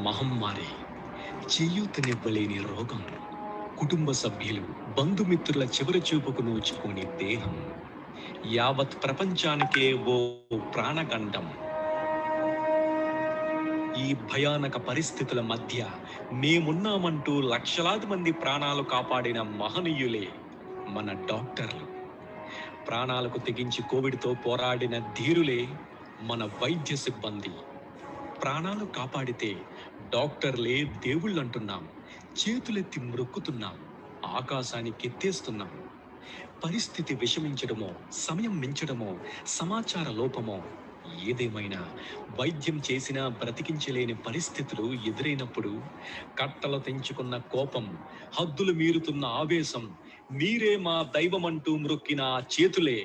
మహమ్మారి, చేయూతనివ్వలేని రోగం, కుటుంబ సభ్యులు, బంధుమిత్రుల చివరి చూపుకు నోచుకోని దేహం, యావత్ ప్రపంచానికే ఓ ప్రాణగండం. ఈ భయానక పరిస్థితుల మధ్య మేమున్నామంటూ లక్షలాది మంది ప్రాణాలు కాపాడిన మహనీయులే మన డాక్టర్లు. ప్రాణాలకు తెగించి కోవిడ్తో పోరాడిన ధీరులే మన వైద్య సిబ్బంది. ప్రాణాలు కాపాడితే డాక్టర్లే దేవుళ్ళంటున్నాం, చేతులెత్తి మ్రొక్కుతున్నాం, ఆకాశానికి ఎత్తేస్తున్నాం. పరిస్థితి విషమించడమో, సమయం మించడమో, సమాచార లోపమో, ఏదేమైనా వైద్యం చేసినా బ్రతికించలేని పరిస్థితులు ఎదురైనప్పుడు కట్టలు తెంచుకున్న కోపం, హద్దులు మీరుతున్న ఆవేశం, మీరే మా దైవమంటూ మ్రొక్కిన ఆ చేతులే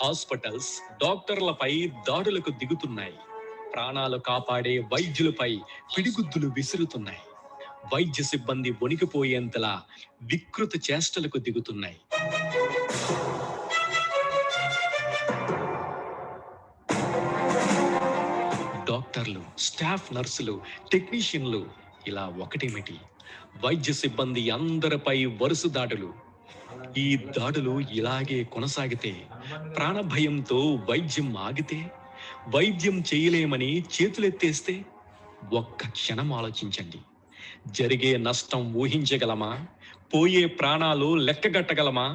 హాస్పిటల్స్, డాక్టర్లపై దాడులకు దిగుతున్నాయి. ప్రాణాలు కాపాడే వైద్యులపై పిడిగుద్దులు విసురుతున్నాయి. వైద్య సిబ్బంది వణికిపోయేంతలా వికృత చేష్టలకు దిగుతున్నాయి. డాక్టర్లు, స్టాఫ్ నర్సులు, టెక్నీషియన్లు ఇలా ఒకటేమిటి, వైద్య సిబ్బంది అందరిపై వరుస దాడులు. ఈ దాడులు ఇలాగే కొనసాగితే, ప్రాణభయంతో వైద్యం ఆగితే, వైద్యం చేయలేమని చేతులెత్తేస్తే, ఒక్క క్షణం ఆలోచించండి. జరిగే నష్టం ఊహించగలమా? పోయే ప్రాణాలు లెక్కగట్టగలమా?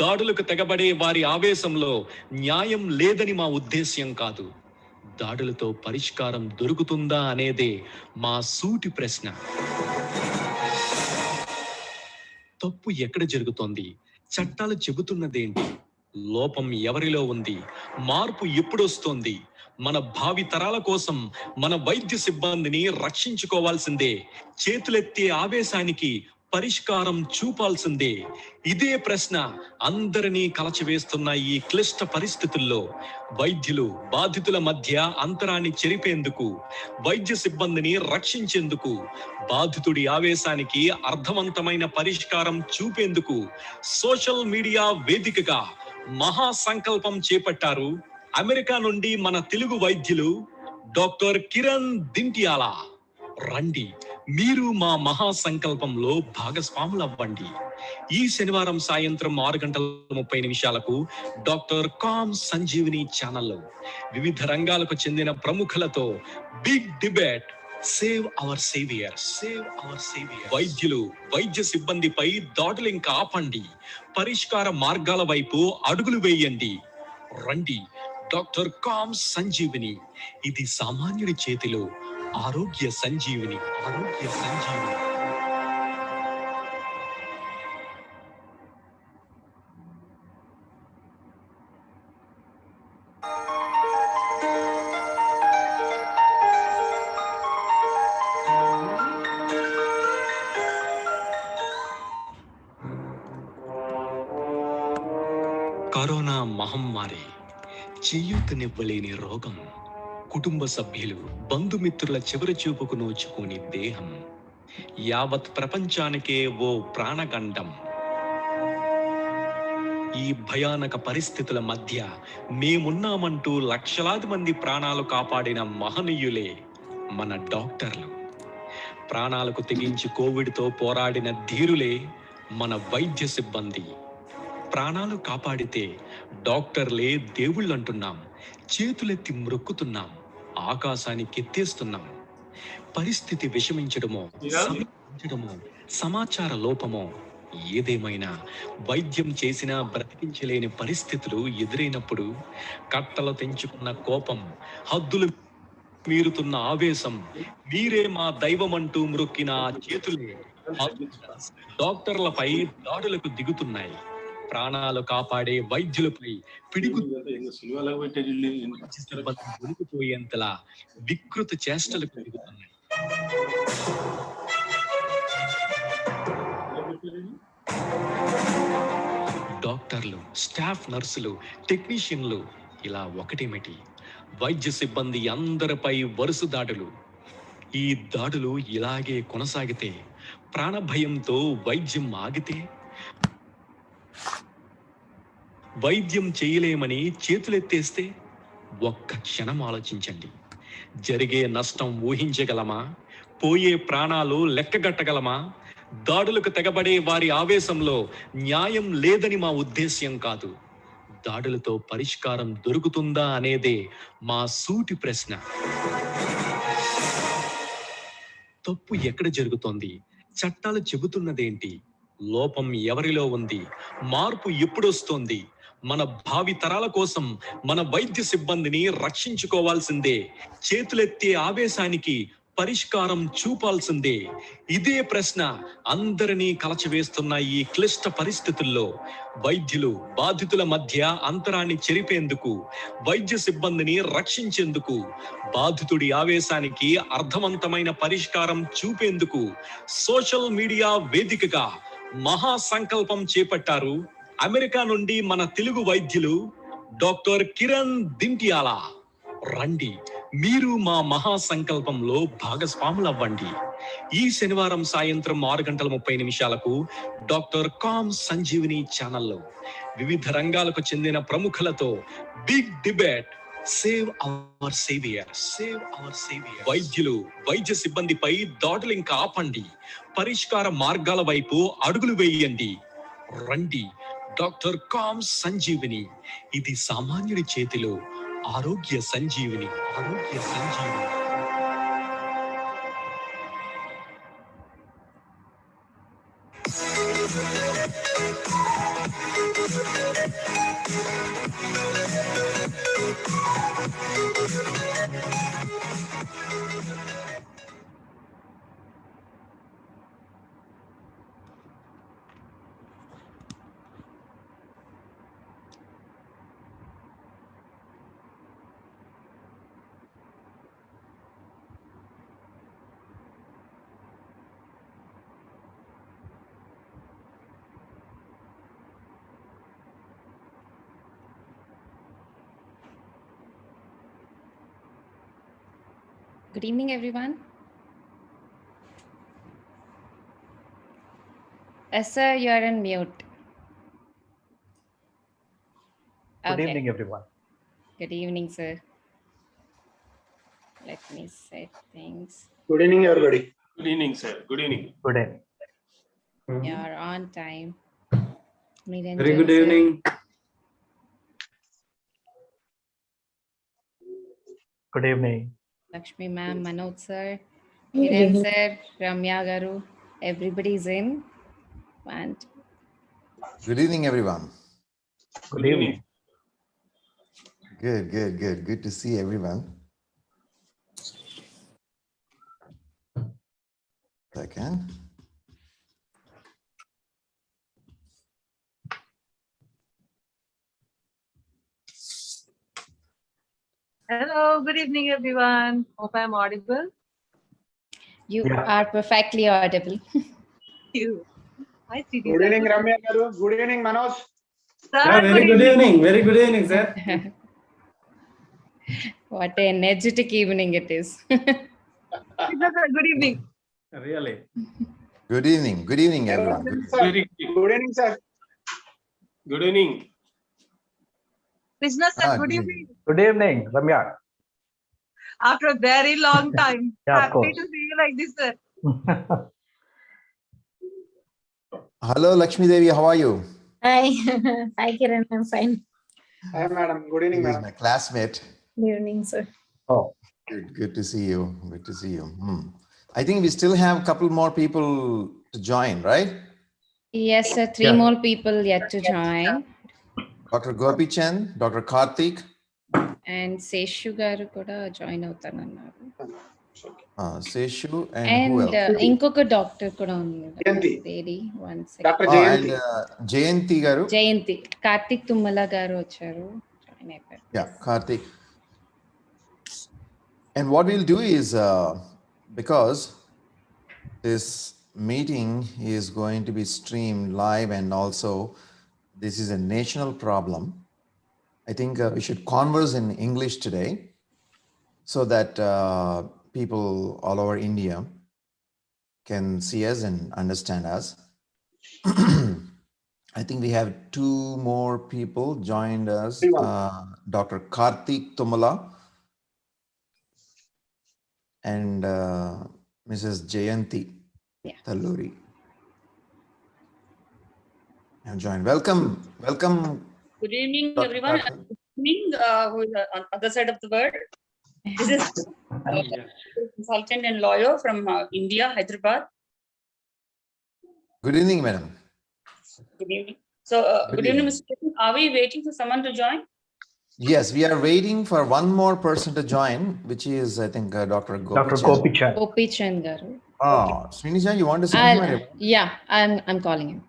దాడులకు తెగబడే వారి ఆవేశంలో న్యాయం లేదని మా ఉద్దేశ్యం కాదు. దాడులతో పరిష్కారం దొరుకుతుందా అనేదే మా సూటి ప్రశ్న. తప్పు ఎక్కడ జరుగుతోంది? చట్టాలు చెబుతున్నదేంటి? లోపం ఎవరిలో ఉంది? మార్పు ఎప్పుడొస్తోంది? మన భావి తరాల కోసం మన వైద్య సిబ్బందిని రక్షించుకోవాల్సిందే. చేతులెత్తే ఆవేశానికి పరిష్కారం చూపాల్సిందే. ఇదే ప్రశ్న అందరినీ కలచివేస్తున్న ఈ క్లిష్ట పరిస్థితుల్లో వైద్యులు, బాధితుల మధ్య అంతరాన్ని చెరిపేందుకు, వైద్య సిబ్బందిని రక్షించేందుకు, బాధితుడి ఆవేశానికి అర్థవంతమైన పరిష్కారం చూపేందుకు సోషల్ మీడియా వేదికగా మహా సంకల్పం చేపట్టారు అమెరికా నుండి మన తెలుగు వైద్యులు డాక్టర్ కిరణ్ దింట్యాల. రండి, మీరు మా మహా సంకల్పంలో భాగస్వాములవ్వండి. ఈ శనివారం సాయంత్రం 6:30 డాక్టర్ కామ్ సంజీవిని ఛానల్లో వివిధ రంగాలకు చెందిన ప్రముఖులతో big debate, save our saviours. వైద్యులు, వైద్య సిబ్బందిపై దాడులు ఇంకా ఆపండి, పరిష్కార మార్గాల వైపు అడుగులు వేయండి. రండి, డాక్టర్ కామ్ సంజీవిని. ఇది సామాన్యుడి చేతిలో ఆరోగ్య సంజీవిని. కరోనా మహమ్మారి, చేయూతనివ్వలేని రోగం, కుటుంబ సభ్యులు, బంధుమిత్రుల చివరి చూపుకు నోచుకోని దేహం, యావత్ ప్రపంచానికే ఓ ప్రాణగండం. ఈ భయానక పరిస్థితుల మధ్య మేమున్నామంటూ లక్షలాది మంది ప్రాణాలు కాపాడిన మహనీయులే మన డాక్టర్లు. ప్రాణాలకు తెగించి కోవిడ్తో పోరాడిన ధీరులే మన వైద్య సిబ్బంది. ప్రాణాలు కాపాడితే డాక్టర్లే దేవుళ్ళంటున్నాం, చేతులెత్తి మ్రొక్కుతున్నాం, ఆకాశానికి ఎత్తేస్తున్నాం. పరిస్థితి విషమించడమో, సమాచార లోపమో, ఏదేమైనా వైద్యం చేసినా బ్రతికించలేని పరిస్థితులు ఎదురైనప్పుడు కట్టలు తెంచుకున్న కోపం, హద్దులు మీరుతున్న ఆవేశం, మీరే మా దైవమంటూ మ్రొక్కిన ఆ చేతులే డాక్టర్లపై దాడులకు దిగుతున్నాయి. ప్రాణాలు కాపాడే వైద్యులపై వణికిపోయేంతలా వికృత చేష్టలకు దిగుతున్నాయి. డాక్టర్లు, స్టాఫ్ నర్సులు, టెక్నీషియన్లు ఇలా ఒకటేమిటి, వైద్య సిబ్బంది అందరిపై వరుస దాడులు. ఈ దాడులు ఇలాగే కొనసాగితే, ప్రాణభయంతో వైద్యం ఆగితే, వైద్యం చేయలేమని చేతులెత్తేస్తే, ఒక్క క్షణం ఆలోచించండి. జరిగే నష్టం ఊహించగలమా? పోయే ప్రాణాలు లెక్కగట్టగలమా? దాడులకు తెగబడే వారి ఆవేశంలో న్యాయం లేదని మా ఉద్దేశ్యం కాదు. దాడులతో పరిష్కారం దొరుకుతుందా అనేదే మా సూటి ప్రశ్న. తప్పు ఎక్కడ జరుగుతోంది? చట్టాలు చెబుతున్నదేంటి? లోపం ఎవరిలో ఉంది? మార్పు ఎప్పుడొస్తోంది? మన భావి తరాల కోసం మన వైద్య సిబ్బందిని రక్షించుకోవాల్సిందే. చేతులెత్తే ఆవేశానికి పరిష్కారం చూపాల్సిందే. ఇదే ప్రశ్న అందరినీ కలచివేస్తున్న ఈ క్లిష్ట పరిస్థితుల్లో వైద్యులు బాధితుల మధ్య అంతరాన్ని చెరిపేందుకు, వైద్య సిబ్బందిని రక్షించేందుకు, బాధితుడి ఆవేశానికి అర్థవంతమైన పరిష్కారం చూపేందుకు సోషల్ మీడియా వేదికగా మహా సంకల్పం చేపట్టారు అమెరికా నుండి మన తెలుగు వైద్యులు డాక్టర్ కిరణ్ దింట్యాలా. రండి, మీరు మా మహా సంకల్పంలో భాగస్వాములవ్వండి. ఈ శనివారం సాయంత్రం 6:30 డాక్టర్ కామ్ సంజీవిని ఛానల్లో వివిధ రంగాలకు చెందిన ప్రముఖులతో big debate. Save our saviours. Save our saviours. వైద్యులు, వైద్య సిబ్బందిపై దాడులు ఇంకా ఆపండి. పరిష్కార మార్గాల వైపు అడుగులు వేయండి. రండి, డాక్టర్ కామ్ సంజీవిని. ఇది సామాన్యుడి చేతిలో ఆరోగ్య సంజీవిని. ఆరోగ్య Sanjeevini. Good evening, everyone. Sir, you are on mute. Good evening, everyone. Good evening, sir. Let me set things. Good evening, everybody. Good evening, sir. Good evening. Good evening. You are on time. Very good evening. Good evening. Lakshmi ma'am, Manoj sir, Kiran sir, Ramya garu, everybody is in. And Good evening, everyone. Good evening. Good to see everyone. Second. Hello, good evening, everyone. Hope I'm audible. you Yeah. are perfectly audible. You. Hi, Siri. Good evening, Ramya garu. Good evening, Manoj. Sir, Yeah, very good evening. Very good evening, sir. What an energetic evening it is. Good evening. Really. Good evening, everyone. Good evening. Sir. Very Good evening, sir. good evening. Krishna sir, Ah, good good evening. Good evening, Ramya. After a very long time. Yeah, of Happy course. to see you like this, sir. Hello, Lakshmi Devi. How are you? Hi, hi Kiran, I'm fine. Hi, madam. Good evening, He is madam. my classmate. Good evening, sir. Oh, Good to see you. Good to see you. I think we still have a couple more people to join, right? Yes, sir. Three Yeah. more people yet to join. Dr. Gopi Chen, Dr. Karthik, And Seshu garu kuda join అవుతానన్నారు. Seshu, and who And else? ఇంకొక doctor కూడా ఉన్నారు. జయంతి. Lady, one second. Dr. And Jayanti. Jayanti garu. జయంతి, కార్తిక్ తుమ్మల గారు వచ్చారు. Join అయిపోయారు. Yeah, Karthik. And what we'll do is, because this meeting is going to be streamed live and also this is a national problem, I think we should converse in English today so that people all over India can see us and understand us. I think we have two more people joined us. Dr. Karthik Tumala and Mrs. Jayanti Yeah. Talluri. And join. Welcome. Good evening, Dr. everyone. Karthik. Good evening, who is on other side of the world. This is consultant and lawyer from India, Hyderabad. Good evening, madam. Good evening. So, good evening, Mr. Kiran. Are we waiting for someone to join? Yes, we are waiting for one more person to join, which is, I think, Dr. Dr. Gopi. Gopi Chand. Gopi Chand garu. Oh, Srinija, you want to say him? Yeah, I'm calling him.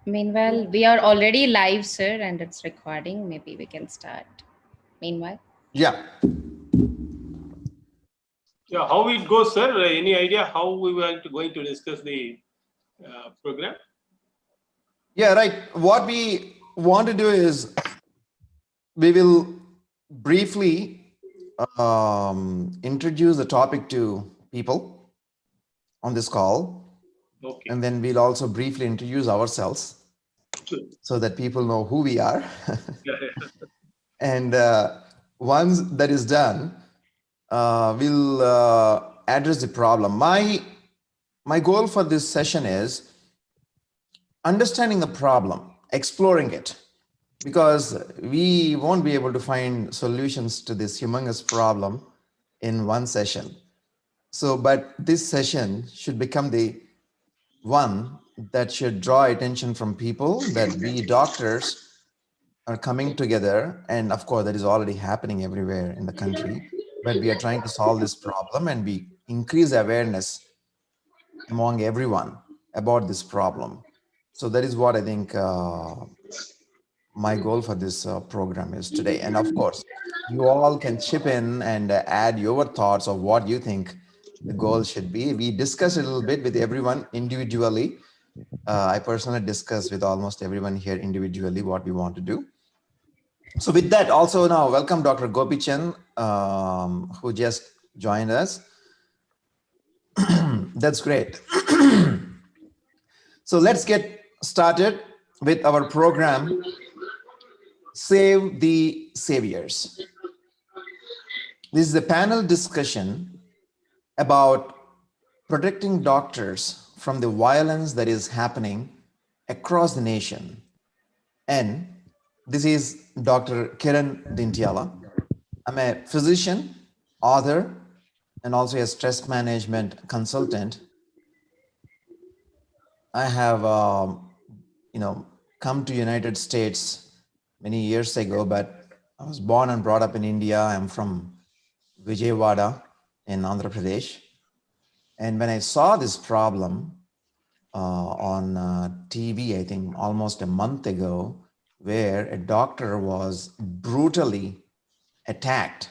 Meanwhile, we are already live, sir, and it's recording. Maybe we can start. Meanwhile. Yeah. Yeah, how it goes, sir? Any idea how we were going to discuss the program? Yeah, right. What we want to do is we will briefly introduce the topic to people on this call. Okay. And then we'll also briefly introduce ourselves so that people know who we are. And once that is done, we'll address the problem. My goal for this session is understanding the problem, exploring it, because we won't be able to find solutions to this humongous problem in one session. So, but this session should become the one that should draw attention from people, that we doctors are coming together. And of course, that is already happening everywhere in the country, but we are trying to solve this problem and we increase awareness among everyone about this problem. So that is what I think my goal for this program is today. And of course, you all can chip in and add your thoughts of what you think the goal should be. We discussed a little bit with everyone individually. I personally discussed with almost everyone here individually what we want to do. So with that, also now welcome Dr. Gopi Chand, who just joined us. That's great. So let's get started with our program, Save the Saviors. This is a panel discussion about protecting doctors from the violence that is happening across the nation. And this is Dr. Kiran Dintyala. I'm a physician, author, and also a stress management consultant. I have, come to United States many years ago, but I was born and brought up in India. I'm from Vijayawada in Andhra Pradesh. And when I saw this problem on TV, I think almost a month ago, where a doctor was brutally attacked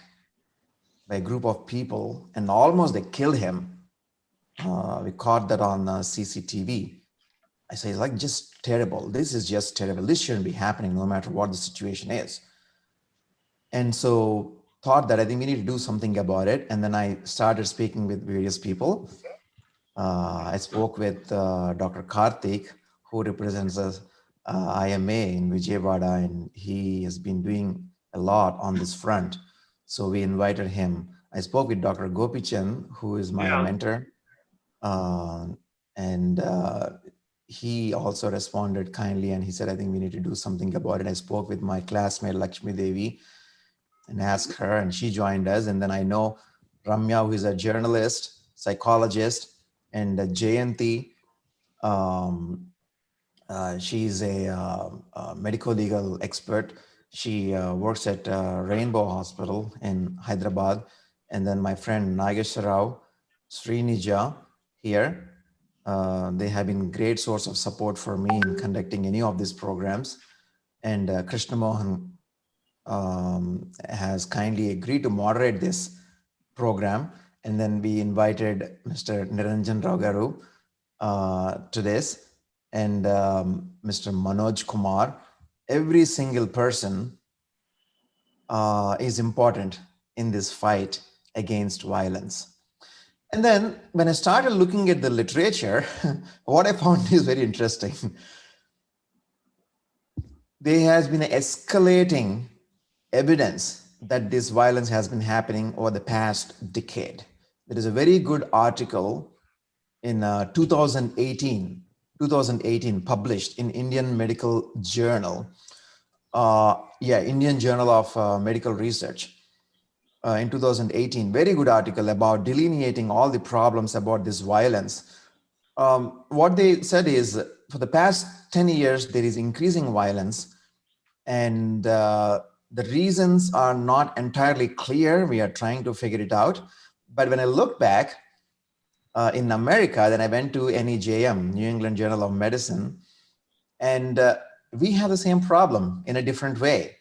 by a group of people and almost they killed him. We caught that on CCTV. I say, like, just terrible. This is just terrible. This shouldn't be happening no matter what the situation is. And so thought that I think we need to do something about it. And then I started speaking with various people. I spoke with Dr. Karthik, who represents IMA in Vijayawada, and he has been doing a lot on this front. So we invited him. I spoke with Dr. Gopi Chand, who is my mentor. And he also responded kindly, and he said, I think we need to do something about it. I spoke with my classmate, Lakshmi Devi, and asked her, and she joined us. And then I know Ramya, who is a journalist, psychologist, and Jayanti, she's a medical legal expert. She works at Rainbow Hospital in Hyderabad. And then my friend Nagesha Rao, Srinija here. They have been great source of support for me in conducting any of these programs. And Krishna Mohan has kindly agreed to moderate this program. And then we invited Mr. Niranjan Rao Garu to this, and Mr. Manoj Kumar. Every single person is important in this fight against violence. And then when I started looking at the literature, what I found is very interesting. There has been escalating evidence that this violence has been happening over the past decade. There is a very good article in 2018 published in Indian Medical Journal. Indian Journal of Medical Research in 2018. Very good article about delineating all the problems about this violence. What they said is for the past 10 years, there is increasing violence, and the reasons are not entirely clear. We are trying to figure it out. But when I look back in America, then I went to NEJM, New England Journal of Medicine, and we have the same problem in a different way.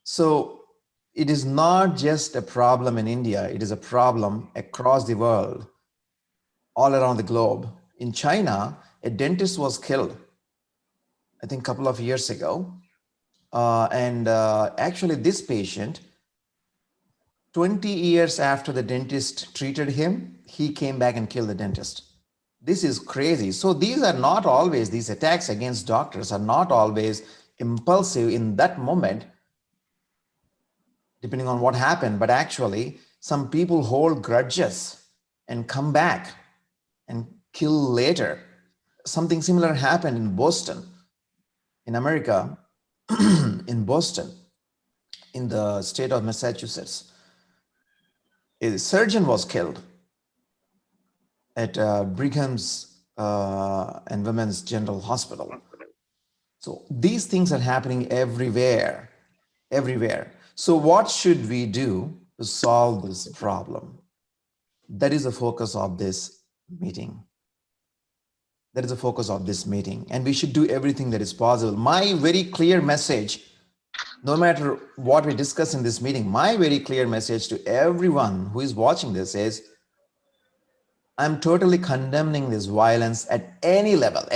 So it is not just a problem in India, it is a problem across the world, all around the globe. In China, a dentist was killed, I think a couple of years ago. Actually this patient, 20 years after the dentist treated him, he came back and killed the dentist. This is crazy. So these attacks against doctors are not always impulsive in that moment, depending on what happened, but actually some people hold grudges and come back and kill later. Something similar happened in Boston, in America, in Boston, in the state of Massachusetts. A surgeon was killed at Brigham's and Women's General Hospital. So these things are happening everywhere. So what should we do to solve this problem? That is the focus of this meeting. And we should do everything that is possible. My very clear message, no matter what we discuss in this meeting, my very clear message to everyone who is watching this is, I'm totally condemning this violence at any level.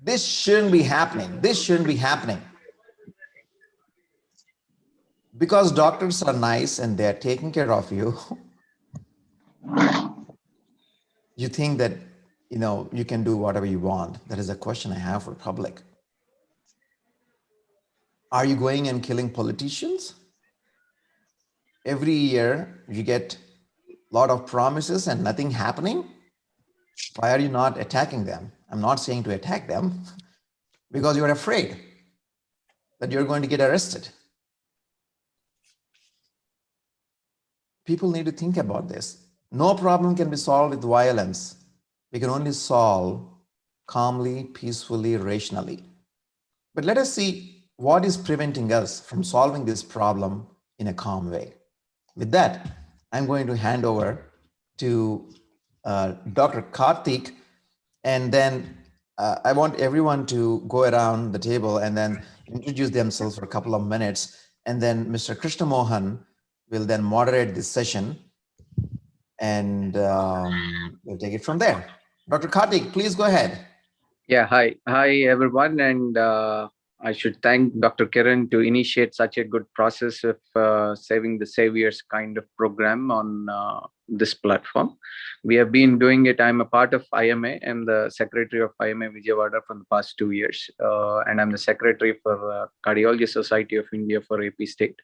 This shouldn't be happening. Because doctors are nice and they're taking care of you, you think that, you can do whatever you want. That is a question I have for public. Are you going and killing politicians? Every year you get a lot of promises and nothing happening. Why are you not attacking them? I'm not saying to attack them because you're afraid that you're going to get arrested. People need to think about this. No problem can be solved with violence. We can only solve calmly, peacefully, rationally. But let us see what is preventing us from solving this problem in a calm way. With that, I'm going to hand over to Dr. Karthik, and then I want everyone to go around the table and then introduce themselves for a couple of minutes, and then Mr. Krishna Mohan will then moderate this session, and we'll take it from there. Dr. Karthik, please go ahead. Yeah, hi everyone, and I should thank Dr. Kiran to initiate such a good process of Saving the Saviours kind of program on this platform. We have been doing it. I'm a part of IMA. I'm the secretary of IMA Vijayawada from the past 2 years, and I'm the secretary for Cardiology Society of India for AP State.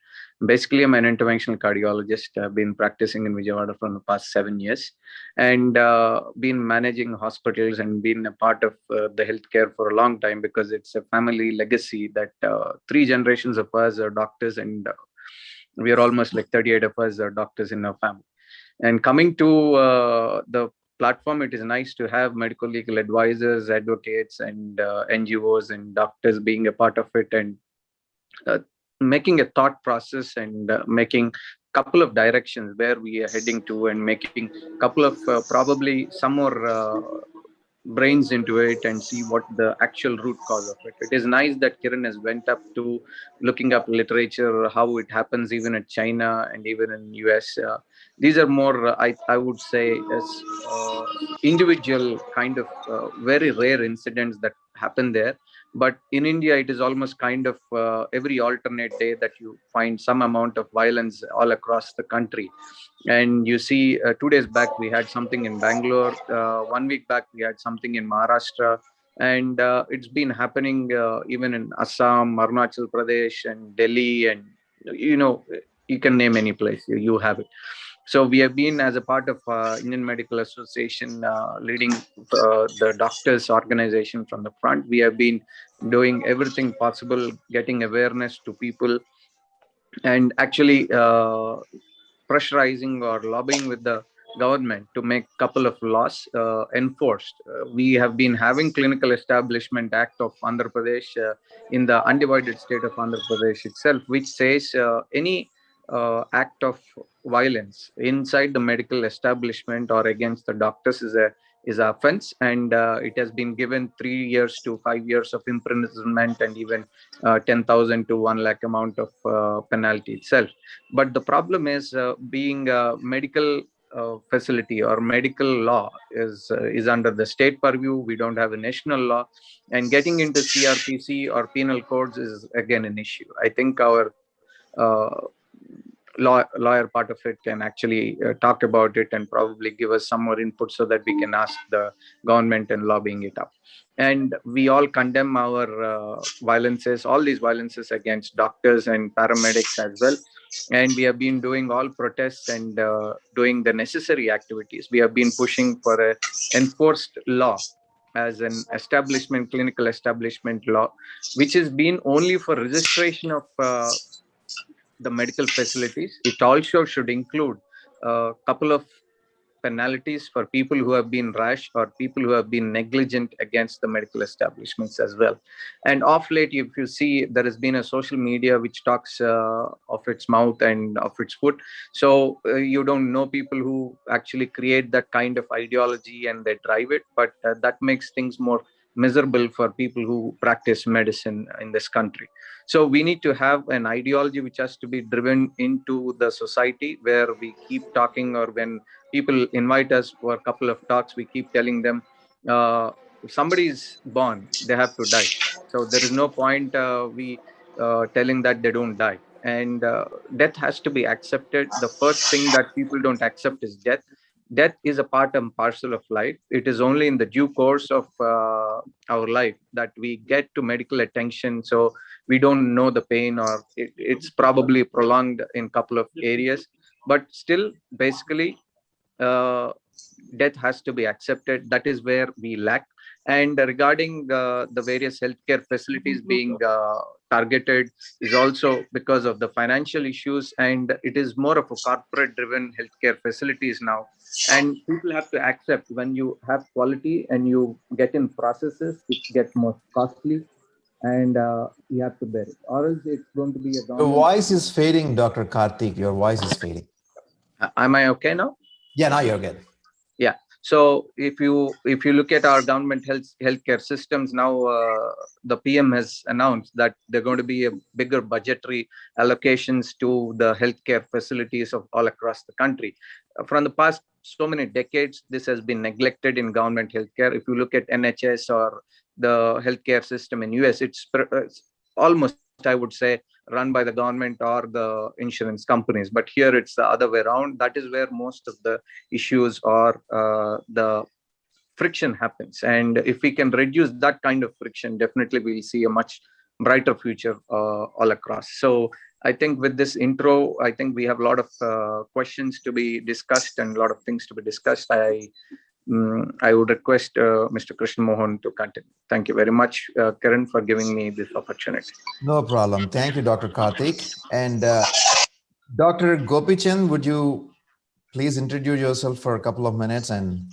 Basically, I'm an interventional cardiologist. I've been practicing in Vijayawada from the past 7 years, and been managing hospitals and been a part of the healthcare for a long time, because it's a family legacy that 3 generations of us are doctors, and we are almost like 38 of us are doctors in our family. And coming to the platform, it is nice to have medical legal advisors, advocates, and NGOs and doctors being a part of it, and making a thought process and making couple of directions where we are heading to, and making a couple of probably some more brains into it and see what the actual root cause of it. It is nice that Kiran has went up to looking up literature, how it happens even in China and even in US. These are more, I would say, as individual kind of very rare incidents that happen there. But in India, it is almost kind of every alternate day that you find some amount of violence all across the country. And you see, 2 days back, we had something in Bangalore. 1 week back, we had something in Maharashtra. And it's been happening even in Assam, Arunachal Pradesh, and Delhi. And, you can name any place, you have it. So we have been, as a part of Indian Medical Association, leading the doctors organization from the front. We have been doing everything possible, getting awareness to people, and actually pressurizing or lobbying with the government to make couple of laws enforced. We have been having Clinical Establishment Act of Andhra Pradesh in the undivided state of Andhra Pradesh itself, which says any act of violence inside the medical establishment or against the doctors is a offense, and it has been given 3 years to 5 years of imprisonment, and even 10,000 to 1 lakh amount of penalty itself. But the problem is, being a medical facility or medical law is under the state purview. We don't have a national law, and getting into CRPC or penal codes is again an issue. I think our lawyer part of it can actually talk about it and probably give us some more input so that we can ask the government and lobbying it up. And we all condemn our violences, all these violences against doctors and paramedics as well. And we have been doing all protests and doing the necessary activities. We have been pushing for a enforced law as an establishment, clinical establishment law, which has been only for registration of the medical facilities. It also should include a couple of penalties for people who have been rash or people who have been negligent against the medical establishments as well. And off late, if you see, there has been a social media which talks of its mouth and of its foot. So you don't know people who actually create that kind of ideology and they drive it, but that makes things more miserable for people who practice medicine in this country. So we need to have an ideology which has to be driven into the society, where we keep talking, or when people invite us for a couple of talks, we keep telling them, if somebody is born, they have to die. So there is no point we telling that they don't die. And death has to be accepted. The first thing that people don't accept is death. Death is a part and parcel of life. It is only in the due course of our life that we get to medical attention. So we don't know the pain, or it's probably prolonged in a couple of areas. But still, basically, death has to be accepted. That is where we lack. And regarding the various healthcare facilities being targeted is also because of the financial issues, and it is more of a corporate driven healthcare facilities now. And people have to accept, when you have quality and you get in processes, it gets more costly, and you have to bear it, or else it's going to be a Your voice is fading, Dr. Karthik. Your voice is fading. Am I okay now? Yeah, now you're good. Yeah. So if you look at our government healthcare systems now, the PM has announced that there are going to be a bigger budgetary allocations to the healthcare facilities of all across the country. From the past so many decades, this has been neglected in government healthcare. If you look at NHS or the healthcare system in US, it's almost, I would say, run by the government or the insurance companies. But here it's the other way around. That is where most of the issues or the friction happens. And if we can reduce that kind of friction, definitely we'll see a much brighter future all across. So I think with this intro, I think we have a lot of questions to be discussed and a lot of things to be discussed. I would request Mr. Krishna Mohan to continue. Thank you very much, Kiran, for giving me this opportunity. No problem. Thank you, Dr. Karthik. And Dr. Gopichand, would you please introduce yourself for a couple of minutes, and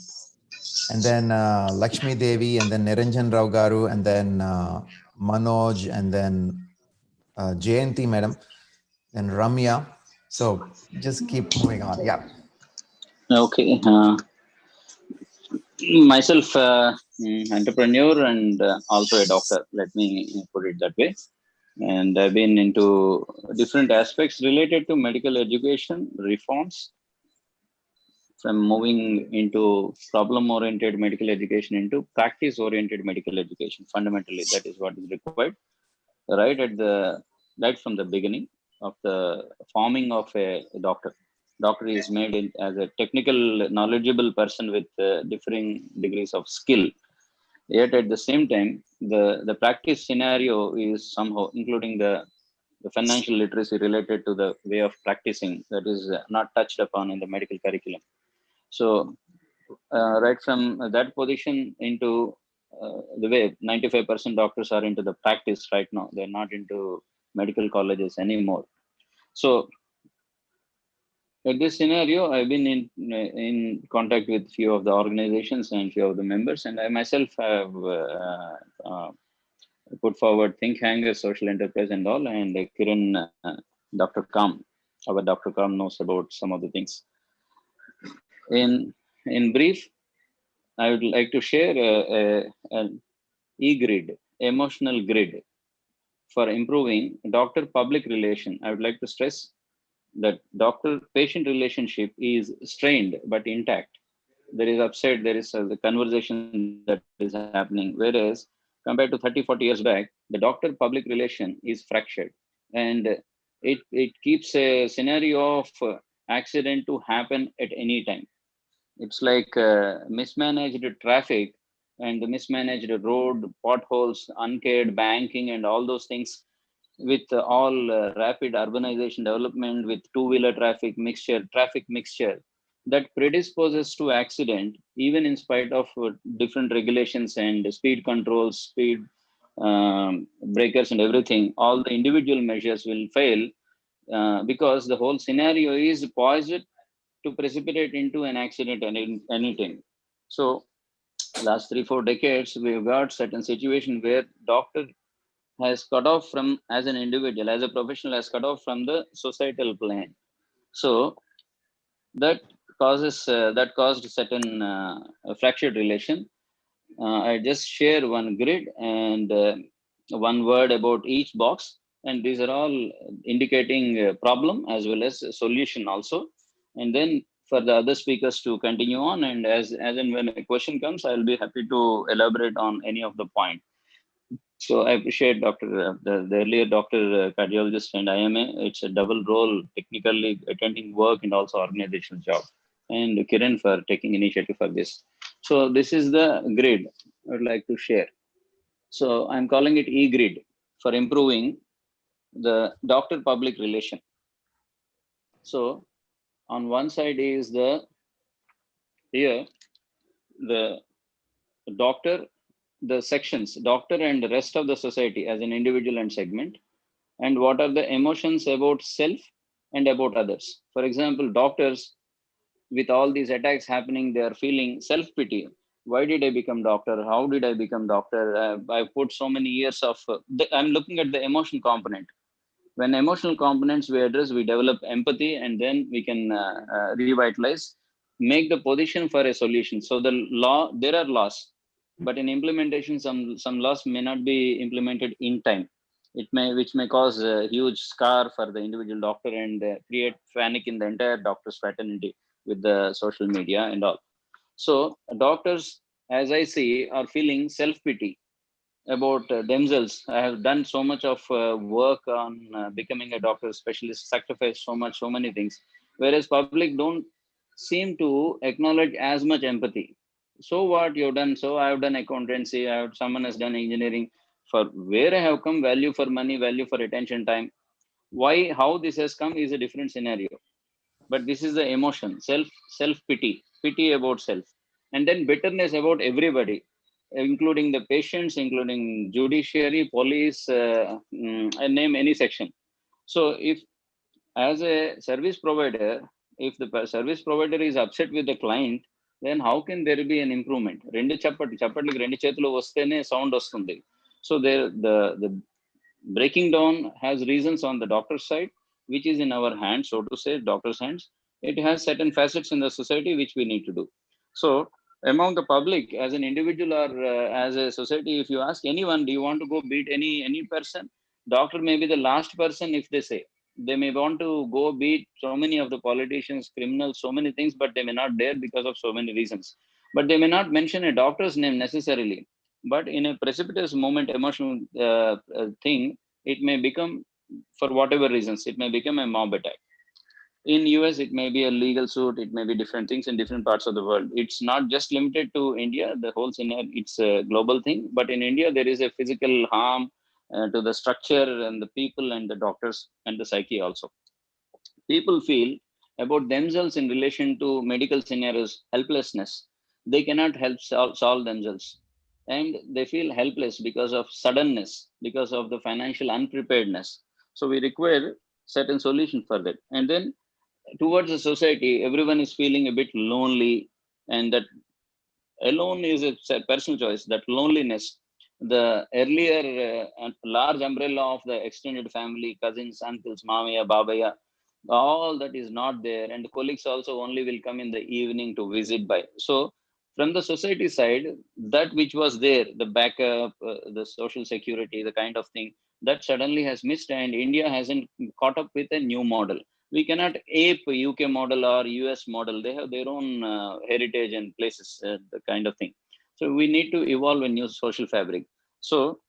then Lakshmi Devi, and then Niranjan Rao Garu, and then Manoj, and then Jayanti Madam, and Ramya. So just keep moving on. Yeah. Okay. Myself, entrepreneur and also a doctor, let me put it that way. And I've been into different aspects related to medical education reforms, from moving into problem-oriented medical education into practice-oriented medical education. Fundamentally, that is what is required right from the beginning of the forming of a doctor. Doctor is made as a technical, knowledgeable person with differing degrees of skill. Yet at the same time, the practice scenario is somehow, including the the financial literacy related to the way of practicing that is not touched upon in the medical curriculum. So right from that position into the way 95% doctors are into the practice right now, they're not into medical colleges anymore. So in this scenario, I've been in contact with few of the organizations and few of the members, and I myself have put forward think hanger, social enterprise and all, and Kiran, Dr. Kam, our Dr. Kam knows about some of the things. In brief, I would like to share an e-grid, emotional grid for improving doctor-public relation. I would like to stress that doctor-patient relationship is strained but intact. There is upside, there is the conversation that is happening, whereas compared to 30, 40 years back, the doctor-public relation is fractured. And it keeps a scenario of accident to happen at any time. It's like mismanaged traffic and the mismanaged road, potholes, uncared banking, and all those things with all rapid urbanization development with two-wheeler traffic mixture that predisposes to accident, even in spite of different regulations and speed controls, speed breakers and everything, all the individual measures will fail because the whole scenario is poised to precipitate into an accident at any time. So last 3-4 decades, we've got certain situation where doctor has cut off from, as an individual, as a professional, has cut off from the societal plane. So that caused certain fractured relation. I just share one grid and one word about each box, and these are all indicating problem as well as solution also. And then for the other speakers to continue on, and as and when a question comes, I'll be happy to elaborate on any of the point. So I appreciate the earlier doctor, cardiologist and IMA. It's a double role, technically attending work and also organizational job. And Kiran for taking initiative for this. So this is the grid I would like to share. So I'm calling it e-grid for improving the doctor-public relation. So on one side is the doctor, the sections, doctor and the rest of the society as an individual and segment, and what are the emotions about self and about others. For example, doctors, with all these attacks happening, they are feeling self-pity. Why did I become doctor? How did I become doctor? I put so many years of, I'm looking at the emotion component. When emotional components we address, we develop empathy, and then we can revitalize, make the position for a solution. So the law, there are laws, but in implementation, some laws may not be implemented in time. Which may cause a huge scar for the individual doctor and create panic in the entire doctor's fraternity with the social media and all. So doctors, as I see, are feeling self-pity about themselves. I have done so much of work on becoming a doctor specialist, sacrificed so many things, whereas public don't seem to acknowledge as much empathy. So what you've done? So I have done accountancy. Someone has done engineering. For where I have come, value for money, value for attention, time. Why, how this has come is a different scenario. But this is the emotion, self-pity, pity about self, and then bitterness about everybody, including the patients, including judiciary, police, and name any section. So if, as a service provider, if the service provider is upset with the client, then how can there be an improvement? Rendu chappatli rendu chetulo vastene sound vastundi. So there, the breaking down has reasons on the doctor's side, which is in our hands, so to say, doctor's hands. It has certain facets in the society which we need to do. So among the public, as an individual or as a society, if you ask anyone, do you want to go beat any person? Doctor may be the last person. If they say, they may want to go beat so many of the politicians, criminals, so many things, but they may not dare because of so many reasons. But they may not mention a doctor's name necessarily. But in a precipitous moment, emotional thing, it may become, for whatever reasons, it may become a mob attack. In US, it may be a legal suit. It may be different things in different parts of the world. It's not just limited to India. The whole scenario, it's a global thing. But in India, there is a physical harm, to the structure and the people and the doctors and the psyche also. People feel about themselves in relation to medical scenarios, helplessness. They cannot help solve themselves. And they feel helpless because of suddenness, because of the financial unpreparedness. So we require certain solution for that. And then towards the society, everyone is feeling a bit lonely, and that alone is a personal choice. That loneliness, the earlier large umbrella of the extended family, cousins, uncles, mamaya, babaya, all that is not there, and colleagues also only will come in the evening to visit by. So from the society side, that which was there, the backup, the social security, the kind of thing, that suddenly has missed, and India hasn't caught up with a new model. We cannot ape UK model or US model. They have their own heritage and places, the kind of thing. So we need to evolve a new social fabric. So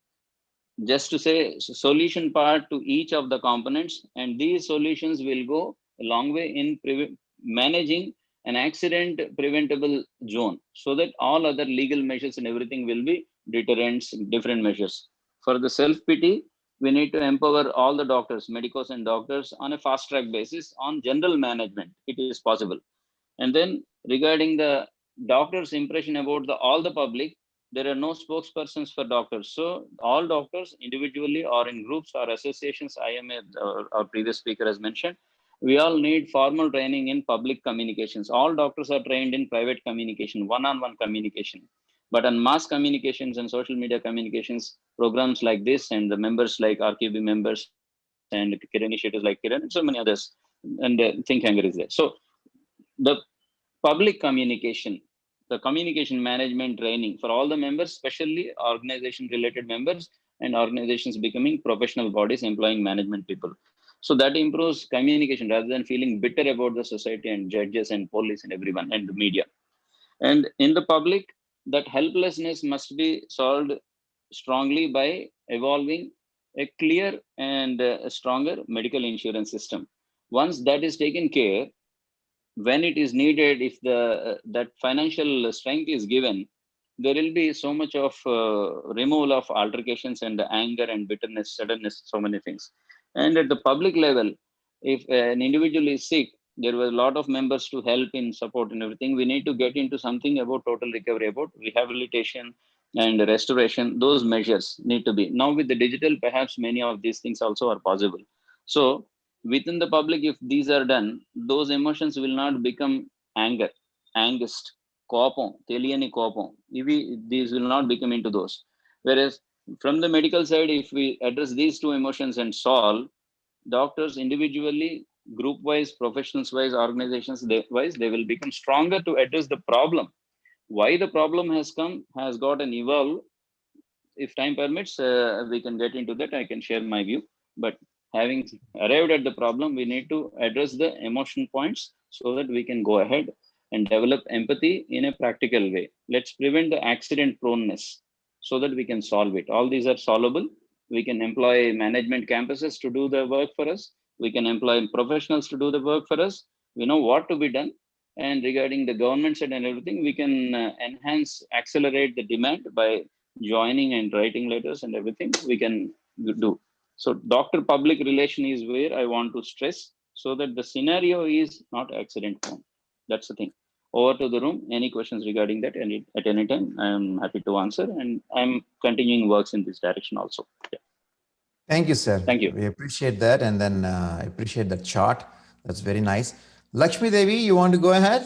just to say, solution part to each of the components, and these solutions will go a long way in managing an accident preventable zone, so that all other legal measures and everything will be deterrents, different measures. For the self pity, we need to empower all the doctors, medicos and doctors, on a fast track basis on general management. It is possible. And then regarding the doctor's impression about the all the public, there are no spokespersons for doctors. So all doctors individually or in groups or associations, IMA, our previous speaker has mentioned, we all need formal training in public communications. All doctors are trained in private communication, one-on-one communication. But on mass communications and social media communications, programs like this and the members like RKB members and Kiran initiatives like Kiran and so many others, and Think Hanger is there. So the public communication, the communication management training for all the members, especially organization related members and organizations becoming professional bodies employing management people. So that improves communication rather than feeling bitter about the society and judges and police and everyone and the media. And in the public, that helplessness must be solved strongly by evolving a clear and a stronger medical insurance system. Once that is taken care, when it is needed, if the that financial strength is given, there will be so much of removal of altercations and the anger and bitterness, suddenness, so many things. And at the public level, if an individual is sick, there were a lot of members to help in support and everything. We need to get into something about total recovery, about rehabilitation and restoration. Those measures need to be now with the digital, perhaps many of these things also are possible. So within the public, if these are done, those emotions will not become anger, angst, కోపం, తెలియని కోపం, these will not become into those. Whereas from the medical side, if we address these two emotions and solve, doctors individually, group wise, professionals wise, organizations wise, they will become stronger to address the problem. Why the problem has come, has got an evolve. If time permits, we can get into that. I can share my view. But having arrived at the problem, we need to address the emotion points so that we can go ahead and develop empathy in a practical way. Let's prevent the accident proneness so that we can solve it. All these are solvable. We can employ management campuses to do the work for us. We can employ professionals to do the work for us. We know what to be done. And regarding the government side and everything, we can enhance, accelerate the demand by joining and writing letters and everything we can do. So doctor public relation is where I want to stress, so that the scenario is not accident prone. That's the thing. Over to the room. Any questions regarding that? At any time, I'm happy to answer, and I'm continuing works in this direction also. Yeah. Thank you, sir. Thank you. We appreciate that. And then I appreciate the chart. That's very nice. Lakshmi Devi, you want to go ahead?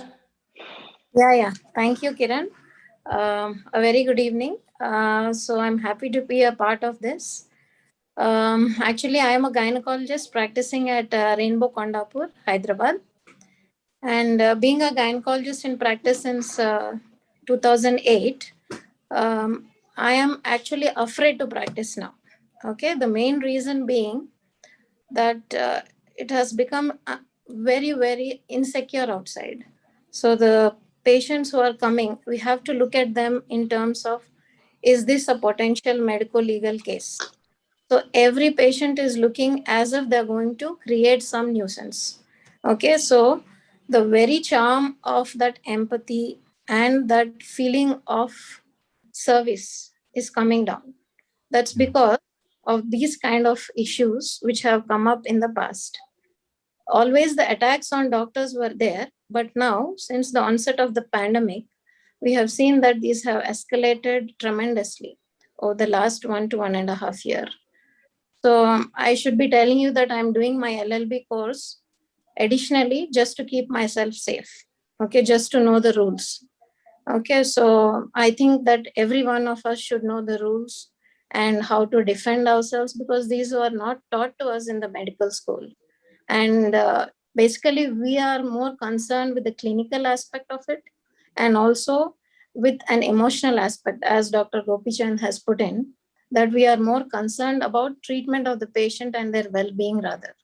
Yeah. Thank you, Kiran. A very good evening. So I'm happy to be a part of this. Actually, I am a gynecologist practicing at Rainbow Kondapur, Hyderabad. And being a gynecologist in practice since 2008, I am actually afraid to practice now. Okay, the main reason being that it has become very, very insecure outside. So the patients who are coming, we have to look at them in terms of, is this a potential medical legal case? So every patient is looking as if they're going to create some nuisance. Okay, so the very charm of that empathy and that feeling of service is coming down. That's because of these kind of issues which have come up in the past. Always the attacks on doctors were there, but now, since the onset of the pandemic, we have seen that these have escalated tremendously over the last 1 to 1.5 years. So I should be telling you that I'm doing my LLB course additionally just to keep myself safe. Okay, just to know the rules. Okay, so I think that every one of us should know the rules and how to defend ourselves, because these were not taught to us in the medical school. And basically, we are more concerned with the clinical aspect of it and also with an emotional aspect, as Dr. Gopichand has put in, that we are more concerned about treatment of the patient and their well-being rather.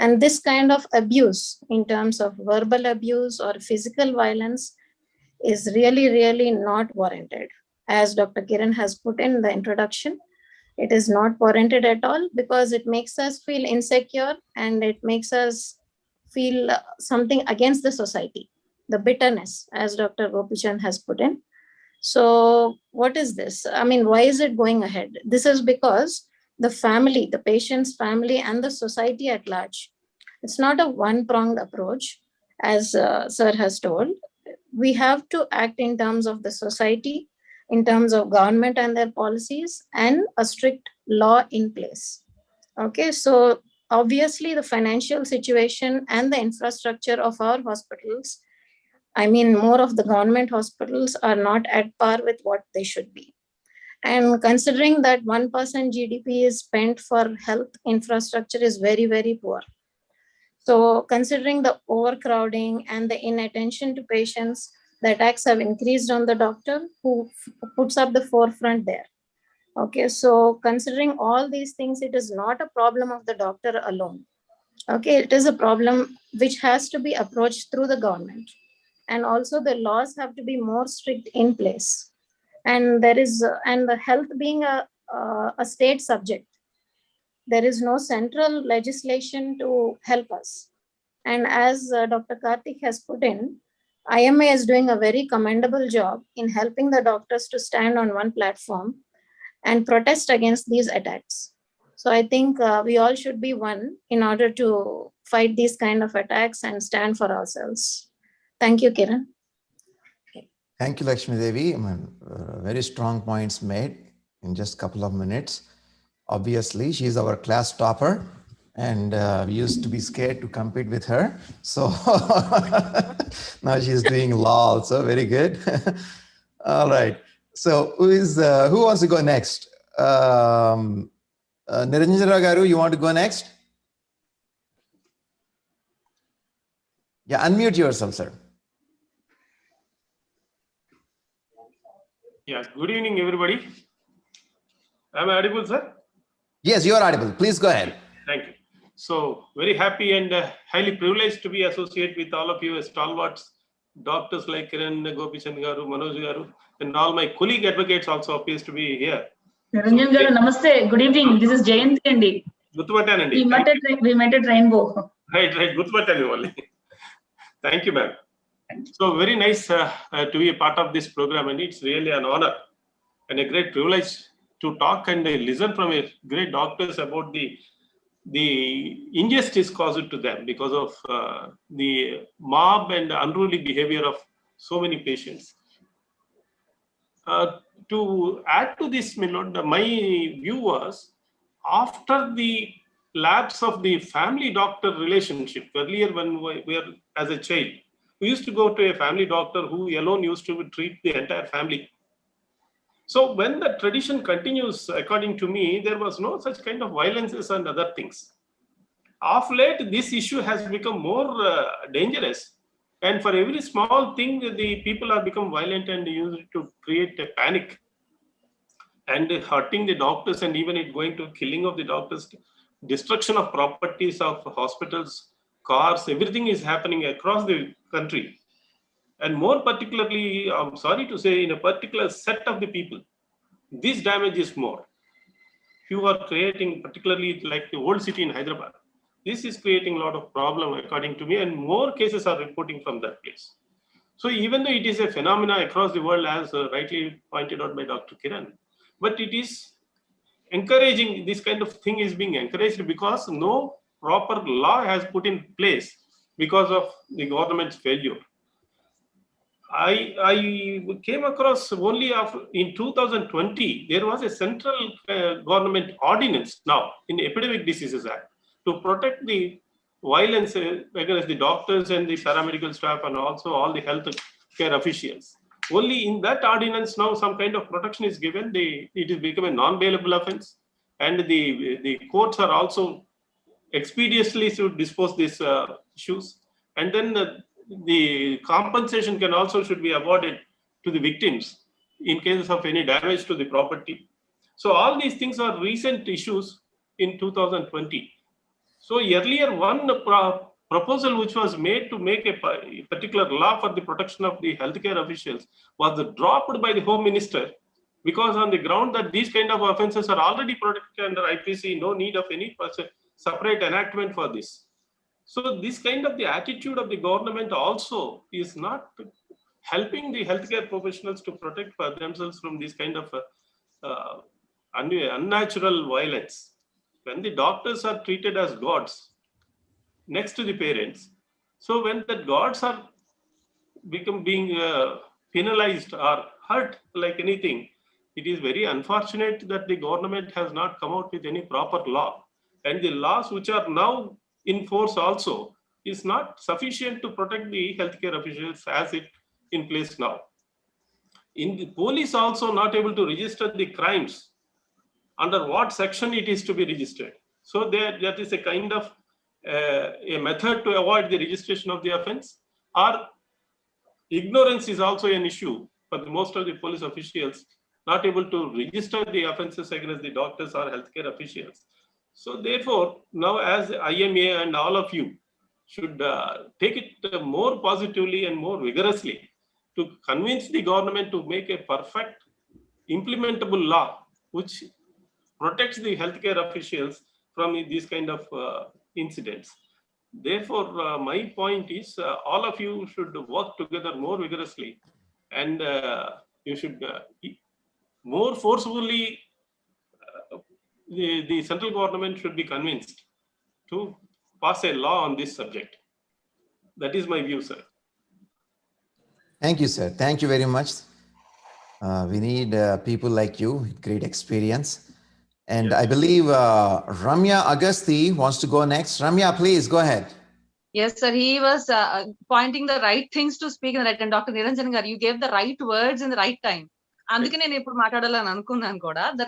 And this kind of abuse in terms of verbal abuse or physical violence is really, really not warranted. As Dr. Kiran has put in the introduction, it is not warranted at all, because it makes us feel insecure and it makes us feel something against the society, the bitterness, as Dr. Gopichand has put in. So what is this? I mean, why is it going ahead? This is because the family, the patient's family and the society at large, it's not a one-pronged approach, as Sir has told. We have to act in terms of the society, in terms of government and their policies, and a strict law in place. Okay, so obviously the financial situation and the infrastructure of our hospitals, I mean, more of the government hospitals are not at par with what they should be. And considering that 1% GDP is spent for health infrastructure is very, very poor. So considering the overcrowding and the inattention to patients, the attacks have increased on the doctor who puts up the forefront there. Okay, so considering all these things, it is not a problem of the doctor alone. Okay, it is a problem which has to be approached through the government. And also the laws have to be more strict in place. And there is, and the health being a state subject, there is no central legislation to help us. And as Dr. Karthik has put in, IMA is doing a very commendable job in helping the doctors to stand on one platform and protest against these attacks. So I think we all should be one in order to fight these kind of attacks and stand for ourselves. Thank you, Kiran. Thank you, Lakshmi Devi. Very strong points made in just a couple of minutes. Obviously, she's our class topper, and we used to be scared to compete with her. So now she's doing law also. Very good. All right. So who wants to go next? Niranjana Garu, you want to go next? Yeah, unmute yourself, sir. Yeah, good evening, everybody. Am I audible, sir? Yes, you are audible. Please go ahead. Thank you. So, very happy and highly privileged to be associated with all of you as stalwarts, doctors like Kiran, Gopichand Garu, Manoj Garu, and all my colleague advocates also appears to be here. Niranjan Garu, namaste. Good evening. This is Jayanti Andi. We met at Rainbow. Right. Guttupattanu only. Thank you, ma'am. So very nice to be a part of this program, and it's really an honor and a great privilege to talk and listen from a great doctors about the injustice caused to them because of the mob and unruly behavior of so many patients. To add to this, my view was, after the lapse of the family-doctor relationship, earlier when we were as a child, we used to go to a family doctor who alone used to treat the entire family. So when the tradition continues, according to me, there was no such kind of violences and other things. Of late, this issue has become more dangerous. And for every small thing, the people have become violent and used to create a panic and hurting the doctors, and even it going to killing of the doctors, destruction of properties of hospitals, cars, everything is happening across the country. And more particularly, I'm sorry to say, in a particular set of the people, this damage is more. You are creating, particularly like the old city in Hyderabad, this is creating a lot of problem according to me, and more cases are reporting from that place. So even though it is a phenomena across the world, as rightly pointed out by Dr. Kiran, but it is encouraging this kind of thing is being encouraged because no proper law has put in place because of the government's failure. I came across only in 2020, there was a central government ordinance now in Epidemic Diseases Act to protect the violence against the doctors and the paramedical staff and also all the health care officials. Only in that ordinance now some kind of protection is given. It is become a non-bailable offense, and the courts are also expeditiously should dispose these issues, and then the compensation can also should be awarded to the victims in cases of any damage to the property. So all these things are recent issues in 2020. So earlier one proposal which was made to make a particular law for the protection of the healthcare officials was dropped by the Home Minister, because on the ground that these kind of offences are already protected under IPC, no need of any separate enactment for this. So this kind of the attitude of the government also is not helping the healthcare professionals to protect for themselves from this kind of unnatural violence. When the doctors are treated as gods next to the parents, so when the gods are being penalized or hurt like anything, it is very unfortunate that the government has not come out with any proper law. And the laws which are now in force also is not sufficient to protect the healthcare officials as it in place now. In the police also not able to register the crimes, under what section it is to be registered. So that is a kind of a method to avoid the registration of the offense, or ignorance is also an issue for most of the police officials, not able to register the offenses against the doctors or healthcare officials. So therefore, now as IMA and all of you should take it more positively and more vigorously to convince the government to make a perfect implementable law which protects the healthcare officials from these kind of incidents. Therefore, my point is all of you should work together more vigorously, and you should more forcefully, the central government should be convinced to pass a law on this subject. That is my view, sir. Thank you, sir. Thank you very much. We need people like you with great experience. And yes. I believe Ramya Agasti wants to go next. Ramya, please go ahead. Yes, sir. He was pointing the right things to speak in the right time. Dr. Niranjan Garu, you gave the right words in the right time. The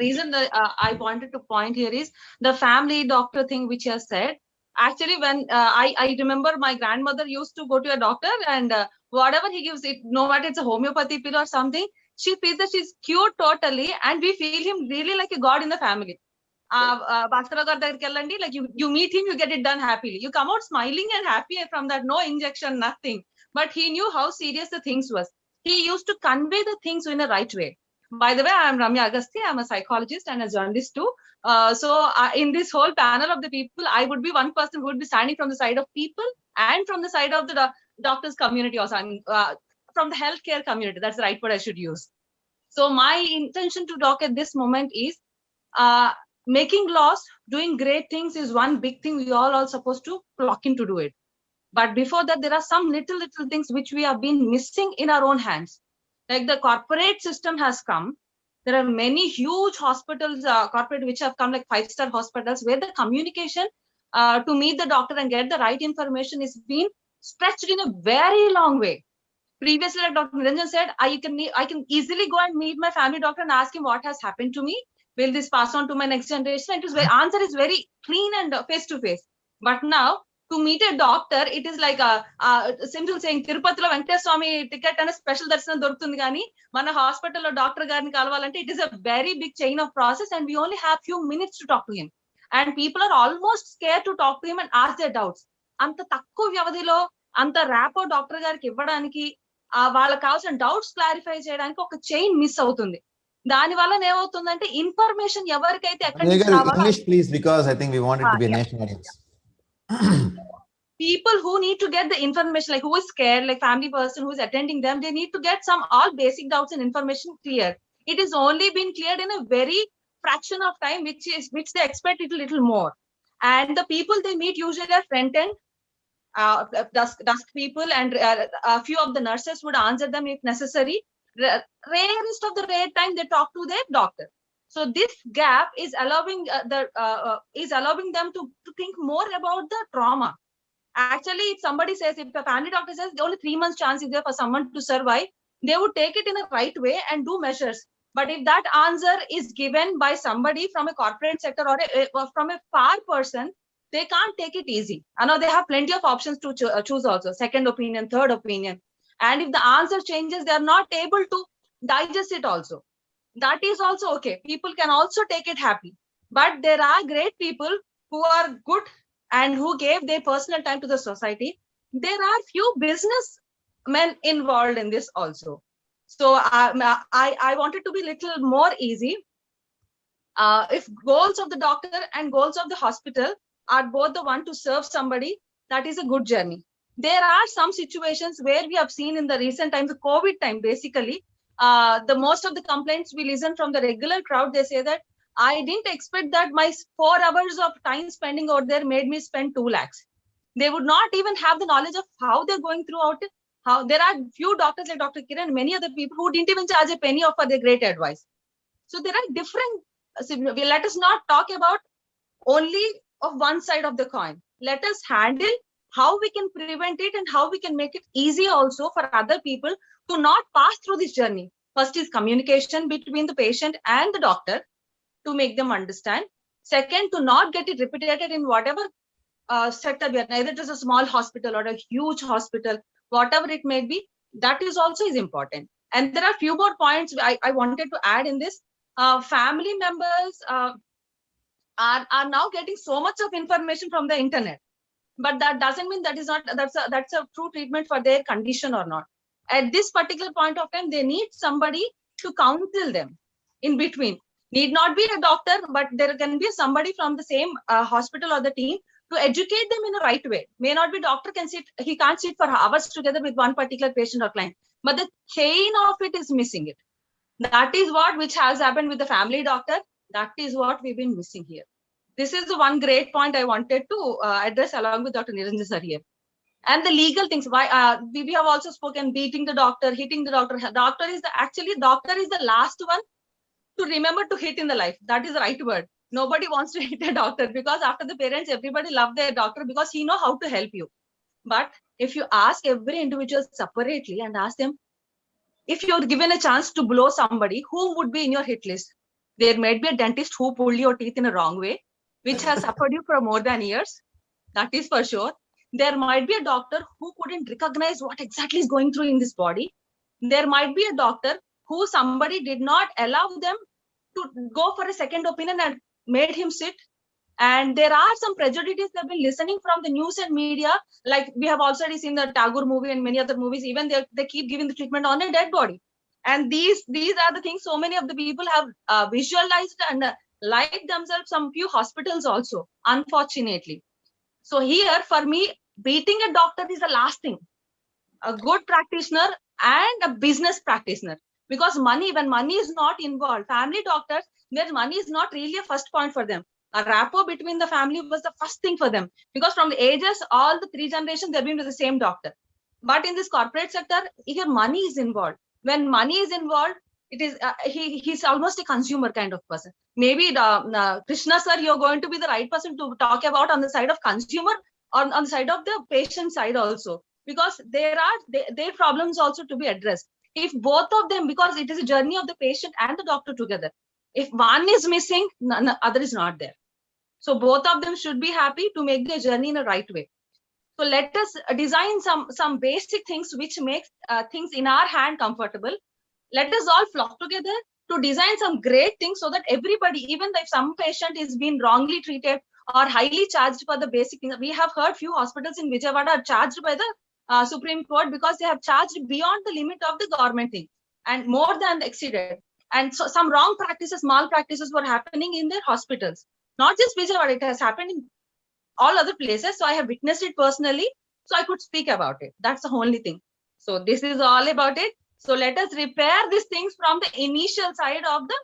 reason that I wanted to point here is the family doctor thing which you have said. Actually, when I remember my grandmother used to go to a doctor, and whatever he gives, it no matter it's a homeopathy pill or something, she feels that she's cured totally, and we feel him really like a god in the family. Like you meet him, you get it done happily. You come out smiling and happy from that, no injection, nothing. But he knew how serious the things was. He used to convey the things in the right way. By the way, I am Ramya Agasti. I'm a psychologist and a journalist too. So in this whole panel of the people, I would be one person who would be standing from the side of people and from the side of the doctors community also, from the healthcare community. That's the right word I should use. So my intention to talk at this moment is making laws, doing great things is one big thing. We all are supposed to clock in to do it. But before that, there are some little things which we have been missing in our own hands. Like the corporate system has come. There are many huge hospitals, corporate, which have come like 5-star hospitals, where the communication to meet the doctor and get the right information is being stretched in a very long way. Previously, like Dr. Niranjan said, I can easily go and meet my family doctor and ask him what has happened to me. Will this pass on to my next generation? And answer is very clean and face to face. But now, to meet a doctor, it is like a simple saying, Tirupatilo Venkateswara Swami ticket and a special darsana dorutundi gaani mana hospital or doctor garini kalavalante. It is a very big chain of process, and we only have few minutes to talk to him. And people are almost scared to talk to him and ask their doubts. Anta takku vyavadilo anta rapo doctor gariki ivvadaniki వాళ్ళకి కావాల్సిన doubts clarify చేయడానికి ఒక chain miss అవుతుంది. దాని వల్ల ఏమవుతుందంటే information ఎవరికైతే ఎక్కడి నుంచి రావాలో, English please, because I think we want it to be a national audience. People who need to get the information, like who is scared, like family person who is attending them, they need to get some all basic doubts and information clear. It is only been cleared in a very fraction of time which they expect it a little more. And the people they meet usually are front end, dusk people, and a few of the nurses would answer them if necessary. Rarest of the rare time they talk to their doctor. So this gap is allowing them to think more about the trauma. Actually, if somebody says, if a family doctor says the only 3 months chance is there for someone to survive, they would take it in a right way and do measures. But if that answer is given by somebody from a corporate sector or from a far person, they can't take it easy. I know they have plenty of options to choose also, second opinion, third opinion. And if the answer changes, they are not able to digest it also. That is also okay. People can also take it happy. But there are great people who are good and who gave their personal time to the society. There are few businessmen involved in this also. So I wanted to be a little more easy. If goals of the doctor and goals of the hospital are both the one to serve somebody, that is a good journey. There are some situations where we have seen in the recent times, the COVID time, basically, the most of the complaints we listen from the regular crowd, they say that I didn't expect that my 4 hours of time spending out there made me spend 2 lakhs. They would not even have the knowledge of how they're going throughout it. How there are few doctors like Dr. Kiran, many other people who didn't even charge a penny for their great advice. So there are different. Let us not talk about only of one side of the coin. Let us handle how we can prevent it and how we can make it easy also for other people to not pass through this journey. First is communication between the patient and the doctor to make them understand. Second, to not get it repeated in whatever sector we are, either it is a small hospital or a huge hospital, whatever it may be, that is also is important. And there are few more points I wanted to add in this. Family members are now getting so much of information from the internet, but that doesn't mean that's a true treatment for their condition or not. At this particular point of time, they need somebody to counsel them in between. Need not be a doctor, but there can be somebody from the same hospital or the team to educate them in a right way. May not be doctor he can't sit for hours together with one particular patient or client, but the chain of it is missing it. That is which has happened with the family doctor. That is what we've been missing here. This is the one great point I wanted to address along with Dr. Niranjan sir here. And the legal things, why we have also spoken, beating the doctor, hitting the doctor. Doctor is the last one to remember to hit in the life. That is the right word. Nobody wants to hit a doctor, because after the parents, everybody love their doctor because he know how to help you. But if you ask every individual separately and ask them, if you're given a chance to blow somebody, who would be in your hit list? There might be a dentist who pulled your teeth in a wrong way, which has suffered you for more than years. That is for sure. There might be a doctor who couldn't recognize what exactly is going through in this body. There might be a doctor who somebody did not allow them to go for a second opinion and made him sit. And there are some prejudices that have been listening from the news and media, like we have already seen the Tagore movie and many other movies. Even they keep giving the treatment on a dead body. And these are the things so many of the people have visualized and liked themselves. Some few hospitals also, unfortunately. So here, for me, beating a doctor is the last thing. A good practitioner and a business practitioner. Because when money is not involved, family doctors, their money is not really a first point for them. A rapport between the family was the first thing for them. Because from the ages, all the 3 generations, they've been with the same doctor. But in this corporate sector, here money is involved. When money is involved, it is he's almost a consumer kind of person. Maybe Krishna sir, you're going to be the right person to talk about on the side of consumer or on the side of the patient side also. Because there are their problems also to be addressed. If both of them, because it is a journey of the patient and the doctor together. If one is missing, other is not there. So both of them should be happy to make their journey in a right way. So let us design some basic things which makes things in our hand comfortable. Let us all flock together to design some great things so that everybody, even if some patient is being wrongly treated or highly charged for the basic things. We have heard few hospitals in Vijayawada are charged by the Supreme Court because they have charged beyond the limit of the government thing and more than exceeded. And so some wrong practices, malpractices were happening in their hospitals. Not just Vijayawada, it has happened in all other places. So I have witnessed it personally. So I could speak about it. That's the only thing. So this is all about it. So let us repair these things from the initial side of the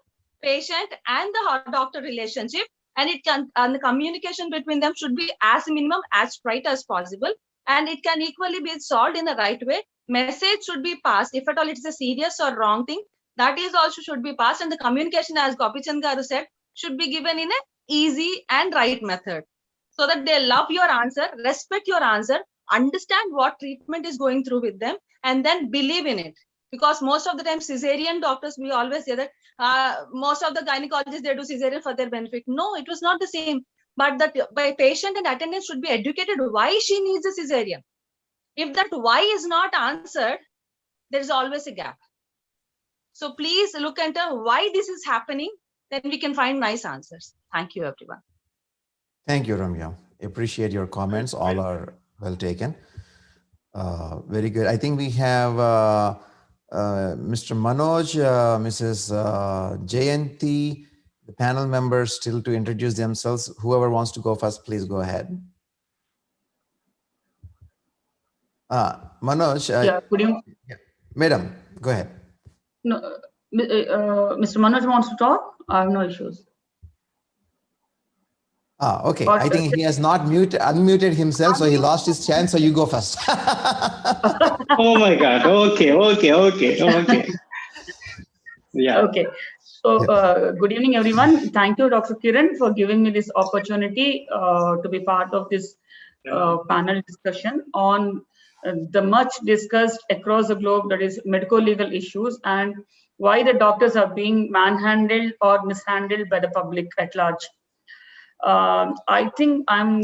patient and the doctor relationship, and the communication between them should be as minimum, as bright as possible, and it can equally be solved in the right way. Message should be passed. If at all it's a serious or wrong thing, that is also should be passed, and the communication, as Gopichand Garu said, should be given in a easy and right method, so that they love your answer, respect your answer, understand what treatment is going through with them, and then believe in it. Because most of the time cesarean doctors, we always say that most of the gynecologists, they do cesarean for their benefit. No, it was not the same. But that by patient and attendant should be educated why she needs a cesarean. If that why is not answered, there is always a gap. So please look into why this is happening, then we can find nice answers. Thank you, everyone. Thank you, Ramya. Appreciate your comments. All are well taken. Very good. I think we have Mr. Manoj, Mrs. Jayanti, the panel members still to introduce themselves. Whoever wants to go first, please go ahead. Manoj. Yeah, could you? Madam, go ahead. No, Mr. Manoj wants to talk. I have no issues. Okay. I think he has not unmuted himself, so he lost his chance. So you go first. Oh my God. Okay. Yeah. Okay. So good evening, everyone. Thank you, Dr. Kiran, for giving me this opportunity to be part of this panel discussion on the much discussed across the globe, that is medical legal issues, and why the doctors are being manhandled or mishandled by the public at large. I think I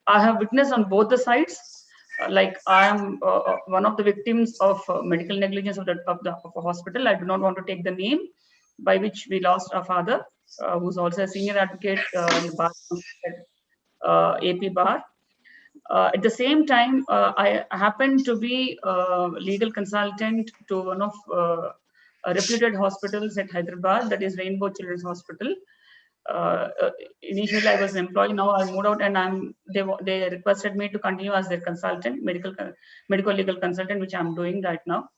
have witnessed on both the sides. Like I am one of the victims of medical negligence of a hospital. I do not want to take the name, by which we lost our father, who's also a senior advocate in the bar, AP bar. At the same time, I happen to be a legal consultant to one of reputed hospitals at Hyderabad, that is Rainbow Children's Hospital. Initially I was an employee. Now I moved out, and they requested me to continue as their consultant, medical legal consultant, which I'm doing right now.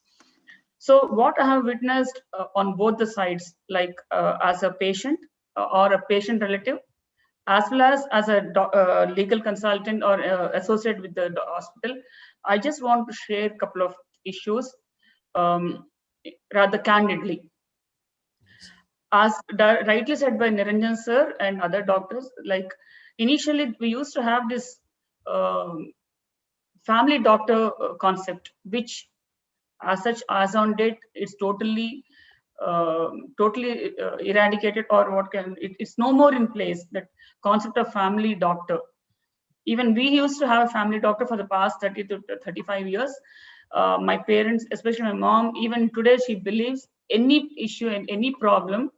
So what I have witnessed on both the sides, like as a patient or a patient relative, as well as a legal consultant or associate with the hospital, I just want to share a couple of issues rather candidly. As rightly said by Niranjan sir and other doctors, like initially we used to have this family doctor concept, which as such, as on date, is totally eradicated, or it's no more in place, that concept of family doctor. Even we used to have a family doctor for the past 30 to 35 years. My parents, especially my mom, even today, she believes any issue and any problem,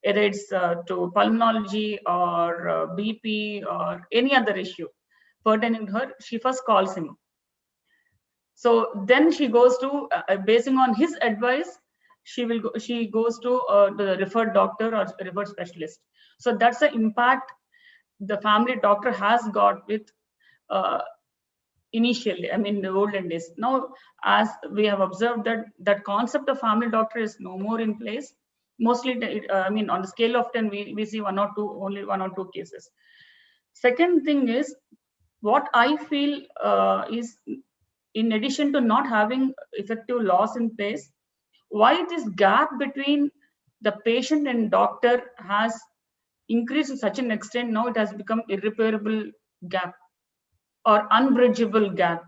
whether it's to pulmonology or BP or any other issue pertaining to her, she first calls him. So then she goes to, basing on his advice, she goes to the referred doctor or referred specialist. So that's the impact the family doctor has got with initially, I mean, the olden days. Now, as we have observed that concept of family doctor is no more in place. Mostly, I mean, on the scale of 10, we see only one or two cases. Second thing is, what I feel is, in addition to not having effective laws in place, why this gap between the patient and doctor has increased to such an extent. Now it has become irreparable gap or unbridgeable gap.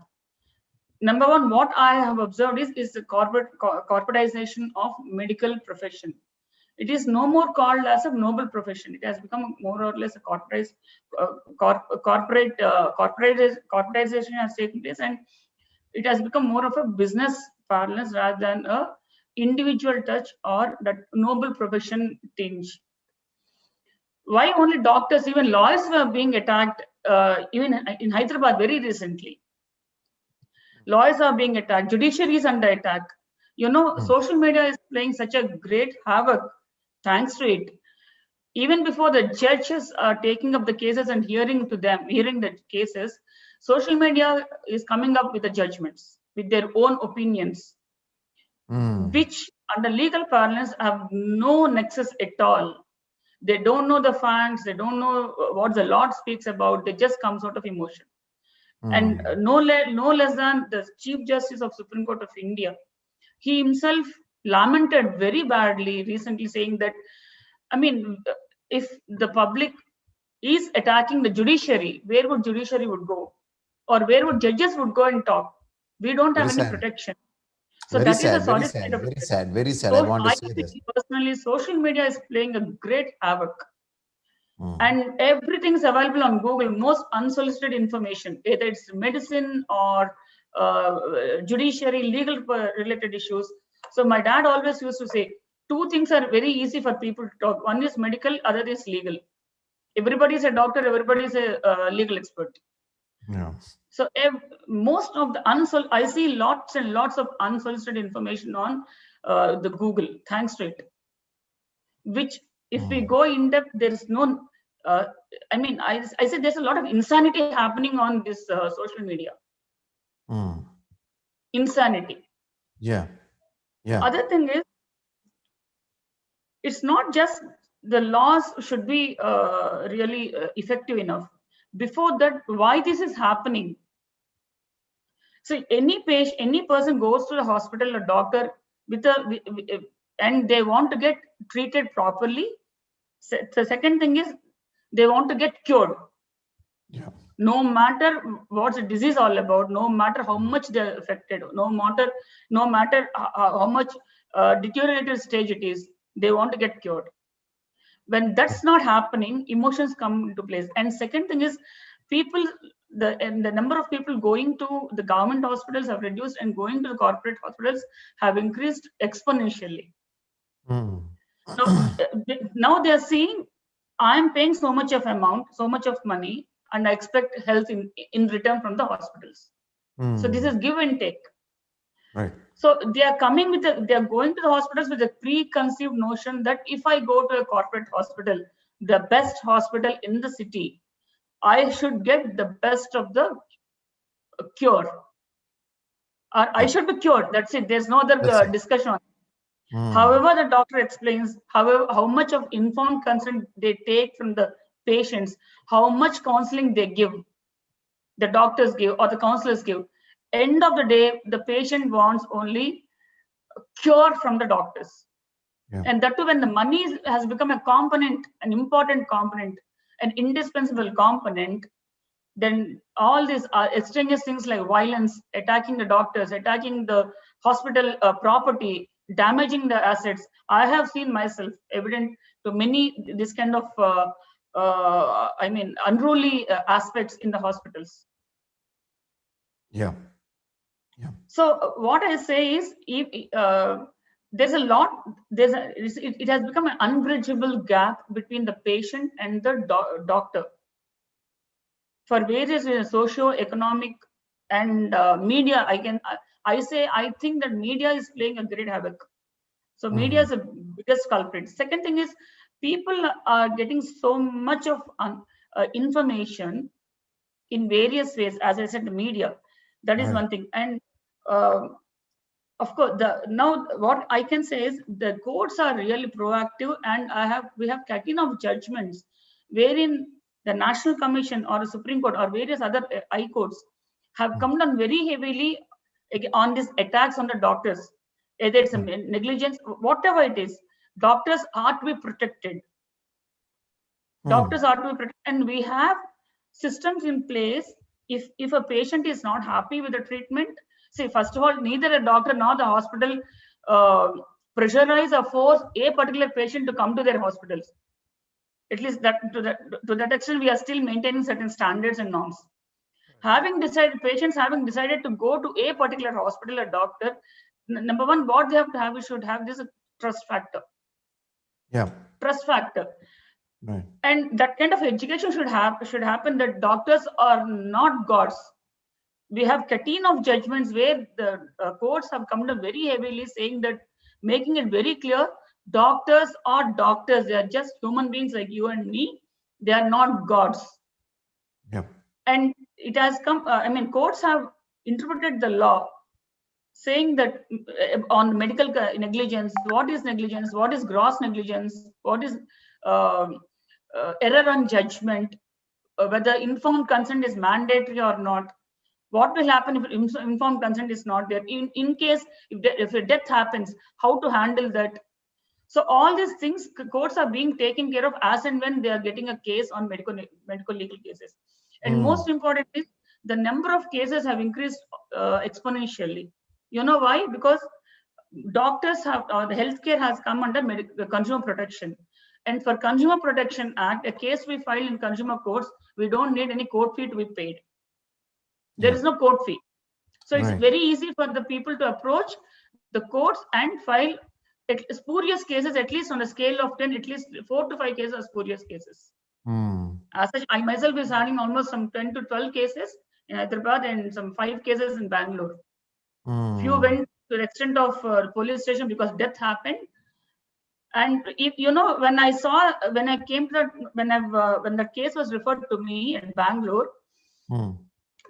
Number one, what I have observed is the corporatization of medical profession. It is no more called as a noble profession. It has become more or less a corporatization has taken place, and it has become more of a business parlance rather than a individual touch or that noble profession tinge. Why only doctors? Even lawyers were being attacked. Even in Hyderabad, very recently, lawyers are being attacked. Judiciary is under attack. You know, social media is playing such a great havoc. Thanks to it, even before the judges are taking up the cases and hearing the cases, social media is coming up with the judgments, with their own opinions, which under legal parlance have no nexus at all. They don't know the facts. They don't know what the law speaks about. They just comes out of emotion. And no less than the Chief Justice of Supreme Court of India, he himself lamented very badly recently, saying that, I mean, if the public is attacking the judiciary, where would judiciary would go? Or where would judges would go and talk? We don't have any protection. So Very that sad, is a solid very sad, state of very affairs. sad, very sad. So I want to I say think this. personally, social media is playing a great havoc. And everything is available on Google, most unsolicited information, either it's medicine or judiciary, legal related issues. So my dad always used to say, two things are very easy for people to talk. One is medical, other is legal. Everybody is a doctor, everybody is a legal expert. Yeah. So most of the I see lots and lots of unsolicited information on the Google, thanks to it. Which, if we go in depth, there is no. I mean, I said there's a lot of insanity happening on this social media. Insanity. Yeah. Yeah. Other thing is, it's not just the laws should be really effective enough. Before that, why this is happening? So any patient, any person goes to the hospital or doctor and they want to get treated properly. The second thing is they want to get cured. Yeah. No matter what's the disease all about, no matter how much they're affected, no matter how much deteriorated stage it is, they want to get cured. When that's not happening, emotions come into place. And second thing is, people, the number of people going to the government hospitals have reduced, and going to the corporate hospitals have increased exponentially. Now they are seeing, I'm paying so much of amount, so much of money, and I expect health in return from the hospitals. So this is give and take. Right. So they are coming with they are going to the hospitals with a preconceived notion that if I go to a corporate hospital, the best hospital in the city, I should get the best of the cure. Or I should be cured. That's it. There's no other discussion on it. However, the doctor explains how much of informed consent they take from the patients, how much counseling they give, the doctors give or the counselors give. End of the day, the patient wants only cure from the doctors. Yeah. And that too, when the money has become a component, an important component, an indispensable component, then all these extraneous things like violence, attacking the doctors, attacking the hospital property, damaging the assets. I have seen myself evident to many this kind of, I mean, unruly aspects in the hospitals. Yeah. Yeah. So what I say is, there's a lot. It has become an unbridgeable gap between the patient and the doctor. For various socio-economic and media, I think that media is playing a great havoc. So media is the biggest culprit. Second thing is, people are getting so much of information in various ways. As I said, the media, that is one thing. And of course, now what I can say is the courts are really proactive, and we have category of judgments wherein the National Commission or the Supreme Court or various other high courts have come down very heavily on these attacks on the doctors. Either it's a negligence, whatever it is, doctors are to be protected. Doctors are to be protected, and we have systems in place. If a patient is not happy with the treatment, see, first of all, neither a doctor nor the hospital pressurize or force a particular patient to come to their hospitals. At least to that extent, we are still maintaining certain standards and norms. Patients having decided to go to a particular hospital or doctor, number one, what they have to have, we should have this trust factor. Yeah. Trust factor. Right. And that kind of education should happen, that doctors are not gods. We have catene of judgments where the courts have come down very heavily, saying that, making it very clear, doctors are doctors. They are just human beings like you and me. They are not gods. Yep. And it has come, I mean, courts have interpreted the law saying that on medical negligence, what is negligence, what is gross negligence, what is error on judgment, whether informed consent is mandatory or not, what will happen if informed consent is not there, in case if a death happens, how to handle that. So all these things, courts are being taken care of as and when they are getting a case on medical legal cases. And most importantly, the number of cases have increased exponentially. You know why? Because doctors have, the healthcare has come under Consumer Protection. And for Consumer Protection Act, a case we file in consumer courts, we don't need any court fee to be paid. There is no court fee. So it's very easy for the people to approach the courts and file spurious cases, at least on a scale of 10, at least 4 to 5 cases are spurious cases. As such, I myself is having almost some 10 to 12 cases in Hyderabad and some 5 cases in Bangalore. Few went to the extent of police station because death happened. And if you know, when I came to when the case was referred to me in Bangalore,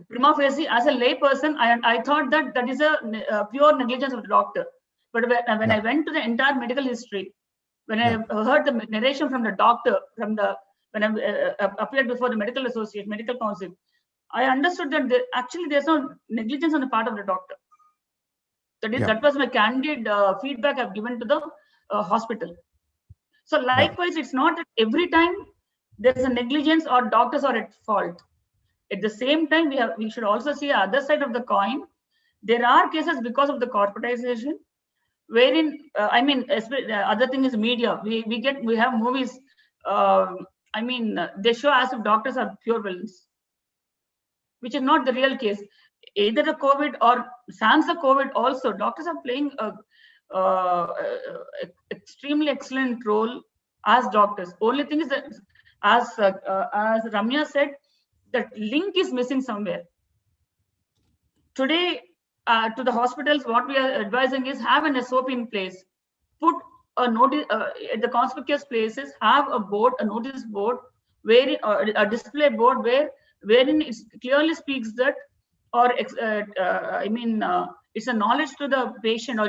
prima facie, as a lay person, I thought that is a pure negligence of the doctor. But when I went to the entire medical history, when I heard the narration from the doctor, when I appeared before the medical associate, medical council, I understood that there's no negligence on the part of the doctor. That was my candid feedback I've given to the hospital. So likewise, it's not that every time there's a negligence or doctors are at fault. At the same time, we should also see the other side of the coin. There are cases because of the corporatization, wherein I mean, the other thing is media. We have movies. They show as if doctors are pure villains, which is not the real case. Either the COVID or sans the COVID, also doctors are playing a extremely excellent role as doctors. Only thing is that, as Ramya said, that link is missing somewhere. Today, to the hospitals, what we are advising is have an SOP in place. Put a notice at the conspicuous places. Have a board, a notice board, where a display board wherein it clearly speaks that, or it's a knowledge to the patient or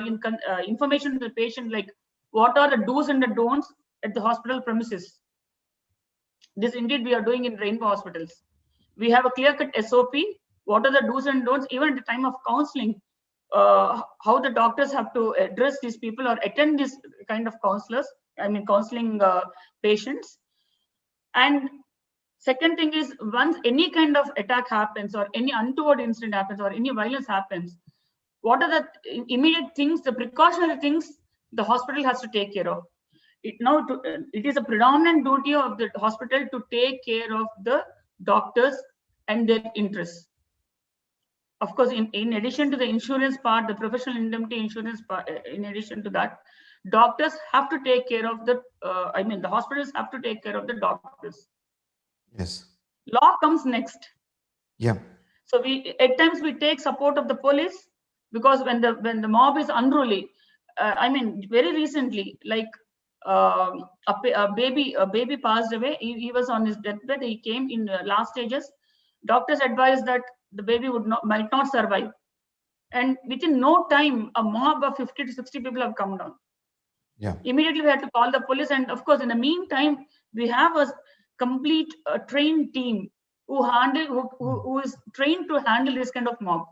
information to the patient, like what are the do's and the don'ts at the hospital premises. This indeed we are doing in Rainbow hospitals. We have a clear-cut SOP. What are the do's and don'ts, even at the time of counseling, how the doctors have to address these people or attend this kind of counseling patients. And second thing is, once any kind of attack happens or any untoward incident happens or any violence happens, what are the immediate things, the precautionary things the hospital has to take care of? It is a predominant duty of the hospital to take care of the doctors and their interests. Of course, in addition to the insurance part, the professional indemnity insurance part, in addition to that, doctors have to take care of the hospitals have to take care of the doctors. Yes. Law comes next. Yeah. So at times we take support of the police, because when the mob is unruly, very recently, like a baby passed away. He was on his deathbed. He came in the last stages. Doctors advised that the baby might not survive, and within no time, a mob of 50 to 60 people have come down. Yeah. Immediately we had to call the police, and of course, in the meantime, we have a complete trained team who is trained to handle this kind of mob,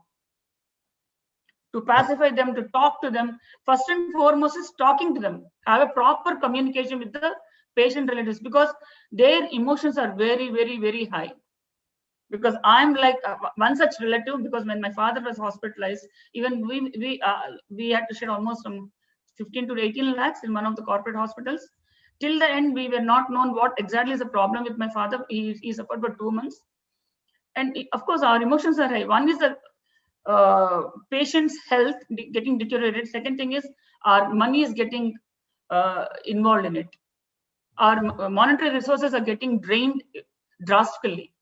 to pacify them, to talk to them. First and foremost is talking to them, have a proper communication with the patient relatives, because their emotions are very, very, very high. Because I'm like one such relative, because when my father was hospitalized, even we had to shed almost some 15 to 18 lakhs in one of the corporate hospitals. Till the end, we were not known what exactly is the problem with my father. He suffered for 2 months. And of course, our emotions are high. One is the patient's health getting deteriorated. Second thing is our money is getting involved in it. Our monetary resources are getting drained drastically.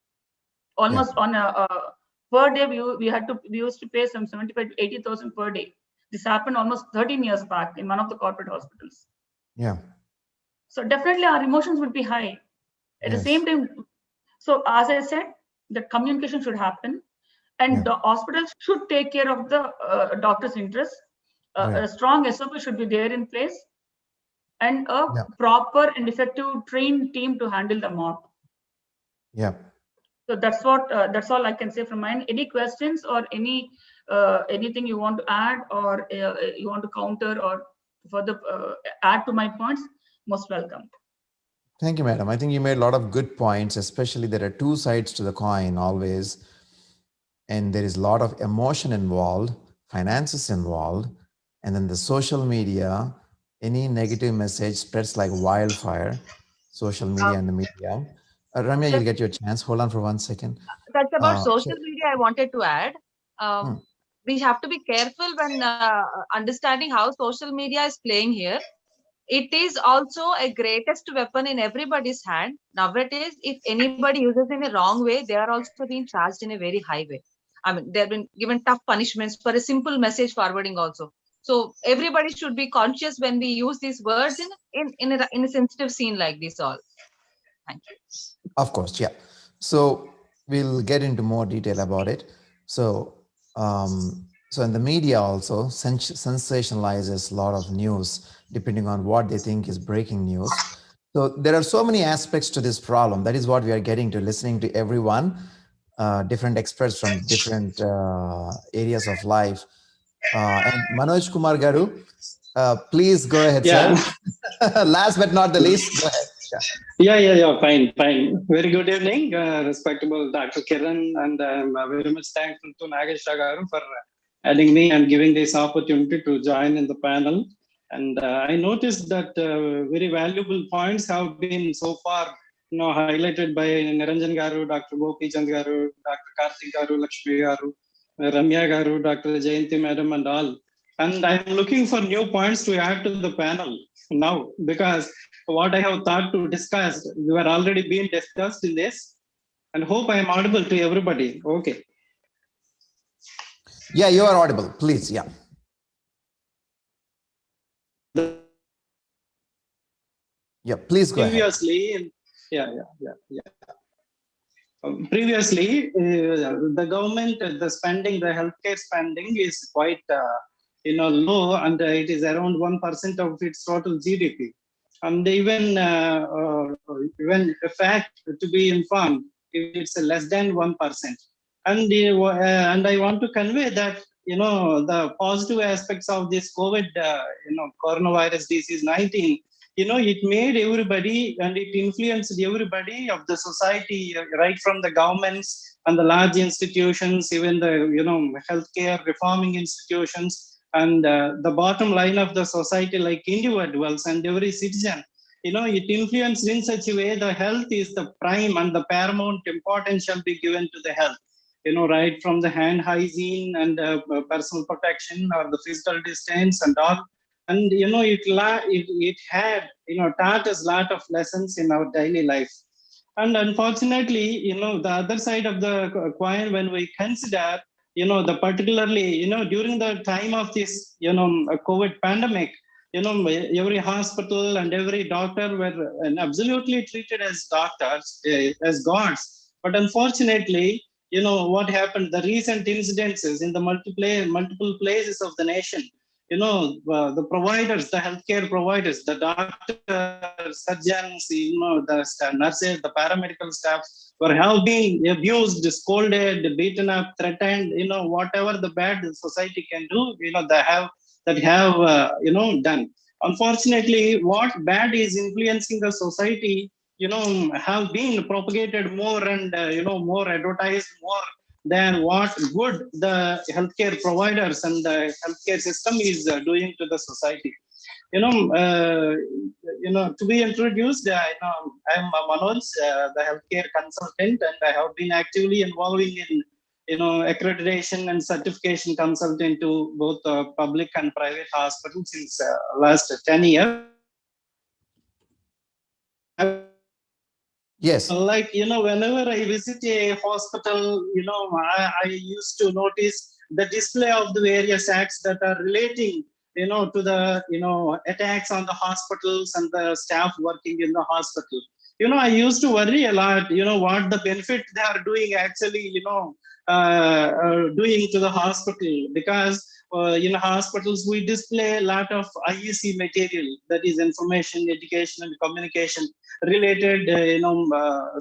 Almost on a per day, we used to pay some 75 to 80,000 per day. This happened almost 13 years back in one of the corporate hospitals. Yeah. So definitely our emotions would be high. At the same time, so as I said, the communication should happen. And the hospitals should take care of the doctor's interests. A strong SOP should be there in place, and a proper and effective trained team to handle the mock. Yeah. So that's all I can say from mine. Any questions or anything you want to add, or you want to counter or further add to my points? Most welcome. Thank you, madam. I think you made a lot of good points, especially there are two sides to the coin always. And there is a lot of emotion involved, finances involved, and then the social media, any negative message spreads like wildfire, social media and the media. Ramya, you'll get your chance. Hold on for 1 second. That's about social media I wanted to add. We have to be careful when understanding how social media is playing here. It is also a greatest weapon in everybody's hand. Nowadays, if anybody uses in a wrong way, they are also being charged in a very high way. I mean, they've been given tough punishments for a simple message forwarding also. So everybody should be conscious when we use these words in a sensitive scene like this all. Thank you. Of course, yeah. So we'll get into more detail about it. So, so in the media also sensationalizes a lot of news depending on what they think is breaking news. So there are so many aspects to this problem. That is what we are getting to, listening to everyone, different experts from different areas of life. And Manoj Kumar Garu, please go ahead, sir. Last but not the least, go ahead. Yeah, fine. Very good evening, respectable Dr. Kiran, and I'm very much thankful to Nagesha Garu for adding me and giving this opportunity to join in the panel. And I noticed that very valuable points have been so far, highlighted by Niranjan Garu, Dr. Gopi Chand Garu, Dr. Karthik Garu, Lakshmi Garu, Ramya Garu, Dr. Jayanti Madam, and all. And I'm looking for new points to add to the panel now, because what I have thought to discuss, you are already being discussed in this, and hope I am audible to everybody. Okay. Yeah, you are audible. Please, yeah. Yeah, please go Previously, ahead. Previously, the government, the spending, the healthcare spending is quite, low, and it is around 1% of its total GDP. And even a fact to be informed, it's less than 1%. And I want to convey that, the positive aspects of this COVID, coronavirus disease 19, it made everybody, and it influenced everybody of the society, right from the governments and the large institutions, even the, healthcare reforming institutions, and the bottom line of the society, like individuals and every citizen. It influenced in such a way the health is the prime and the paramount importance shall be given to the health. Right from the hand hygiene and personal protection or the physical distance and all. And it had taught us a lot of lessons in our daily life. And unfortunately, the other side of the coin, when we consider, particularly during the time of this COVID pandemic, every hospital and every doctor were absolutely treated as doctors, as gods. But unfortunately, what happened, the recent incidences in the multiple places of the nation, the providers, the healthcare providers, the doctors, surgeons, the nurses, the paramedical staff have been abused, scolded, beaten up, threatened, whatever the bad society can do, they have done. Unfortunately, what bad is influencing the society, have been propagated more and, more advertised more than what good the healthcare providers and the healthcare system is doing to the society. To be introduced, I'm Manoj, the healthcare consultant, and I have been actively involving in, accreditation and certification consultant to both public and private hospitals since last 10 years. Yes. Like, whenever I visit a hospital, I used to notice the display of the various acts that are relating, to the, attacks on the hospitals and the staff working in the hospital. I used to worry a lot, what the benefit they are doing actually, doing to the hospital, because in hospitals we display a lot of IEC material, that is information, education, and communication related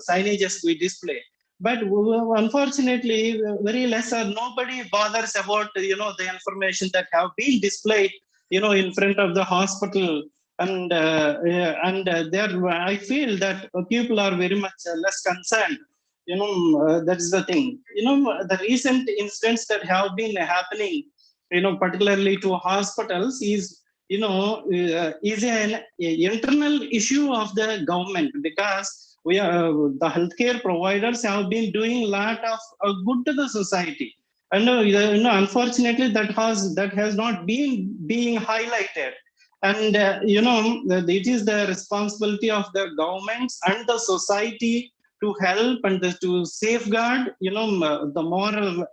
signages we display. But unfortunately, very less or nobody bothers about the information that have been displayed in front of the hospital. And there I feel that people are very much less concerned. That is the thing. The recent incidents that have been happening, particularly to hospitals, is an internal issue of the government, because we are the healthcare providers have been doing a lot of good to the society, and unfortunately that has not been being highlighted. And it is the responsibility of the governments and the society to help and to safeguard the moral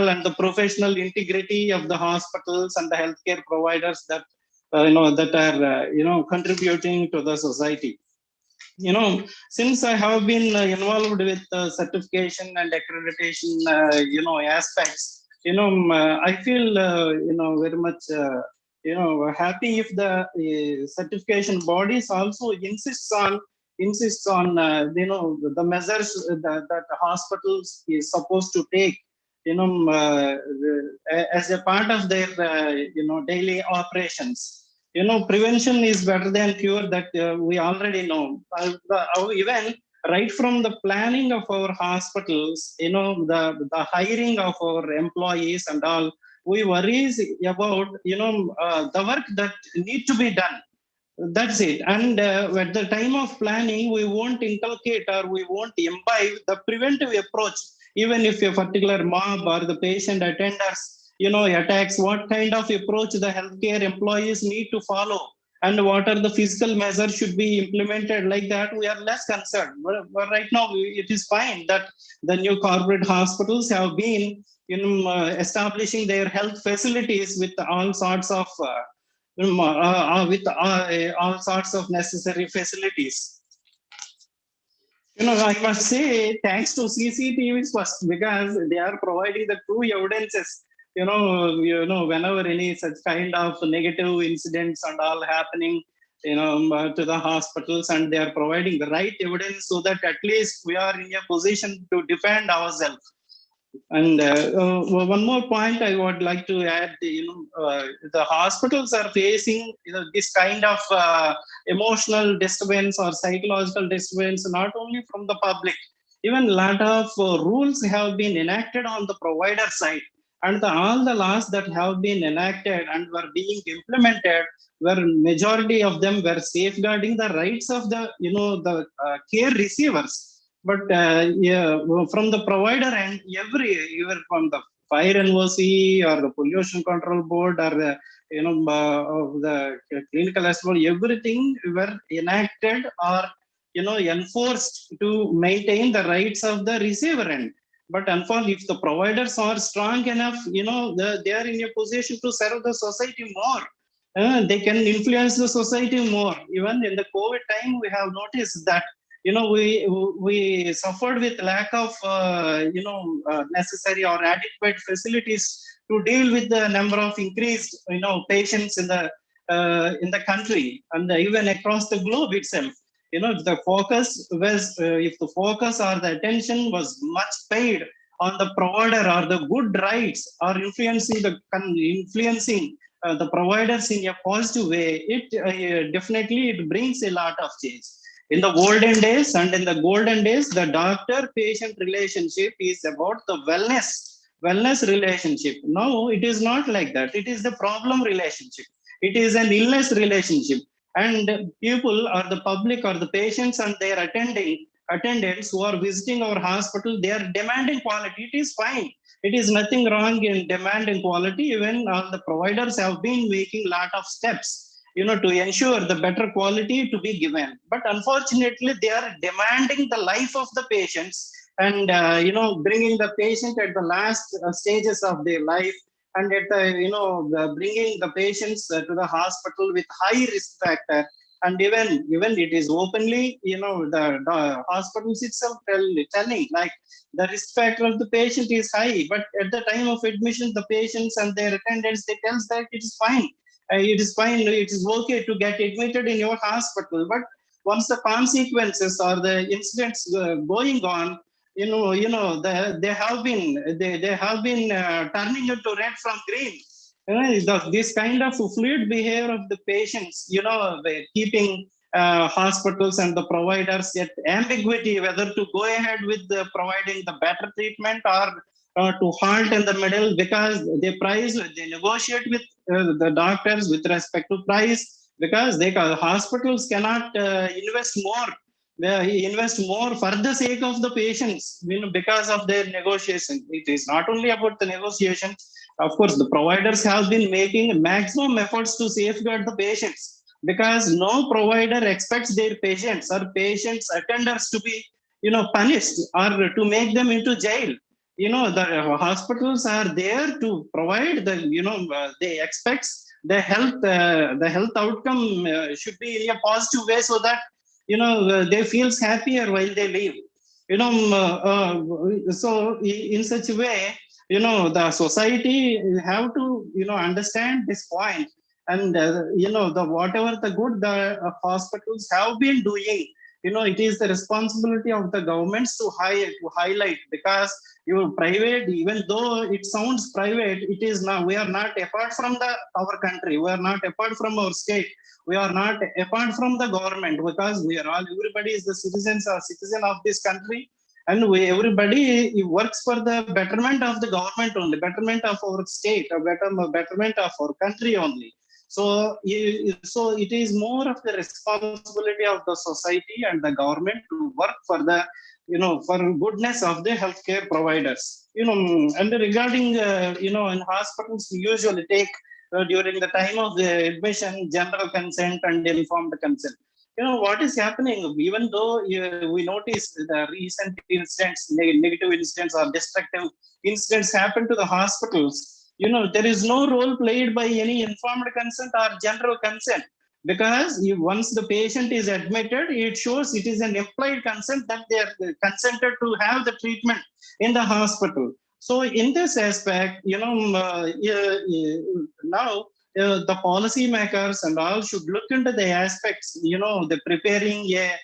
and the professional integrity of the hospitals and the healthcare providers that that are contributing to the society. Since I have been involved with certification and accreditation aspects, I feel very much happy if the certification bodies also insists on the measures that hospitals is supposed to take as a part of their daily operations. Prevention is better than cure, that we already know. Even right from the planning of our hospitals, the hiring of our employees and all, we worry about the work that need to be done. That's it. And at the time of planning, we won't inculcate or we won't imbibe the preventive approach. Even if a particular mob or the patient attenders attacks, what kind of approach the healthcare employees need to follow, and what are the physical measures should be implemented, like that we are less concerned. But right now it is fine that the new corporate hospitals have been establishing their health facilities with all sorts of all sorts of necessary facilities. I must say thanks to CCTVs first, because they are providing the true evidences. Whenever any such kind of negative incidents and all happening, to the hospitals, and they are providing the right evidence, so that at least we are in a position to defend ourselves. And one more point I would like to add, the hospitals are facing this kind of emotional disturbance or psychological disturbance, not only from the public. Even a lot of rules have been enacted on the provider side, and all the laws that have been enacted and were being implemented, were majority of them were safeguarding the rights of the care receivers. But from the provider and even from the fire NOC or the pollution control board or the the clinical assessment, everything were enacted or enforced to maintain the rights of the receiver end. But unfortunately, if the providers are strong enough, they are in a position to serve the society more. They can influence the society more. Even in the COVID time, we have noticed that we suffered with lack of necessary or adequate facilities to deal with the number of increased patients in the country and even across the globe itself. If the focus was if the focus or the attention was much paid on the provider or the good rights or influencing the providers in a positive way, it definitely it brings a lot of change. In the olden days and in the golden days, the doctor-patient relationship is about the wellness relationship. Now it is not like that. It is the problem relationship. It is an illness relationship. And people or the public or the patients and their attendants who are visiting our hospital, they are demanding quality. It is fine. It is nothing wrong in demanding quality. Even all the providers have been making lot of steps to ensure the better quality to be given. But unfortunately, they are demanding the life of the patients and, bringing the patient at the last stages of their life, and at bringing the patients to the hospital with high risk factor, and even it is openly, the hospitals itself telling like the risk factor of the patient is high, but at the time of admission the patients and their attendants, they tells that it is fine, it is fine, it is okay to get admitted in your hospital. But once the consequences or the incidents going on, they have been turning into red from green. This kind of fluid behavior of the patients, keeping hospitals and the providers at ambiguity whether to go ahead with providing the better treatment or to halt in the middle, because they negotiate with the doctors with respect to price, because hospitals cannot invest more for the sake of the patients, because of their negotiation. It is not only about the negotiation. Of course, the providers have been making maximum efforts to safeguard the patients, because no provider expects their patients or patients attenders to be, punished or to make them into jail. The hospitals are there to provide they expect the health outcome should be in a positive way, so that they feels happier while they leave. So in such a way, the society have to understand this point, and the whatever the good the hospitals have been doing, it is the responsibility of the governments to highlight, because your private, even though it sounds private, it is not. We are not apart from our country, we are not apart from our state, we are not apart from the government, because we are all, everybody is the citizen of this country, and everybody works for the betterment of the government only, betterment of our state, or betterment of our country only. So it is more of the responsibility of the society and the government to work for the for goodness of the healthcare providers. And regarding in hospitals we usually take during the time of the admission general consent and informed consent. What is happening, even though we notice the recent incidents, negative incidents or destructive incidents happen to the hospitals, there is no role played by any informed consent or general consent, because once the patient is admitted, it shows it is an implied consent that they are consented to have the treatment in the hospital. So in this aspect, now the policymakers and all should look into the aspects, the preparing a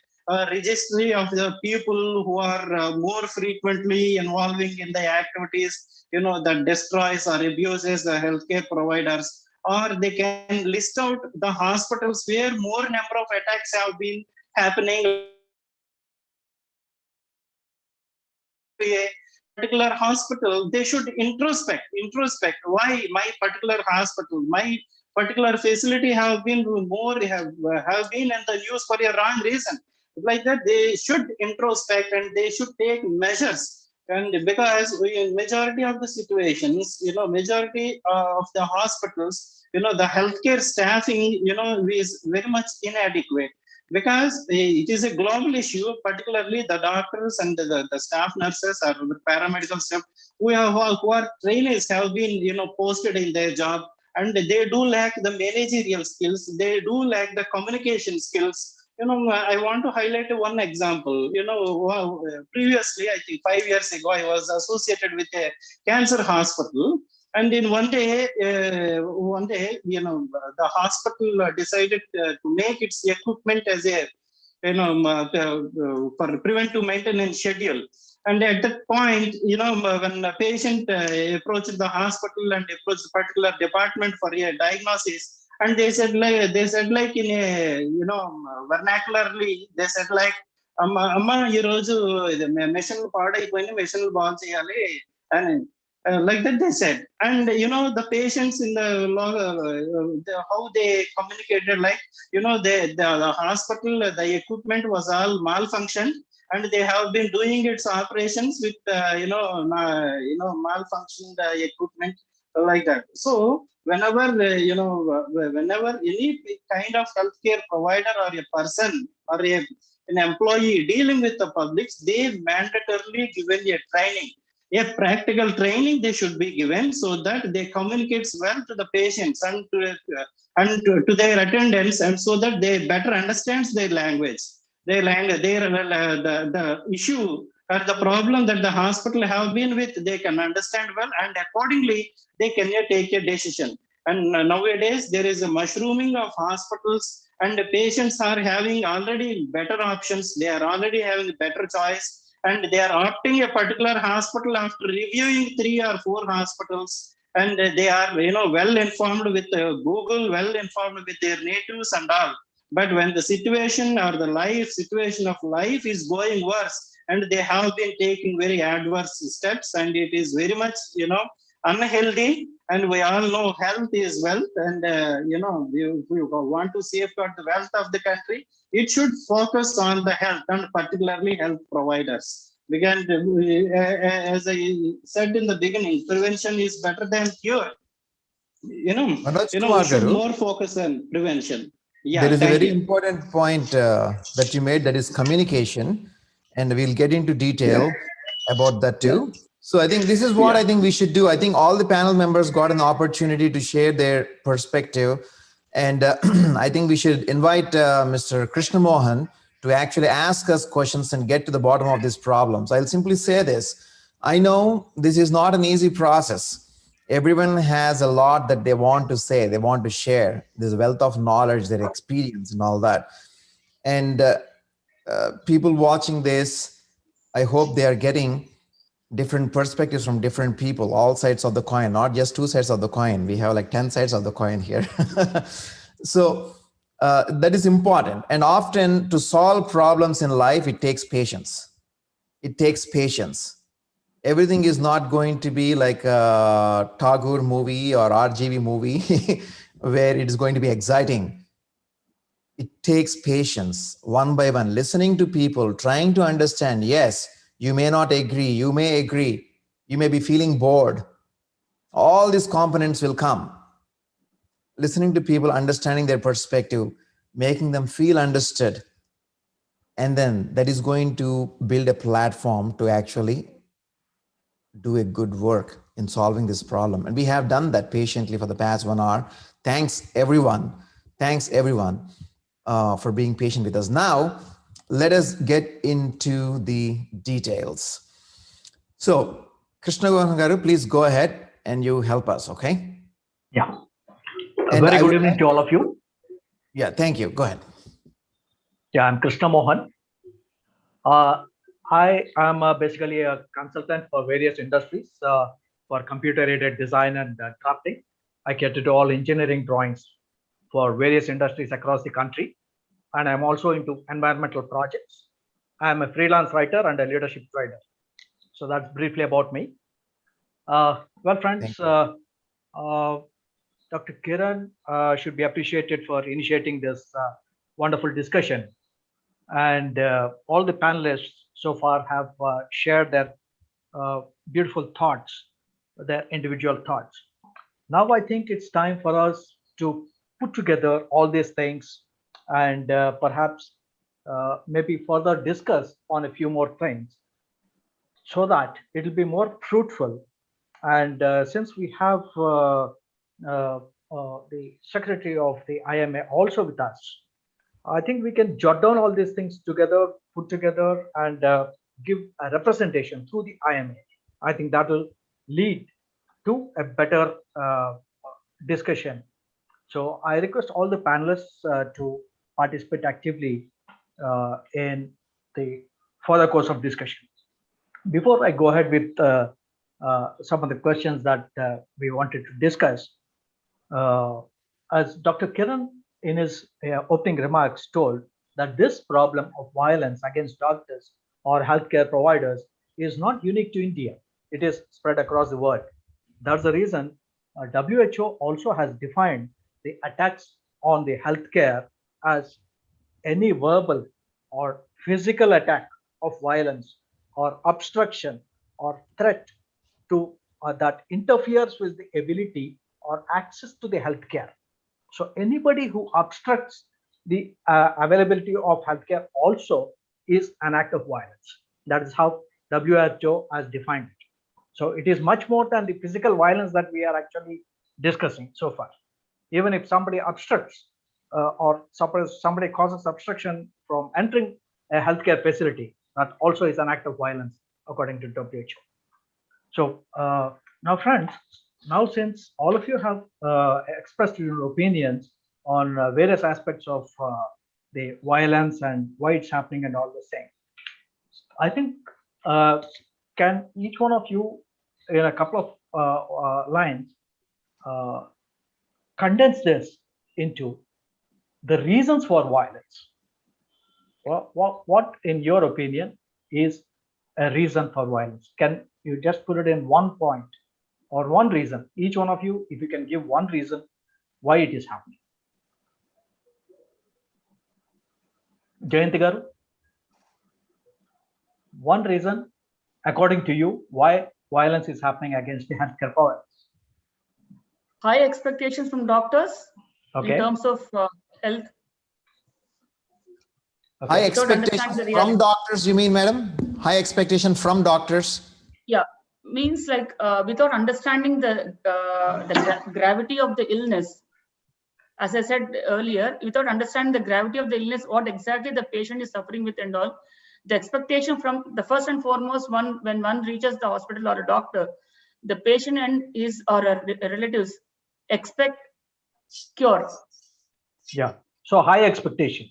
registry of the people who are more frequently involving in the activities, that destroys or abuses the healthcare providers, or they can list out the hospitals where more number of attacks have been happening. A particular hospital, they should introspect why my particular hospital, my particular facility have been in the news for a wrong reason. Like that, they should introspect and they should take measures. And because in majority of the situations, majority of the hospitals, the healthcare staffing, is very much inadequate, because it is a global issue, particularly the doctors and the staff nurses or the paramedical staff who are trainees have been posted in their job, and they do lack the managerial skills, they do lack the communication skills. I want to highlight one example. Previously, I think 5 years ago, I was associated with a cancer hospital, and in one day, the hospital decided to make its equipment as a, for preventive maintenance schedule. And at that point, when a patient approached the hospital and approached a particular department for a diagnosis, and they said like in a, vernacularly, they said like, amma ee roju machine paadaipoyindi, machine baal cheyali, and like that they said. And the patients in how they communicated, like, the hospital, the equipment was all malfunctioned, and they have been doing its operations with malfunctioned equipment, like that. So whenever whenever any kind of healthcare provider or a person or an employee dealing with the public, they mandatorily given a training, a practical training they should be given so that they communicate well to the patients and to their attendants, and so that they better understands their language, the issue or the problem that the hospital have been with, they can understand well, and accordingly they can take a decision. And nowadays there is a mushrooming of hospitals, and the patients are having already better options. They are already having better choice, and they are opting a particular hospital after reviewing 3 or 4 hospitals, and they are well informed with Google, well informed with their natives and all. But when the situation or the life situation of life is going worse, and they have been taking very adverse steps, and it is very much unhealthy. And we all know health is wealth, and if we want to safeguard the wealth of the country, it should focus on the health, and particularly health providers. Because as I said in the beginning, prevention is better than cure. We should more focus on prevention. Yeah, there is a very you. important point that you made, that is communication, and we'll get into detail about that too. So I think this is what I think we should do. I think all the panel members got an opportunity to share their perspective, and I think we should invite Mr. Krishna Mohan to actually ask us questions and get to the bottom of these problems. I'll simply say this. I know this is not an easy process. Everyone has a lot that they want to say, they want to share. There's a wealth of knowledge, their experience and all that. And people watching this, I hope they are getting different perspectives from different people, all sides of the coin, not just 2 sides of the coin. We have like 10 sides of the coin here. So that is important. And often to solve problems in life, it takes patience. It takes patience. Everything is not going to be like a Tagore movie or RGB movie where it is going to be exciting. It takes patience, one by one, listening to people, trying to understand. Yes, you may not agree, you may agree, you may be feeling bored. All these components will come. Listening to people, understanding their perspective, making them feel understood. And then that is going to build a platform to actually do a good work in solving this problem. And we have done that patiently for the past 1 hour. Thanks everyone. Thanks everyone for being patient with us. Now, let us get into the details. So, Krishna Garu, please go ahead and you help us, okay? Yeah. A very good evening to all of you. Yeah, thank you. Go ahead. Yeah, I'm Krishna Mohan. I am basically a consultant for various industries for computer-aided design and crafting. I cater to do all engineering drawings for various industries across the country. And I'm also into environmental projects. I'm a freelance writer and a leadership trainer. So that's briefly about me. Well, friends, Dr. Kiran should be appreciated for initiating this wonderful discussion. And all the panelists so far have shared their beautiful thoughts, their individual thoughts. Now I think it's time for us to put together all these things and perhaps maybe further discuss on a few more things so that it will be more fruitful. And since we have the secretary of the IMA also with us, I think we can jot down all these things together, put together, and give a representation through the IMA. I think that will lead to a better discussion. So I request all the panelists to participate actively in the further course of discussion. Before I go ahead with some of the questions that we wanted to discuss, as Dr. Kiran in his opening remarks told that this problem of violence against doctors or healthcare providers is not unique to India. It is spread across the world. That's the reason WHO also has defined the attacks on the healthcare as any verbal or physical attack of violence or obstruction or threat to that interferes with the ability or access to the healthcare. So anybody who obstructs the availability of healthcare also is an act of violence. That is how WHO has defined it. So it is much more than the physical violence that we are actually discussing so far. Even if somebody obstructs or suppose somebody causes obstruction from entering a healthcare facility, that also is an act of violence according to WHO. So now, friends, now since all of you have expressed your opinions on various aspects of the violence and why it's happening and all those things, I think can each one of you, in a couple of lines, condense this into the reasons for violence? What, in your opinion, is a reason for violence? Can you just put it in one point or one reason? Each one of you, if you can give one reason why it is happening. Jayanti garu, one reason, according to you, why violence is happening against the healthcare providers. High expectations from doctors in terms of health. Okay. High expectations from doctors, you mean, madam? High expectation from doctors? Yeah, means like without understanding the gravity of the illness. As I said earlier, without understanding the gravity of the illness, what exactly the patient is suffering with and all, the expectation from the first and foremost, when one reaches the hospital or a doctor, the patient and his or relatives expect cure. Yeah. So high expectation.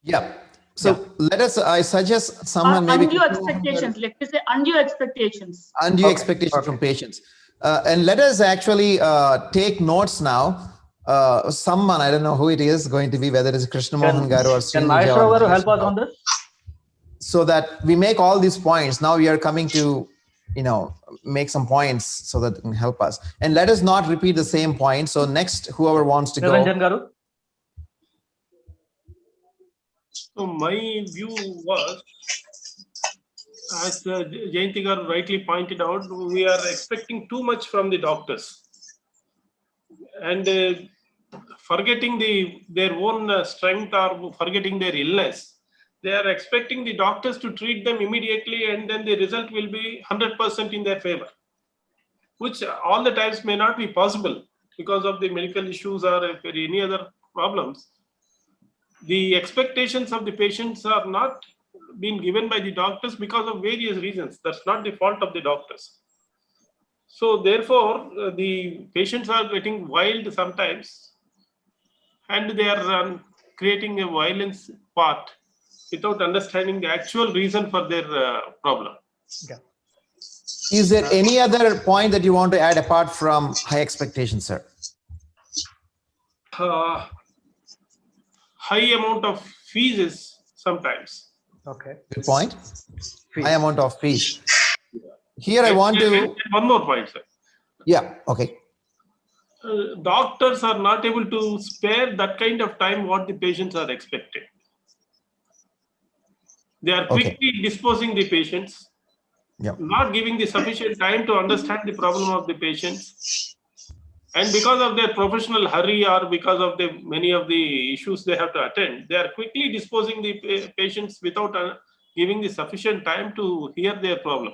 Yeah. So let us, I suggest someone maybe. Undue expectations, let me say undue expectations. Undue expectations from patients. And let us actually take notes now. Someone, I don't know who it is going to be, whether it's Krishna Mohan Garu or Can Naishra Garu help us on this? So that we make all these points. Now we are coming to, make some points so that it can help us. And let us not repeat the same point. So next, whoever wants to Niranjan go. Garu. So my view was, as Jayanti Garu rightly pointed out, we are expecting too much from the doctors. And forgetting their own strength or forgetting their illness. They are expecting the doctors to treat them immediately, and then the result will be 100% in their favor, which all the times may not be possible because of the medical issues or any other problems. The expectations of the patients are not being given by the doctors because of various reasons. That's not the fault of the doctors. So therefore, the patients are getting wild sometimes, and they are creating a violence part without understanding the actual reason for their problem. Yeah. Is there any other point that you want to add apart from high expectations, sir? High amount of fees is sometimes. Okay. Good point. High amount of fees. Here I want to. One more point, sir. Yeah. Okay. Doctors are not able to spare that kind of time what the patients are expecting. They are quickly disposing the patients, not giving the sufficient time to understand the problem of the patients. And because of their professional hurry or because of the many of the issues they have to attend, they are quickly disposing the patients without giving the sufficient time to hear their problem.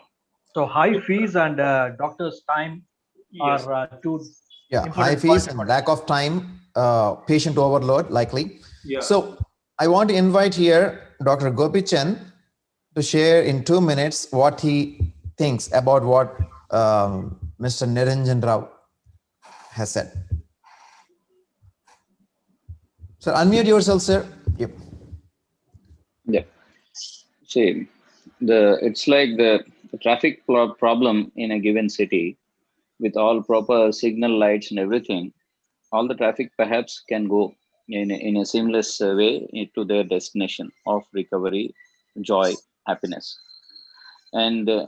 So high fees and doctors' time are two. Yeah, high fees and lack of time, patient overload likely. Yeah. So I want to invite here Dr. Gopichan to share in 2 minutes what he thinks about what Mr. Niranjan Rao has said. So unmute yourself, sir. Yep. Yeah. See, it's like the traffic problem in a given city with all proper signal lights and everything. All the traffic perhaps can go in a seamless way to their destination of recovery, joy, happiness. And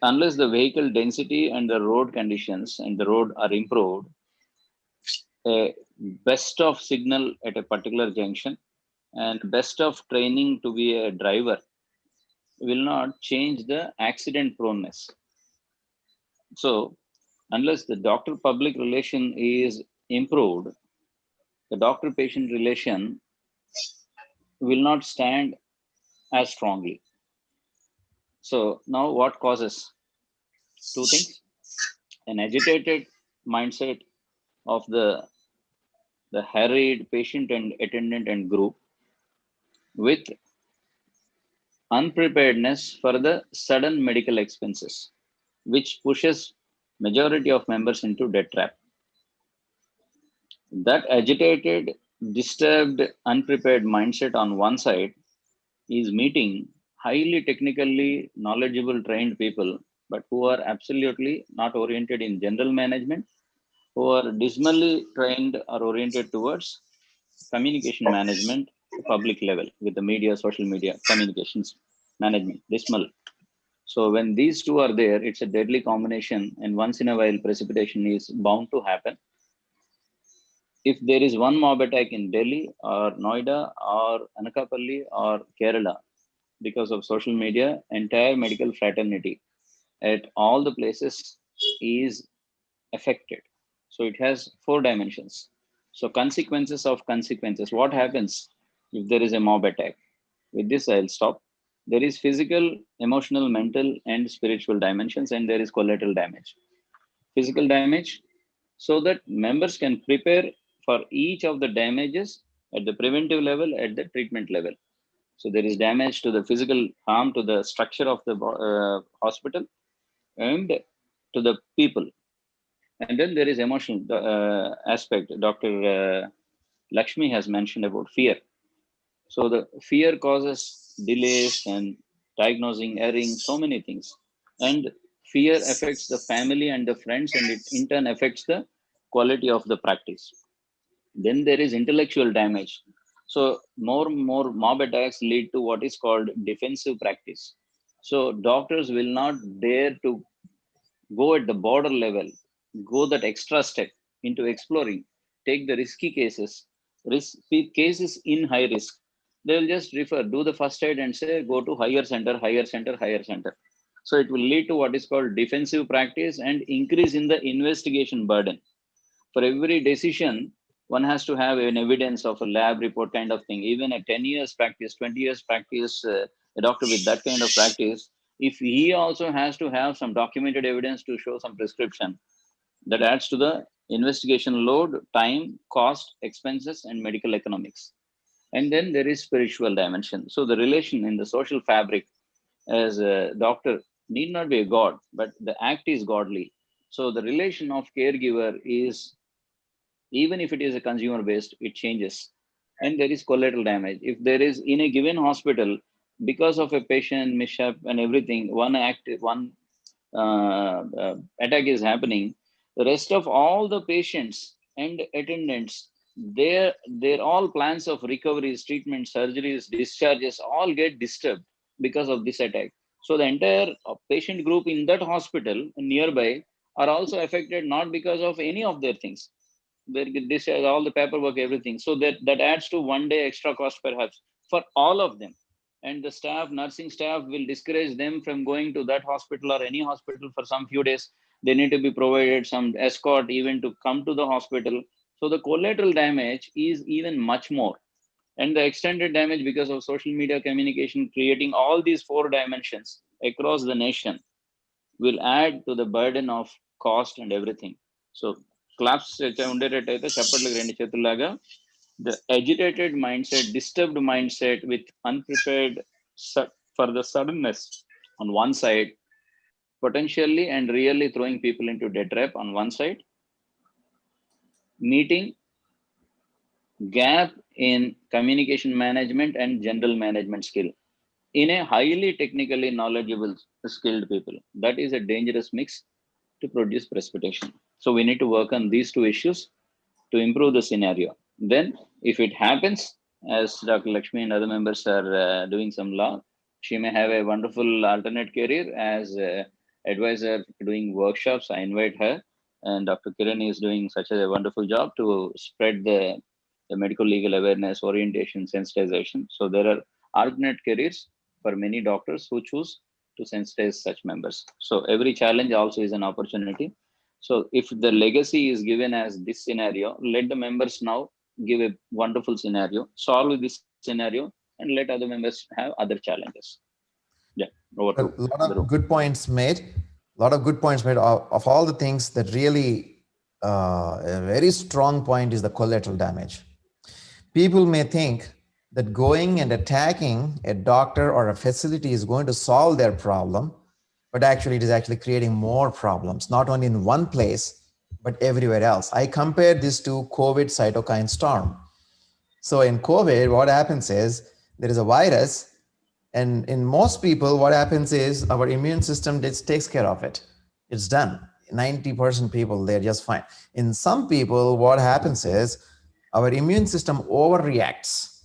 unless the vehicle density and the road conditions and the road are improved, a best of signal at a particular junction and best of training to be a driver will not change the accident proneness. So unless the doctor-public relation is improved, the doctor-patient relation will not stand as strongly. So now what causes? two things: an agitated mindset of the harried patient and attendant and group, with unpreparedness for the sudden medical expenses, which pushes majority of members into debt trap. That agitated, disturbed, unprepared mindset on one side is meeting highly technically knowledgeable trained people, but who are absolutely not oriented in general management, who are dismally trained or oriented towards communication management, public level with the media, social media, communications management, dismal. So when these two are there, it's a deadly combination, and once in a while precipitation is bound to happen. If there is one mob attack in Delhi or Noida or Anakapalli or Kerala because of social media, entire medical fraternity at all the places is affected. So it has four dimensions. So consequences of consequences. What happens if there is a mob attack? With this, I'll stop. There is physical, emotional, mental, and spiritual dimensions, and there is collateral damage. Physical damage, so that members can prepare for each of the damages at the preventive level, at the treatment level. So there is damage to the physical harm to the structure of the hospital and to the people. And then there is emotional aspect. Dr. Lakshmi has mentioned about fear. So the fear causes delays and diagnosing, erring, so many things. And fear affects the family and the friends, and it in turn affects the quality of the practice. Then there is intellectual damage. So more and more mob attacks lead to what is called defensive practice. So doctors will not dare to go at the border level, go that extra step into exploring, take the risky cases, cases in high risk. They will just refer, do the first aid and say, go to higher center, higher center, higher center. So it will lead to what is called defensive practice and increase in the investigation burden. For every decision, one has to have an evidence of a lab report kind of thing. Even a 10 years practice, 20 years practice, a doctor with that kind of practice, if he also has to have some documented evidence to show some prescription, that adds to the investigation load, time, cost, expenses, and medical economics. And then there is spiritual dimension. So the relation in the social fabric as a doctor need not be a god, but the act is godly. So the relation of caregiver is, even if it is a consumer based, it changes. And there is collateral damage. If there is in a given hospital, because of a patient mishap and everything, one attack is happening, the rest of all the patients and attendants, their all plans of recoveries, treatment, surgeries, discharges all get disturbed because of this attack. So the entire patient group in that hospital nearby are also affected, not because of any of their things. They get discharged, all the paperwork, everything. So that adds to one day extra cost perhaps for all of them. And the staff, nursing staff, will discourage them from going to that hospital or any hospital for some few days. They need to be provided some escort even to come to the hospital. So the collateral damage is even much more. And the extended damage because of social media communication, creating all these four dimensions across the nation, will add to the burden of cost and everything. So claps the agitated mindset, disturbed mindset with unprepared for the suddenness on one side, potentially and really throwing people into debt trap on one side, meeting gap in communication management and general management skill in a highly technically knowledgeable, skilled people. That is a dangerous mix to produce precipitation. So we need to work on these two issues to improve the scenario. Then if it happens, as Dr. Lakshmi and other members are doing some law, she may have a wonderful alternate career as advisor doing workshops. I invite her, and Dr. Kiran is doing such a wonderful job to spread the medical legal awareness, orientation, sensitization. So there are alternate careers for many doctors who choose to sensitize such members. So every challenge also is an opportunity. So if the legacy is given as this scenario, let the members now give a wonderful scenario, solve this scenario, and let other members have other challenges. Yeah, over A to lot the of room. good points made. A lot of good points made. Of all the things that really, a very strong point is the collateral damage. People may think that going and attacking a doctor or a facility is going to solve their problem, but actually it is actually creating more problems, not only in one place, but everywhere else. I compare this to COVID cytokine storm. So in COVID, what happens is there is a virus, and in most people, what happens is our immune system just takes care of it. It's done. 90% people, they're just fine. In some people, what happens is our immune system overreacts.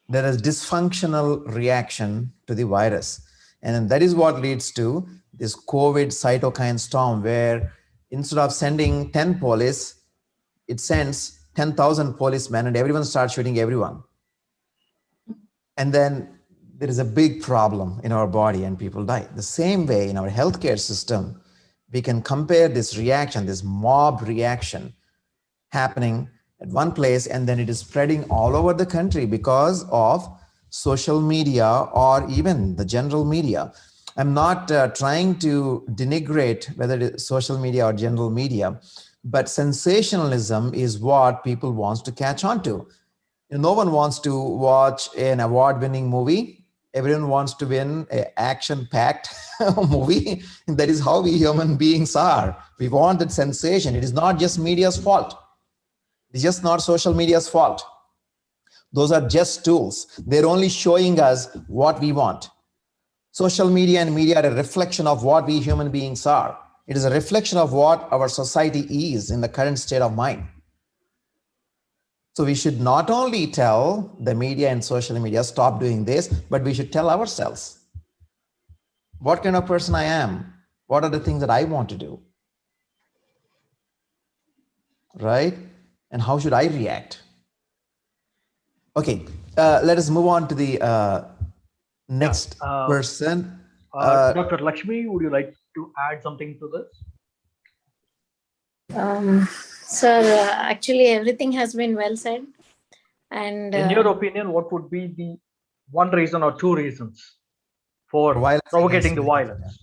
There is dysfunctional reaction to the virus. And that is what leads to this COVID cytokine storm, where instead of sending 10 police, it sends 10,000 policemen and everyone starts shooting everyone. And then there is a big problem in our body and people die. The same way in our healthcare system, we can compare this reaction, this mob reaction happening at one place, and then it is spreading all over the country because of social media or even the general media. I'm not trying to denigrate whether it is social media or general media, but sensationalism is what people wants to catch on to. No one wants to watch an award-winning movie. Everyone wants to win an action-packed movie. That is how we human beings are. We want that sensation. It is not just media's fault. It's just not social media's fault. Those are just tools. They're only showing us what we want. Social media and media are a reflection of what we human beings are. It is a reflection of what our society is in the current state of mind. So we should not only tell the media and social media, stop doing this, but we should tell ourselves what kind of person I am. What are the things that I want to do? Right? And how should I react? Okay, let us move on to the next person. Dr. Lakshmi, would you like to add something to this? Sir, actually everything has been well said. And in your opinion, what would be the one reason or two reasons for provocating the violence?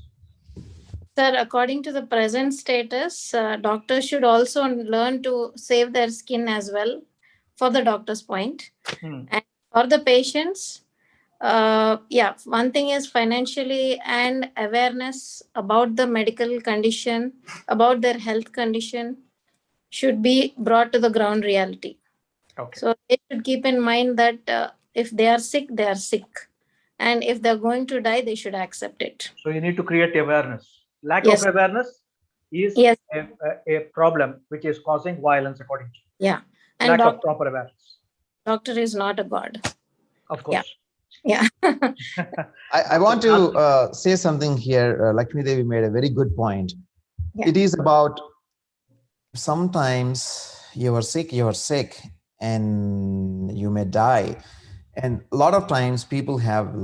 Sir, according to the present status, doctors should also learn to save their skin as well, for the doctor's point. And for the patients, one thing is financially and awareness about the medical condition, about their health condition should be brought to the ground reality. Okay. So they should keep in mind that if they are sick, they are sick. And if they're going to die, they should accept it. So you need to create awareness. Lack of awareness is a problem which is causing violence, according to you. Yeah. And lack of proper awareness. Doctor is not a god. Of course. Yeah. I want to say something here. Lakshmi Devi made a very good point. Yeah. It is about sometimes you are sick, and you may die. And a lot of times people have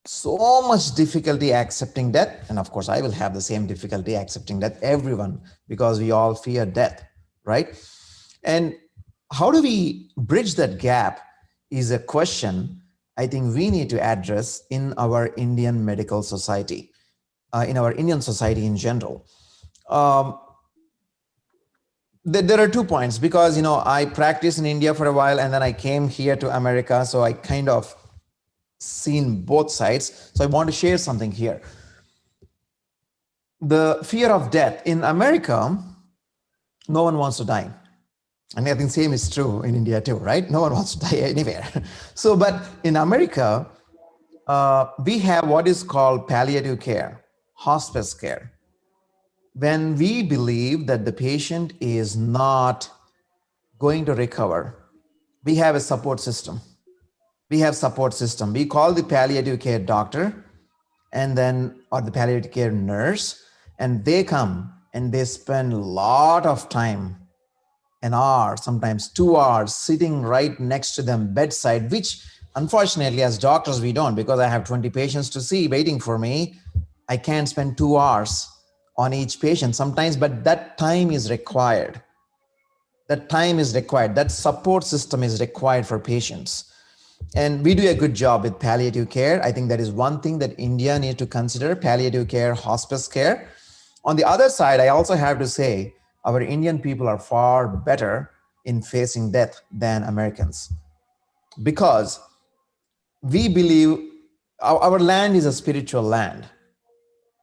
so much difficulty accepting death. And of course, I will have the same difficulty accepting death, everyone, because we all fear death, right? And how do we bridge that gap is a question I think we need to address in our Indian medical society, in our Indian society in general. There are 2 points, because, I practiced in India for a while and then I came here to America. So I kind of seen both sides. So I want to share something here. The fear of death in America, no one wants to die. And I think same is true in India too, right? No one wants to die anywhere. So, but in America, we have what is called palliative care, hospice care. When we believe that the patient is not going to recover, we have a support system. We have support system. We call the palliative care doctor or the palliative care nurse, and they come and they spend a lot of time, an hour, sometimes 2 hours, sitting right next to them bedside, which unfortunately as doctors we don't, because I have 20 patients to see waiting for me. I can't spend 2 hours on each patient sometimes, but that time is required. That time is required. That support system is required for patients. And we do a good job with palliative care. I think that is one thing that India needs to consider, palliative care, hospice care. On the other side, I also have to say, our Indian people are far better in facing death than Americans, because we believe our land is a spiritual land.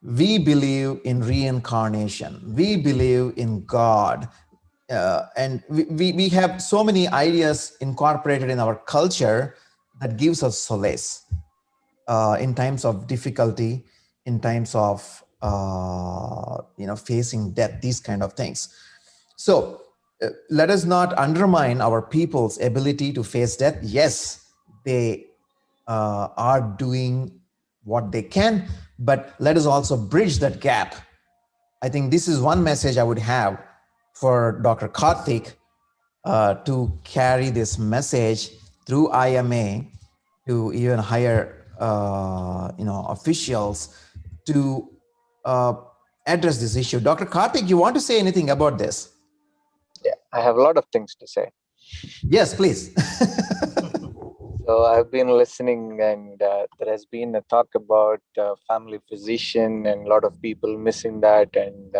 We believe in reincarnation. We believe in God. And we have so many ideas incorporated in our culture that gives us solace in times of difficulty, in times of facing death, these kind of things. So let us not undermine our people's ability to face death. Yes, they are doing what they can, but let us also bridge that gap. I think this is one message I would have for Dr. Karthik, to carry this message through IMA to even higher officials to address this issue. Dr. Karthik, you want to say anything about this? Yeah, I have a lot of things to say. Yes, please. So I've been listening, and there has been a talk about family physician and a lot of people missing that. And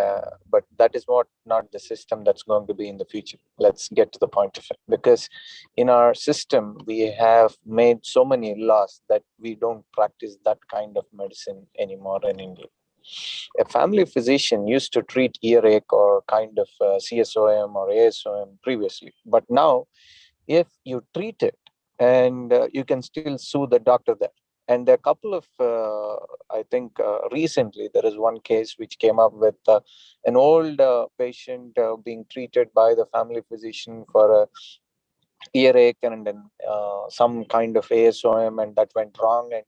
but that is not the system that's going to be in the future. Let's get to the point of it. Because in our system, we have made so many laws that we don't practice that kind of medicine anymore in India. A family physician used to treat earache or kind of CSOM or ASOM previously, but now if you treat it, and you can still sue the doctor there. And there are a couple of, I think recently there is one case which came up with an old patient being treated by the family physician for a earache and then some kind of ASOM, and that went wrong. And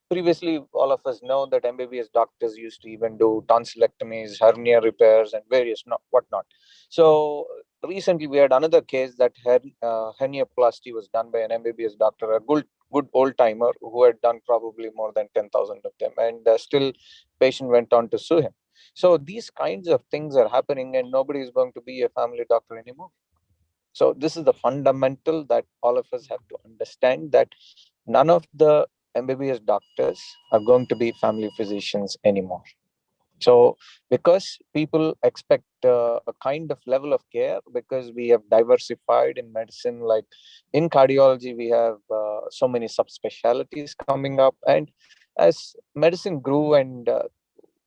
previously, all of us know that MBBS doctors used to even do tonsillectomies, hernia repairs, and various whatnot. So recently, we had another case that herniaplasty was done by an MBBS doctor, a good old timer who had done probably more than 10,000 of them, and still patient went on to sue him. So these kinds of things are happening, and nobody is going to be a family doctor anymore. So this is the fundamental that all of us have to understand, that none of the MBBS doctors are going to be family physicians anymore. So because people expect a kind of level of care, because we have diversified in medicine, like in cardiology, we have so many subspecialties coming up. And as medicine grew, and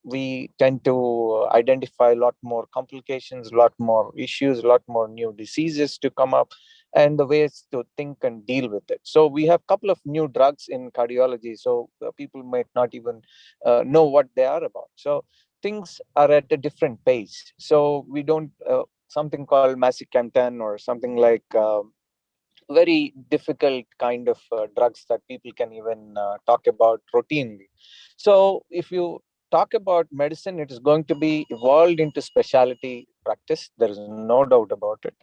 we tend to identify a lot more complications, a lot more issues, a lot more new diseases to come up, and the ways to think and deal with it. So we have a couple of new drugs in cardiology, so people might not even know what they are about. So things are at a different pace. So we don't, something called macicamten or something like very difficult kind of drugs that people can even talk about routinely. So if you talk about medicine, it is going to be evolved into specialty practice. There is no doubt about it.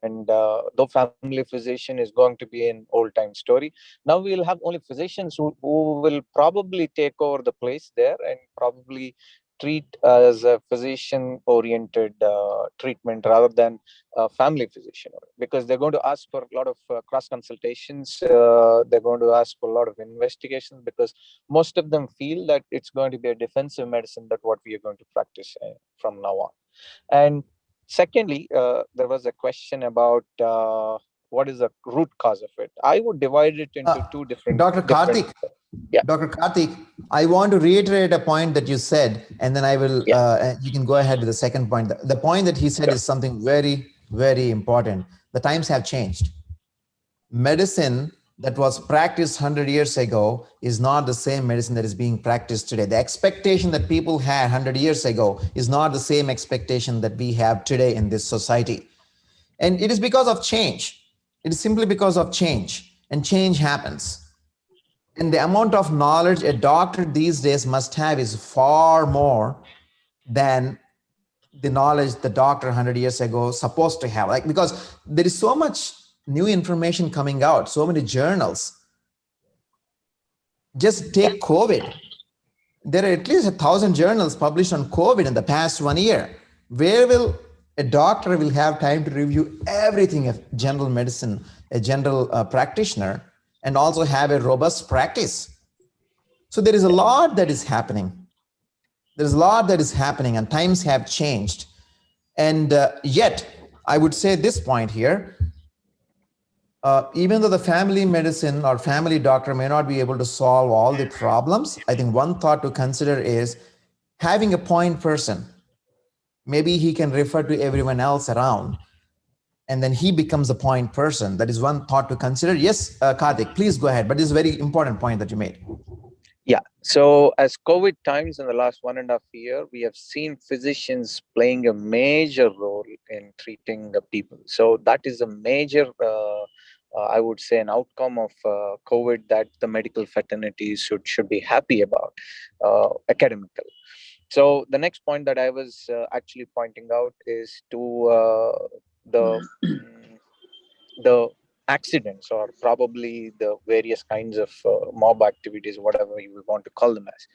And though family physician is going to be an old time story, now we'll have only physicians who will probably take over the place there and probably treat as a physician oriented treatment rather than family physician, because they're going to ask for a lot of cross consultations. They're going to ask for a lot of investigations, because most of them feel that it's going to be a defensive medicine, that what we are going to practice from now on. And secondly, there was a question about what is the root cause of it. I would divide it into two different. Dr. Karthik, yeah. Dr. Karthik, I want to reiterate a point that you said, and then I will, you can go ahead with the second point. The point that he said is something very, very important. The times have changed. Medicine that was practiced 100 years ago is not the same medicine that is being practiced today. The expectation that people had 100 years ago is not the same expectation that we have today in this society. And it is because of change. It is simply because of change, and change happens. And the amount of knowledge a doctor these days must have is far more than the knowledge the doctor 100 years ago supposed to have. Like, because there is so much new information coming out, so many journals. Just take COVID. There are at least 1,000 journals published on COVID in the past 1 year. Where will a doctor will have time to review everything of general medicine, a general practitioner, and also have a robust practice. So there is a lot that is happening. There's a lot that is happening, and times have changed. And yet, I would say this point here, even though the family medicine or family doctor may not be able to solve all the problems, I think one thought to consider is having a point person. Maybe he can refer to everyone else around, and then he becomes a point person. That is one thought to consider. Yes, Karthik, please go ahead. But this is a very important point that you made. Yeah. So as COVID times in the last 1.5 year, we have seen physicians playing a major role in treating the people. So that is a major, I would say, an outcome of COVID that the medical fraternity should be happy about academically. So the next point that I was actually pointing out is to the accidents, or probably the various kinds of mob activities, whatever you want to call them as.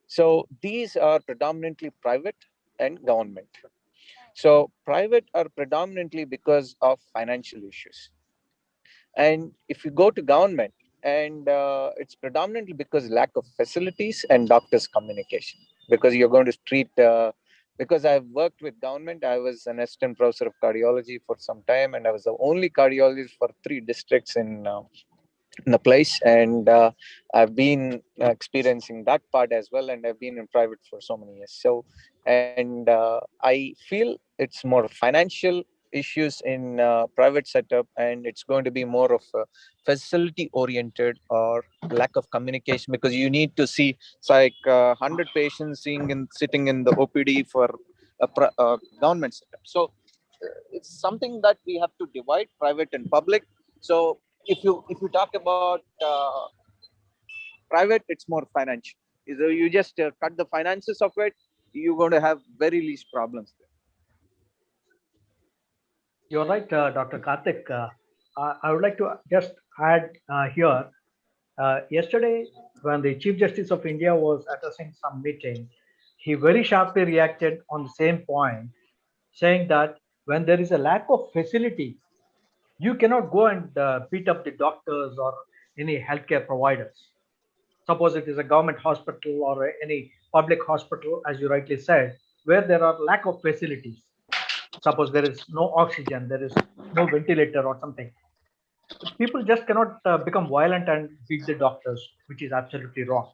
So these are predominantly private and government. So private are predominantly because of financial issues. And if you go to government, and it's predominantly because lack of facilities and doctors' communication, because you're going to treat because I've worked with government. I was an assistant professor of cardiology for some time, and I was the only cardiologist for 3 districts in the place. And I've been experiencing that part as well, and I've been in private for so many years. So, and I feel it's more financial issues in private setup, and it's going to be more of a facility oriented or lack of communication, because you need to see, it's like 100 patients sitting in the OPD for a government setup. So it's something that we have to divide private and public. So if you talk about private, it's more financial. So you just cut the finances of it, you're going to have very least problems there. You're right, Dr. Karthik. I would like to just add here. Yesterday, when the Chief Justice of India was addressing some meeting, he very sharply reacted on the same point, saying that when there is a lack of facilities, you cannot go and beat up the doctors or any healthcare providers. Suppose it is a government hospital or any public hospital, as you rightly said, where there are lack of facilities. Suppose there is no oxygen, there is no ventilator or something. People just cannot become violent and beat the doctors, which is absolutely wrong.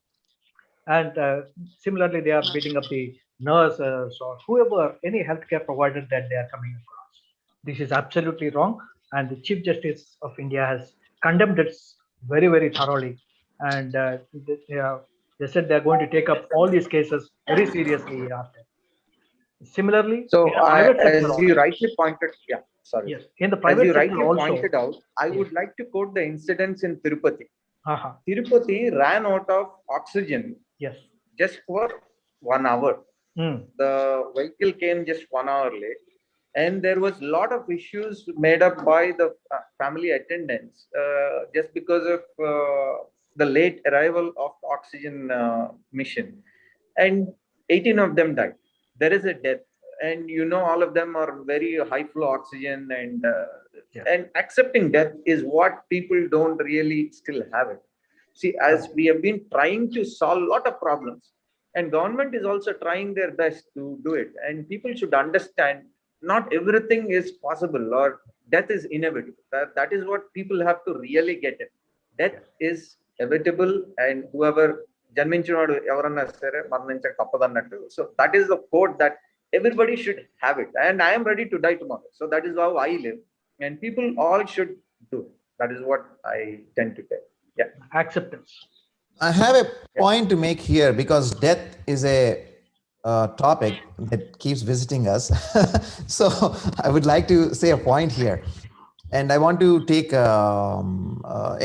And similarly, they are beating up the nurses or whoever, any healthcare provider that they are coming across. This is absolutely wrong. And the Chief Justice of India has condemned it very, very thoroughly. And they said they're going to take up all these cases very seriously after. Similarly, so in the private sector as you also. rightly pointed, yeah, sorry. Yes, in the As private you sector rightly also. pointed out, I would like to quote the incidents in Tirupati. Uh-huh. Tirupati ran out of oxygen. Yes. Just for 1 hour. The vehicle came just 1 hour late, and there was a lot of issues made up by the family attendants just because of the late arrival of the oxygen mission, and 18 of them died. There is a death, and all of them are very high flow oxygen, and accepting death is what people don't really still have it. See, as we have been trying to solve a lot of problems, and government is also trying their best to do it, and people should understand not everything is possible or death is inevitable. That is what people have to really get it. Death is inevitable, and whoever జన్మించినవాడు ఎవరన్నా సరే మరణించక తప్పదన్నట్టు. So that is the quote that everybody should have it, and I am ready to die tomorrow. So that is how I live, and people all should do it. That is what I tend to tell. Yeah. Acceptance. I have a point to make here, because death is a topic that keeps visiting us. So I would like to say a point here, and I want to take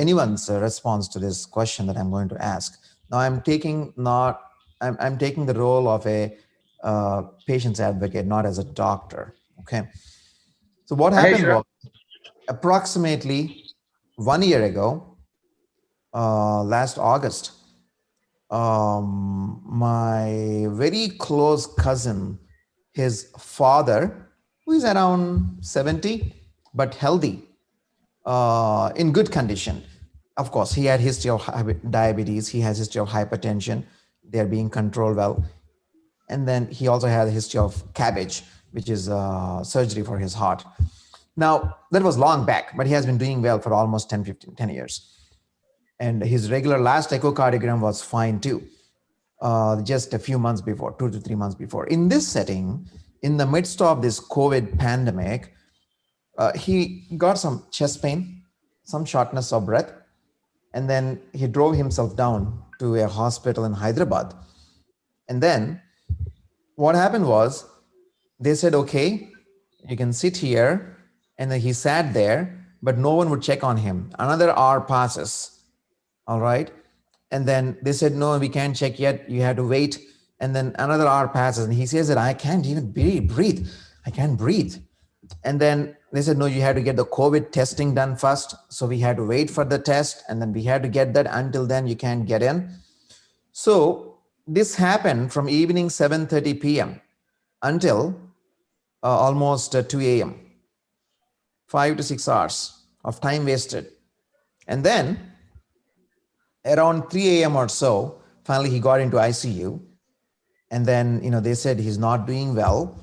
anyone's response to this question that I'm going to ask. Now I'm taking the role of a patient's advocate, not as a doctor. Okay. So what happened was, approximately 1 year ago, last August, my very close cousin, his father, who is around 70 but healthy, in good condition, Of course, he had history of diabetes. He has history of hypertension. They're being controlled well. And then he also had a history of cabbage, which is surgery for his heart. Now, that was long back, but he has been doing well for almost 10 years. And his regular last echocardiogram was fine too, just a few months before, 2 to 3 months before. In this setting, in the midst of this COVID pandemic, he got some chest pain, some shortness of breath, and then he drove himself down to a hospital in Hyderabad. And then what happened was they said, okay, you can sit here. And then he sat there, but no one would check on him. Another hour passes. All right. And then they said, no, we can't check yet. You have to wait. And then another hour passes. And he says that I can't even breathe. I can't breathe. And then they said, no, you have to get the COVID testing done first. So we had to wait for the test. And then we had to get that. Until then, you can't get in. So this happened from evening 7:30 p.m. until almost 2 a.m. 5 to 6 hours of time wasted. And then around 3 a.m. or so, finally he got into ICU. And then, they said he's not doing well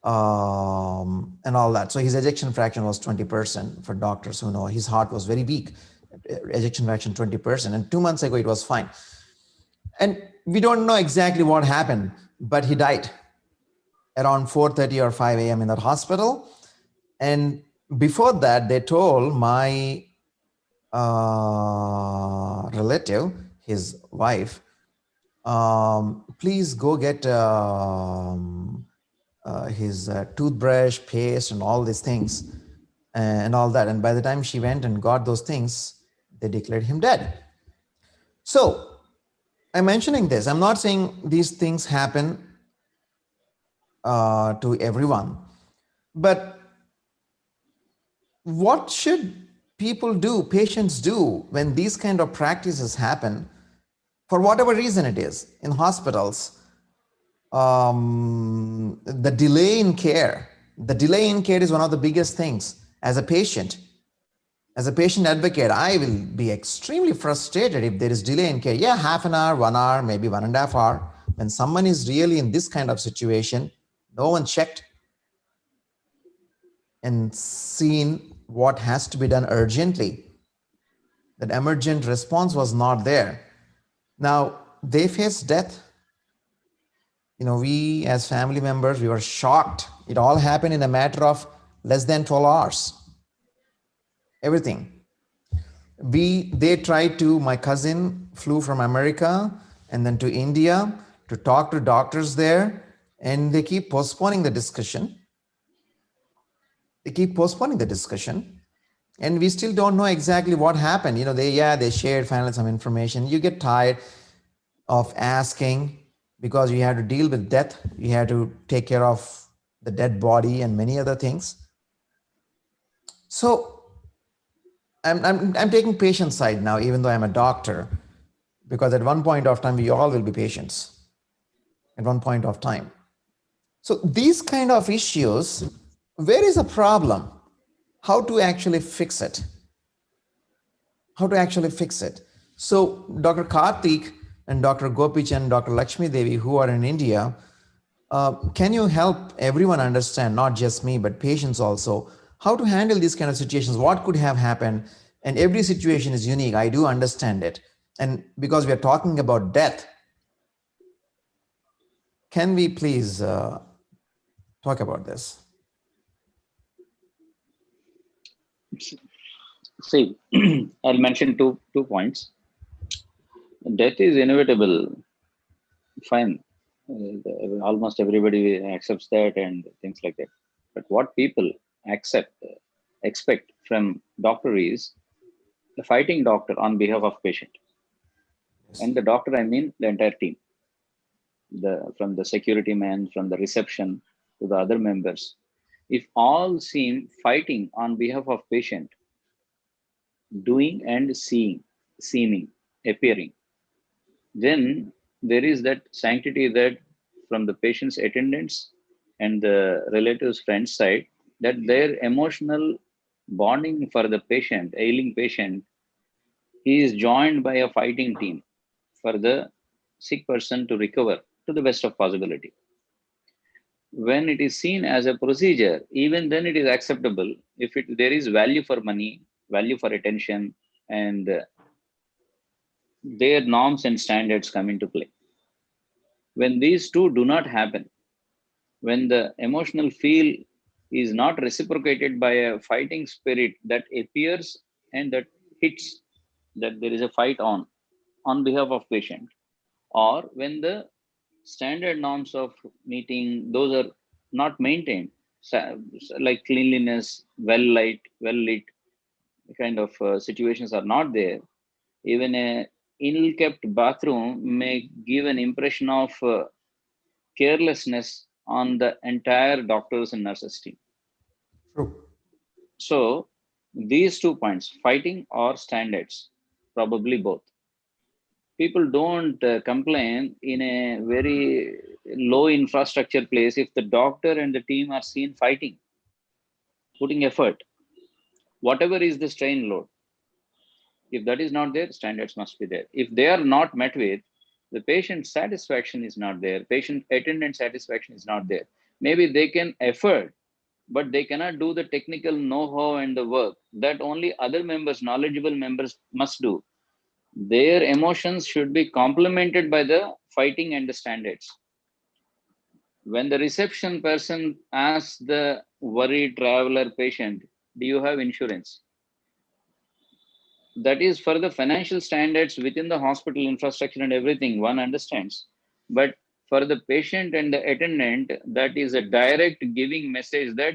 and all that. So his ejection fraction was 20% for doctors who know. His heart was very weak, ejection fraction 20%. And 2 months ago, it was fine. And we don't know exactly what happened, but he died around 4:30 or 5 a.m. in that hospital. And before that, they told my relative, his wife, please go get his toothbrush, paste, and all these things and all that. And by the time she went and got those things, they declared him dead. So I'm mentioning this. I'm not saying these things happen to everyone, but what should people do, patients do, when these kind of practices happen, for whatever reason it is, in hospitals? The delay in care is one of the biggest things. As a patient advocate, I will be extremely frustrated if there is delay in care. Yeah, half an hour, 1 hour, maybe 1.5 hours. When someone is really in this kind of situation, no one checked and seen what has to be done urgently. That emergent response was not there. Now they face death. We as family members, we were shocked. It all happened in a matter of less than 12 hours. Everything. My cousin flew from America and then to India to talk to doctors there, and they keep postponing the discussion. And we still don't know exactly what happened. They shared finally some information. You get tired of asking because you have to deal with death. You have to take care of the dead body and many other things. So I'm taking patient side now, even though I'm a doctor, because at one point of time, we all will be patients at one point of time. So these kind of issues, where is the problem? How to actually fix it? So Dr. Karthik and Dr. Gopichan, Dr. Lakshmi Devi, who are in India, can you help everyone understand, not just me, but patients also, how to handle these kind of situations? What could have happened? And every situation is unique. I do understand it. And because we are talking about death, can we please talk about this? See, I'll mention two points. Death is inevitable. Fine. Almost everybody accepts that and things like that. But what people expect from doctor is the fighting doctor on behalf of patient. And the doctor, I mean the entire team. From the security man, from the reception to the other members. If all seem fighting on behalf of patient, doing and seeming, appearing, then there is that sanctity that from the patient's attendants and the relatives, friends side, that their emotional bonding for the patient, ailing patient, he is joined by a fighting team for the sick person to recover to the best of possibility. When it is seen as a procedure, even then it is acceptable if there is value for money, value for attention, and their norms and standards come into play. When these two do not happen, when the emotional feel is not reciprocated by a fighting spirit that appears and that hits, that there is a fight on behalf of patient, or when the standard norms of meeting, those are not maintained, like cleanliness, well lit kind of situations are not there. Even a ill-kept bathroom may give an impression of carelessness on the entire doctors and nurses team. True. So these 2 points, fighting or standards, probably both. People don't complain in a very low infrastructure place if the doctor and the team are seen fighting, putting effort, whatever is the strain load. If that is not there, standards must be there. If they are not met with, the patient satisfaction is not there, patient attendant satisfaction is not there. Maybe they can effort, but they cannot do the technical know-how and the work that only other members, knowledgeable members must do. Their emotions should be complemented by the fighting and the standards. When the reception person asks the worried traveler patient, do you have insurance? That is for the financial standards within the hospital infrastructure and everything, one understands. But for the patient and the attendant, that is a direct giving message that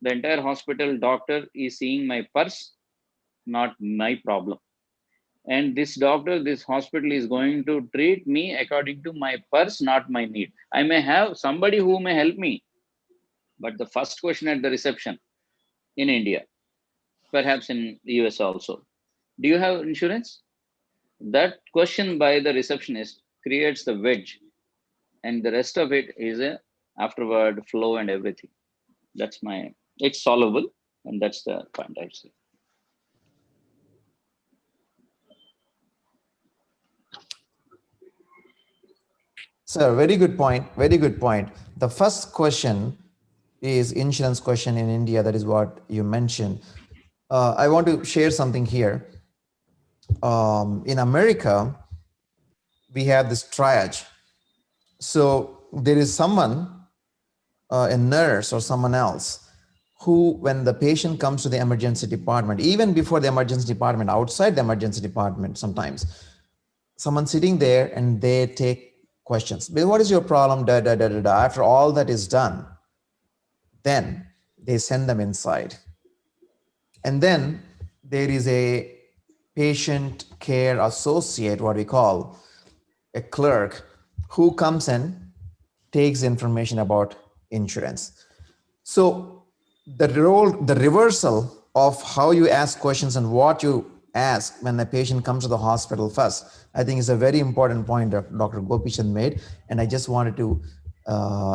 the entire hospital doctor is seeing my purse, not my problem. And this doctor, this hospital is going to treat me according to my purse, not my need. I may have somebody who may help me, but the first question at the reception in India, perhaps in the US also, do you have insurance? That question by the receptionist creates the wedge, and the rest of it is a afterward flow and everything. That's it's solvable, and that's the point I say. Sir, very good point. Very good point. The first question is insurance question in India. That is what you mentioned. I want to share something here. In America, we have this triage. So there is someone, a nurse or someone else, who, when the patient comes to the emergency department, even before the emergency department, outside the emergency department, sometimes someone sitting there and they take questions. What is your problem? Da, da, da, da, da. After all that is done, then they send them inside. And then there is a patient care associate, what we call a clerk, who comes and takes information about insurance. So the reversal of how you ask questions and what you ask when the patient comes to the hospital first, I think is a very important point that Dr. Gopichan made. And I just wanted to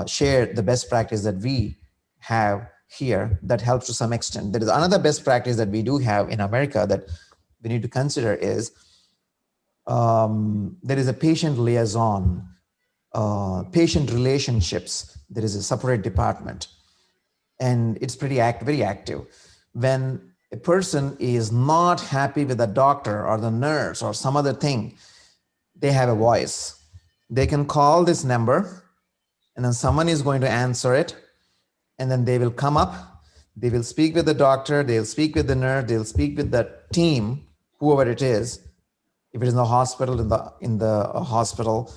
share the best practice that we have here that helps to some extent. There is another best practice that we do have in America that we need to consider is there is a patient liaison, patient relationships. There is a separate department, and it's very active. When a person is not happy with the doctor or the nurse or some other thing, they have a voice. They can call this number, and then someone is going to answer it, and then they will come up, they will speak with the doctor, they'll speak with the nurse, they'll speak with the team, whoever it is, if it is in the hospital, in the hospital,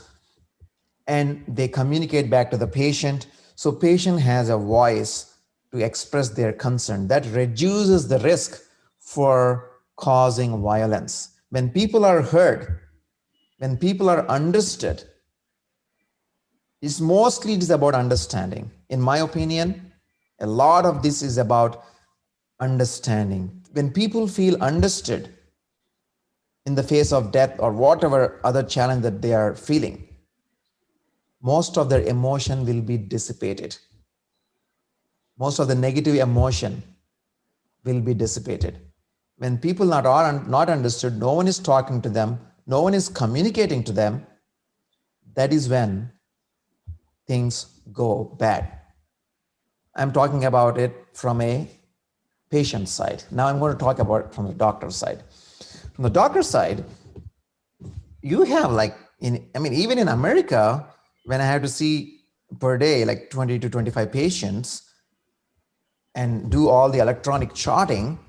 and they communicate back to the patient. So patient has a voice to express their concern. That reduces the risk for causing violence. When people are heard, when people are understood, it is about understanding. In my opinion, a lot of this is about understanding. When people feel understood in the face of death or whatever other challenge that they are feeling, most of their emotion will be dissipated. Most of the negative emotion will be dissipated. when people are not understood, no one is talking to them, no one is communicating to them, that is when things go bad. I'm talking about it from a patient side. Now I'm going to talk about it from the doctor side. From the doctor side, you have like, even in America, when I have to see per day, like 20 to 25 patients and do all the electronic charting,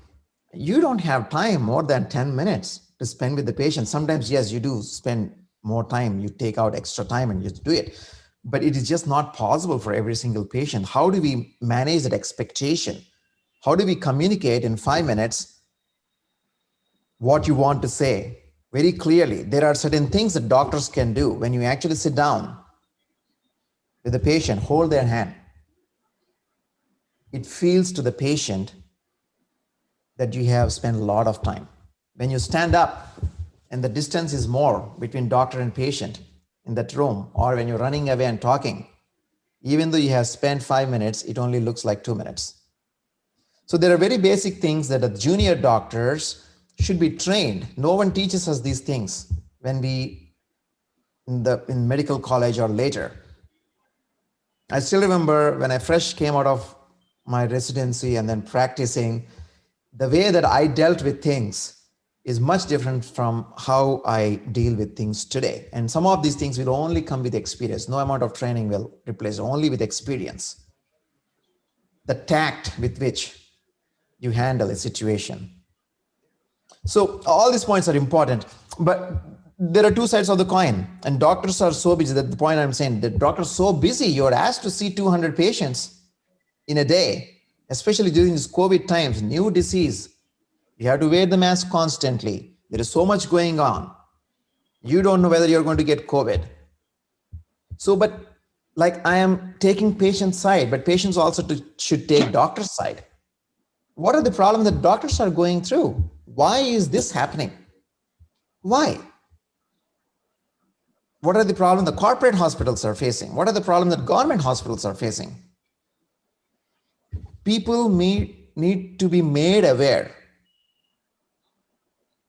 you don't have time more than 10 minutes to spend with the patient. Sometimes, yes, you do spend more time, you take out extra time and you do it, but it is just not possible for every single patient. How do we manage that expectation? How do we communicate in 5 minutes what you want to say very clearly? There are certain things that doctors can do when you actually sit down with the patient, hold their hand. It feels to the patient that you have spent a lot of time. When you stand up and the distance is more between doctor and patient in that room, or when you're running away and talking, even though you have spent 5 minutes, it only looks like 2 minutes. So there are very basic things that the junior doctors should be trained. No one teaches us these things when we in medical college or later. I still remember when I fresh came out of my residency and then practicing, the way that I dealt with things is much different from how I deal with things today. And some of these things will only come with experience. No amount of training will replace, only with experience. The tact with which you handle a situation. So all these points are important, but there are two sides of the coin, and doctors are so busy. That the point I'm saying, the doctors are so busy, you're asked to see 200 patients in a day, especially during these COVID times, new disease. You have to wear the mask constantly. There is so much going on. You don't know whether you're going to get COVID. So, but like I am taking patient side, but patients also should take doctor's side. What are the problems that doctors are going through? Why is this happening? Why? What are the problems the corporate hospitals are facing? What are the problems that government hospitals are facing? People need to be made aware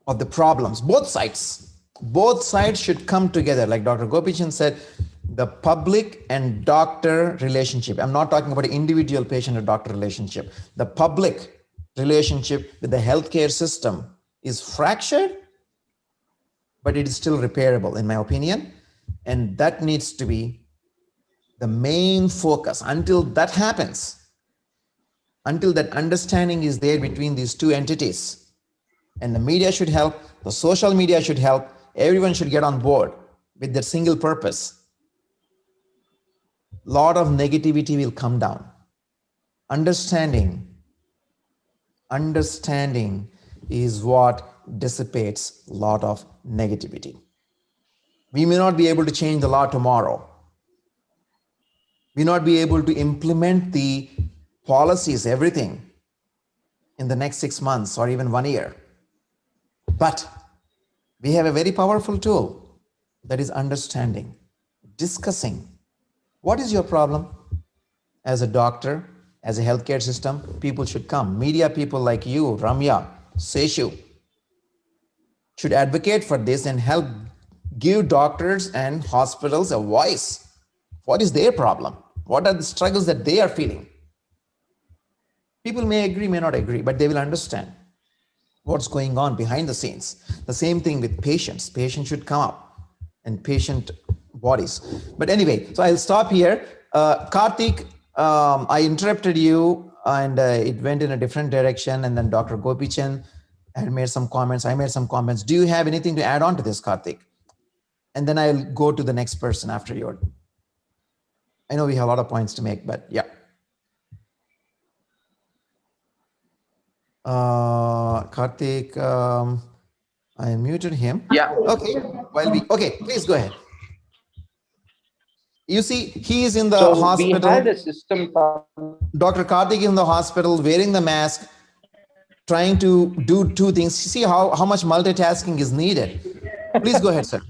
of the problems, both sides. Both sides should come together. Like Dr. Gopichan said, the public and doctor relationship. I'm not talking about an individual patient or doctor relationship. The public relationship with the healthcare system is fractured, but it is still repairable, in my opinion. And that needs to be the main focus. Until that happens, until that understanding is there between these two entities, and the media should help, the social media should help, everyone should get on board with their single purpose. A lot of negativity will come down. Understanding is what dissipates a lot of negativity. We may not be able to change the law tomorrow. We may not be able to implement the policies, everything in the next 6 months or even 1 year. But we have a very powerful tool, that is understanding, discussing. What is your problem? As a doctor, as a healthcare system, people should come. Media people like you, Ramya, Seshu, should advocate for this and help give doctors and hospitals a voice. What is their problem? What are the struggles that they are feeling? People may agree, may not agree, but they will understand what's going on behind the scenes. The same thing with patients. Patients should come up and patient bodies. But anyway, so I'll stop here. Karthik, I interrupted you and it went in a different direction. And then Dr. Gopichan had made some comments. I made some comments. Do you have anything to add on to this, Karthik? And then I'll go to the next person after you. I know we have a lot of points to make, but yeah. Karthik, I muted him. Yeah. Okay. Okay, please go ahead. You see, he is in the So hospital. we had a system. Dr. Karthik in the hospital, wearing the mask, trying to do two things. See how much multitasking is needed. Please go ahead, sir.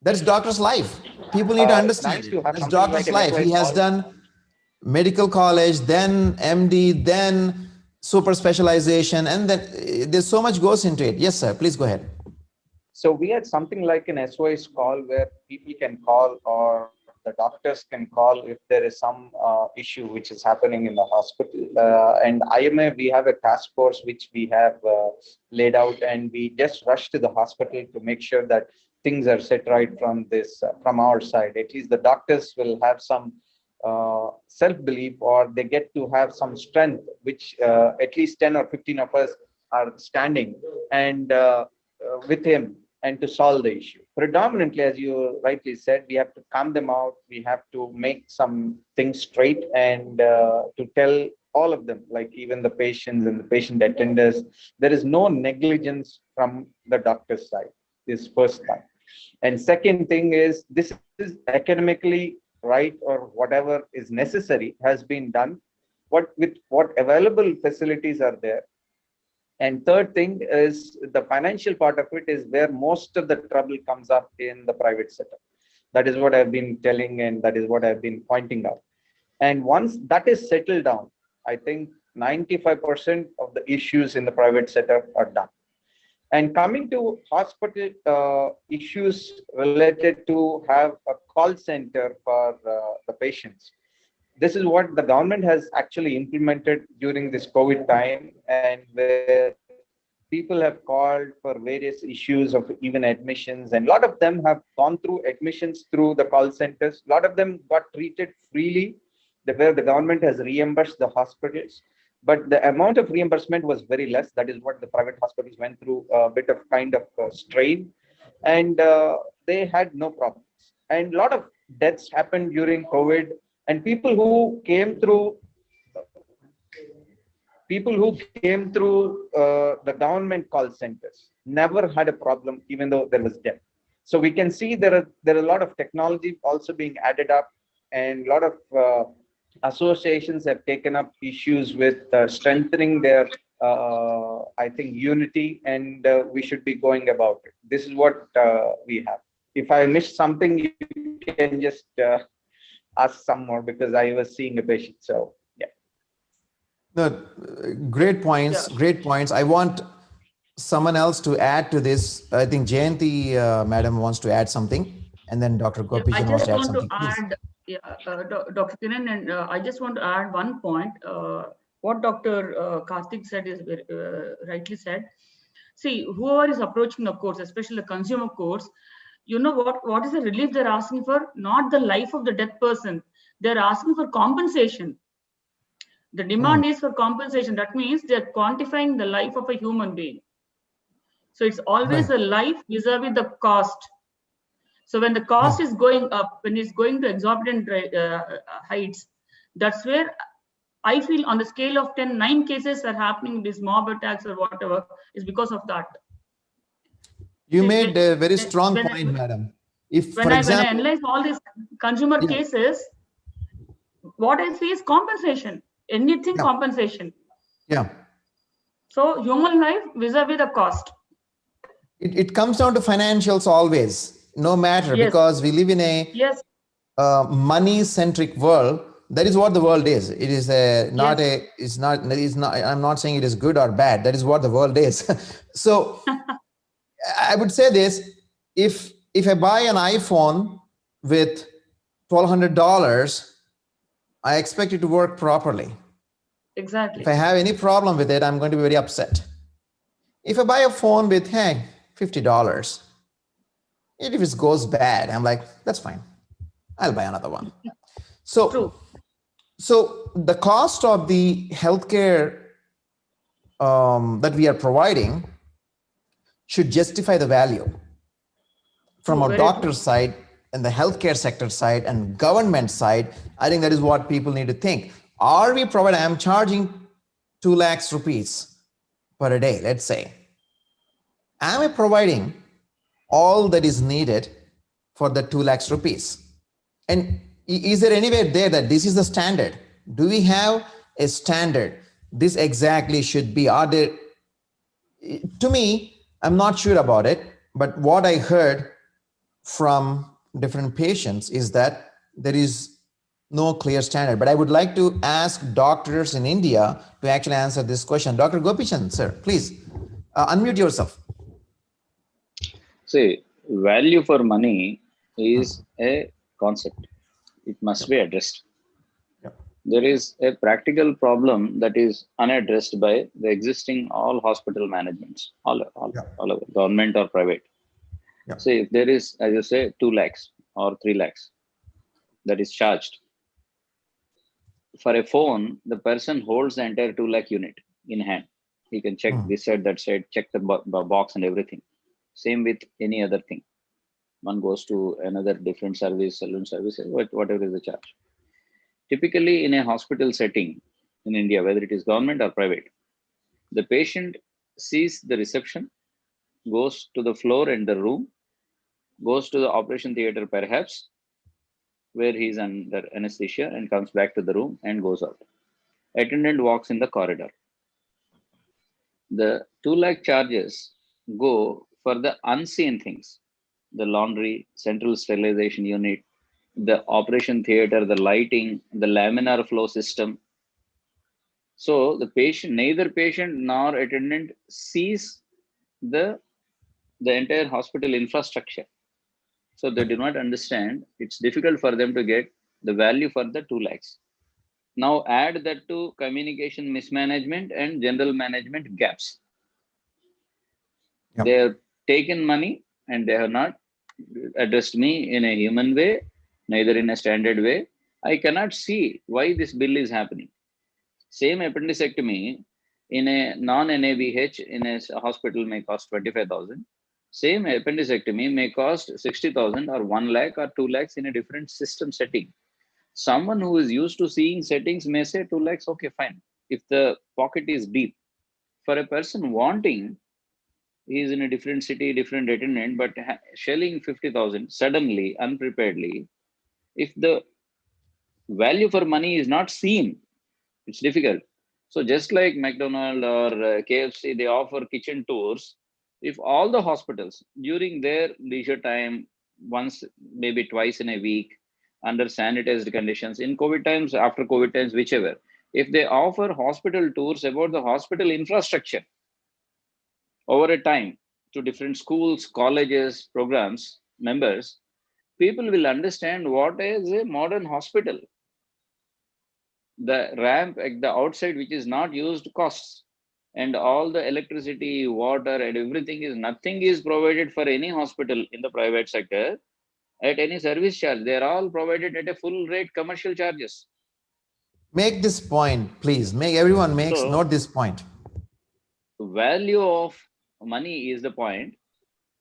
That's doctor's life. People need to understand Nice it. to have That's something doctor's like a life. He has done medical college, then MD, then super specialization, and then there's so much goes into it. Yes, sir. Please go ahead. So we had something like an SOS call where people can call or the doctors can call if there is some issue which is happening in the hospital. And IMA, we have a task force which we have laid out, and we just rush to the hospital to make sure that things are set right from this, from our side. At least the doctors will have some self-belief, or they get to have some strength, which at least 10 or 15 of us are standing and with him, and to solve the issue. Predominantly, as you rightly said, we have to calm them out. We have to make some things straight, and to tell all of them, like even the patients and the patient attenders, there is no negligence from the doctor's side. This first time. And second thing is, this is academically right, or whatever is necessary has been done. With what available facilities are there. And third thing is, the financial part of it is where most of the trouble comes up in the private sector. That is what I've been telling, and that is what I've been pointing out. And once that is settled down, I think 95% of the issues in the private sector are done. And coming to hospital issues related to have a call center for the patients. This is what the government has actually implemented during this COVID time, and where people have called for various issues of even admissions, and a lot of them have gone through admissions through the call centers. A lot of them got treated freely, where the government has reimbursed the hospitals, but the amount of reimbursement was very less. That is what the private hospitals went through a bit of kind of strain, and they had no problems. And a lot of deaths happened during COVID. And people who came through the government call centers never had a problem, even though there was death. So we can see there are a lot of technology also being added up, and a lot of associations have taken up issues with strengthening their, I think, unity, and we should be going about it. This is what we have. If I missed something, you can just ask some more, because I was seeing a patient. So yeah. No, great points. Yeah. Great points. I want someone else to add to this. I think Jayanti, madam, wants to add something, and then Dr. Yeah, I Gopijan wants just to add want to something. Please. add, Dr. Kiran, and I just want to add one point. What Dr. Karthik said is rightly said. See, whoever is approaching the courts, especially the consumer courts, you know what is the relief they're asking for? Not the life of the dead person. They're asking for compensation. The demand is for compensation. That means they're quantifying the life of a human being. So it's always a life vis-a-vis the cost. So when the cost is going up, when it's going to exorbitant heights, that's where I feel on the scale of 10, 9 cases are happening, these mob attacks or whatever, is because of that. You made a very strong point, madam. If, for example, when I analyze all these consumer cases, what I see is compensation. Anything compensation. Yeah. So human life vis-a-vis the cost. It comes down to financials always, no matter, because we live in a money-centric world. That is what the world is. It is I'm not saying it is good or bad. That is what the world is. So I would say this, if I buy an iPhone with $1,200, I expect it to work properly. Exactly. If I have any problem with it, I'm going to be very upset. If I buy a phone with, hey, $50, if it goes bad, I'm like, that's fine. I'll buy another one. So the cost of the healthcare that we are providing should justify the value from our doctor's side and the healthcare sector side and government side. I think that is what people need to think. Are we providing, I'm charging 2 lakhs rupees per day, let's say. Am I providing all that is needed for the 2 lakhs rupees? And is there anywhere there that this is the standard? Do we have a standard? This exactly should be. Are there, to me, I'm not sure about it, but what I heard from different patients is that there is no clear standard. But I would like to ask doctors in India to actually answer this question. Dr. Gopichan, sir, please unmute yourself. See, value for money is a concept. It must be addressed. There is a practical problem that is unaddressed by the existing all hospital managements, all over, government or private. See, if there is, as you say, 2 lakhs or 3 lakhs that is charged, for a phone, the person holds the entire 2 lakh unit in hand. He can check this side, that side, check the box and everything. Same with any other thing. One goes to another different service, saloon service, whatever is the charge. Typically, in a hospital setting in India, whether it is government or private, the patient sees the reception, goes to the floor and the room, goes to the operation theater perhaps, where he is under anesthesia, and comes back to the room and goes out. Attendant walks in the corridor. The 2 lakh charges go for the unseen things, the laundry, central sterilization unit, the operation theater, the lighting, the laminar flow system. So the patient, neither patient nor attendant sees the entire hospital infrastructure. So they do not understand. It's difficult for them to get the value for the 2 lakhs. Now add that to communication mismanagement and general management gaps. They have taken money and they have not addressed me in a human way, neither in a standard way. I cannot see why this bill is happening. Same appendectomy in a non-NABH in a hospital may cost 25,000. Same appendectomy may cost 60,000 or 1 lakh or 2 lakhs in a different system setting. Someone who is used to seeing settings may say 2 lakhs, okay, fine. If the pocket is deep. For a person wanting, he is in a different city, different attendant, but shelling 50,000 suddenly, unpreparedly, if the value for money is not seen, it's difficult. So just like McDonald's or KFC, they offer kitchen tours. If all the hospitals during their leisure time, once, maybe twice in a week, under sanitized conditions, in COVID times, after COVID times, whichever, if they offer hospital tours about the hospital infrastructure over a time to different schools, colleges, programs, members, people will understand what is a modern hospital. The ramp at the outside, which is not used, costs, and all the electricity, water, and everything is, nothing is provided for any hospital in the private sector at any service charge. They are all provided at a full rate commercial charges. Make this point, please. Make everyone note this point. Value of money is the point.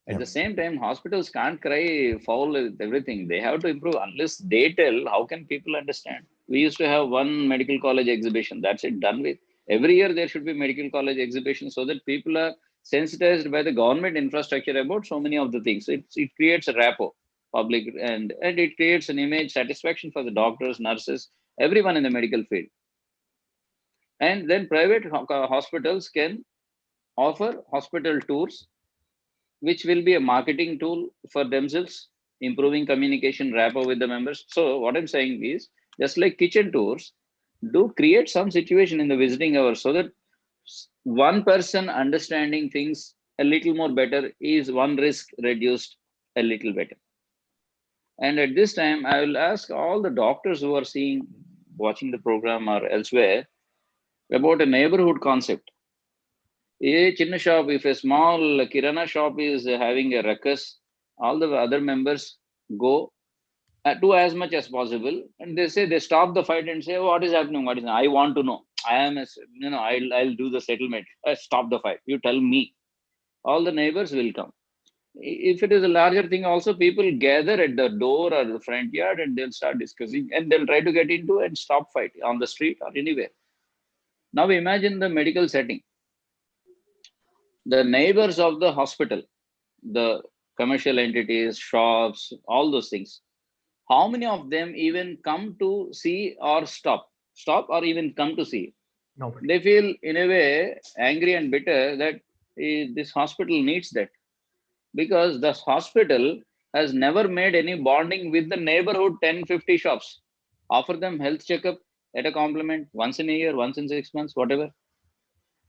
At the same time, hospitals can't cry foul with everything. They have to improve. Unless they tell, how can people understand? We used to have one medical college exhibition. That's it, done with. Every year there should be medical college exhibition so that people are sensitized by the government infrastructure about so many of the things. It creates a rapport, public, and it creates an image satisfaction for the doctors, nurses, everyone in the medical field. And then private hospitals can offer hospital tours, which will be a marketing tool for themselves, improving communication rapport with the members. So what I'm saying is, just like kitchen tours, do create some situation in the visiting hours so that one person understanding things a little more better is one risk reduced a little better. And at this time, I will ask all the doctors who are watching the program or elsewhere about a neighborhood concept. A chinna shop, if a small kirana shop is having a ruckus, all the other members go do as much as possible, and they say, they stop the fight and say, what is happening? What is? I want to know. I am, I'll do the settlement. Stop the fight. You tell me. All the neighbors will come. If it is a larger thing, also people gather at the door or the front yard and they'll start discussing and they'll try to get into and stop fight on the street or anywhere. Now imagine the medical setting. The neighbors of the hospital, the commercial entities, shops, all those things, how many of them even come to see or stop or even come to see? Nobody. They feel in a way angry and bitter that this hospital needs that, because the hospital has never made any bonding with the neighborhood 10-50 shops. Offer them health checkup at a complement once in a year, once in 6 months, whatever.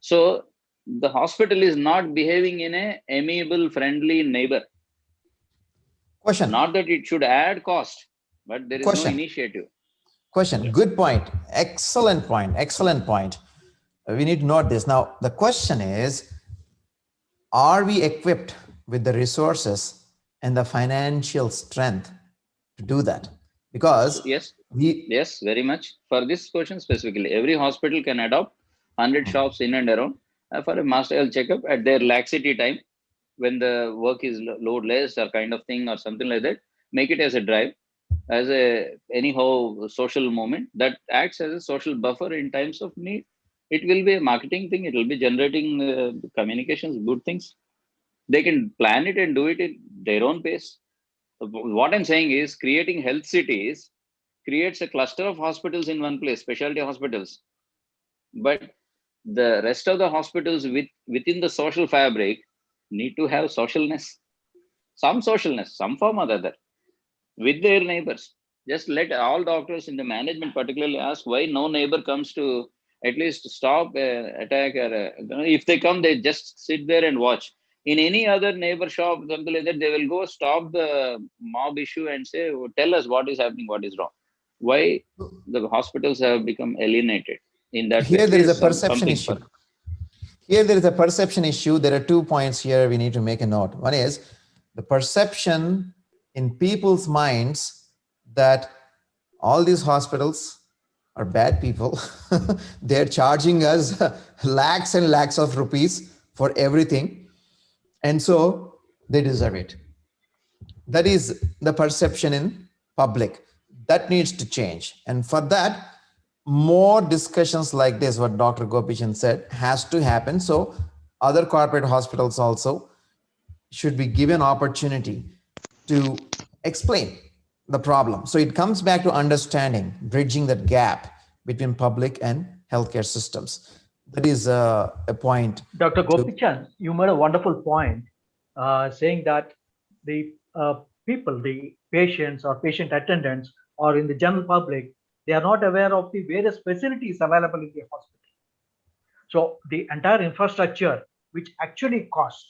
So the hospital is not behaving in a amiable, friendly neighbor. Question. Not that it should add cost, but there is no initiative. Question. Good point. Excellent point. Excellent point. We need to note this. Now, the question is, are we equipped with the resources and the financial strength to do that? Because yes, very much. For this question specifically, every hospital can adopt 100 shops in and around for a master health checkup at their laxity time, when the work is load less or kind of thing or something like that. Make it as a drive, as a anyhow social moment that acts as a social buffer in times of need. It will be a marketing thing. It will be generating communications, good things. They can plan it and do it at their own pace. What I'm saying is, creating health cities creates a cluster of hospitals in one place, specialty hospitals. But the rest of the hospitals within the social fabric need to have socialness, some form or other, with their neighbors. Just let all doctors in the management particularly ask why no neighbor comes to at least stop attack, or if they come, they just sit there and watch. In any other neighbor shop, something like that, they will go stop the mob issue and say, "Oh, tell us what is happening, what is wrong." Why the hospitals have become alienated in that way? Here there is a perception issue. Here there is a perception issue. There are 2 points here we need to make a note. One is the perception in people's minds that all these hospitals are bad people. They're charging us lakhs and lakhs of rupees for everything. And so they deserve it. That is the perception in public. That needs to change. And for that, more discussions like this, what Dr. Gopichan said, has to happen. So other corporate hospitals also should be given opportunity to explain the problem. So it comes back to understanding, bridging that gap between public and healthcare systems. That is a point. Dr. Gopichan, you made a wonderful point, saying that the people, the patients or patient attendants, or in the general public, they are not aware of the various facilities available in the hospital. So the entire infrastructure, which actually costs,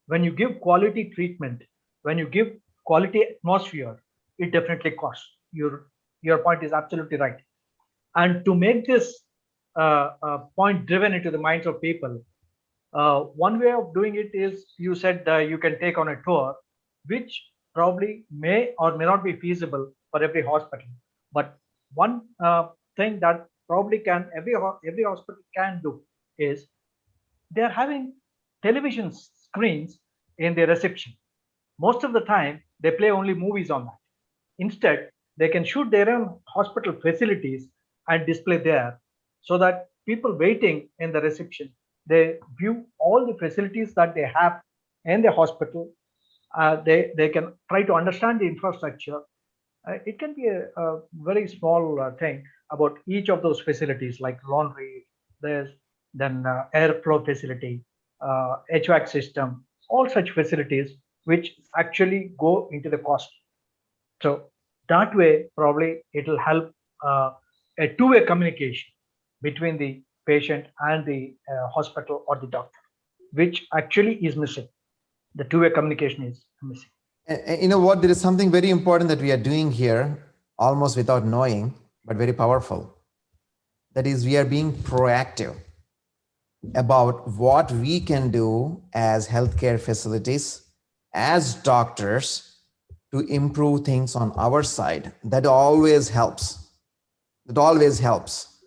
when you give quality treatment, when you give quality atmosphere, it definitely costs. Your point is absolutely right. And to make this point driven into the minds of people, one way of doing it is, you said you can take on a tour, which probably may or may not be feasible for every hospital. But one thing that probably every hospital can do is, they're having television screens in the reception. Most of the time, they play only movies on that. Instead, they can shoot their own hospital facilities and display there, so that people waiting in the reception, they view all the facilities that they have in the hospital. They can try to understand the infrastructure. It can be a very small thing about each of those facilities, like laundry, there's then airflow facility, HVAC system, all such facilities which actually go into the cost. So that way, probably it will help a two-way communication between the patient and the hospital or the doctor, which actually is missing. The two-way communication is missing. And you know what? There is something very important that we are doing here, almost without knowing, but very powerful. That is, we are being proactive about what we can do as healthcare facilities, as doctors, to improve things on our side. That always helps. That always helps.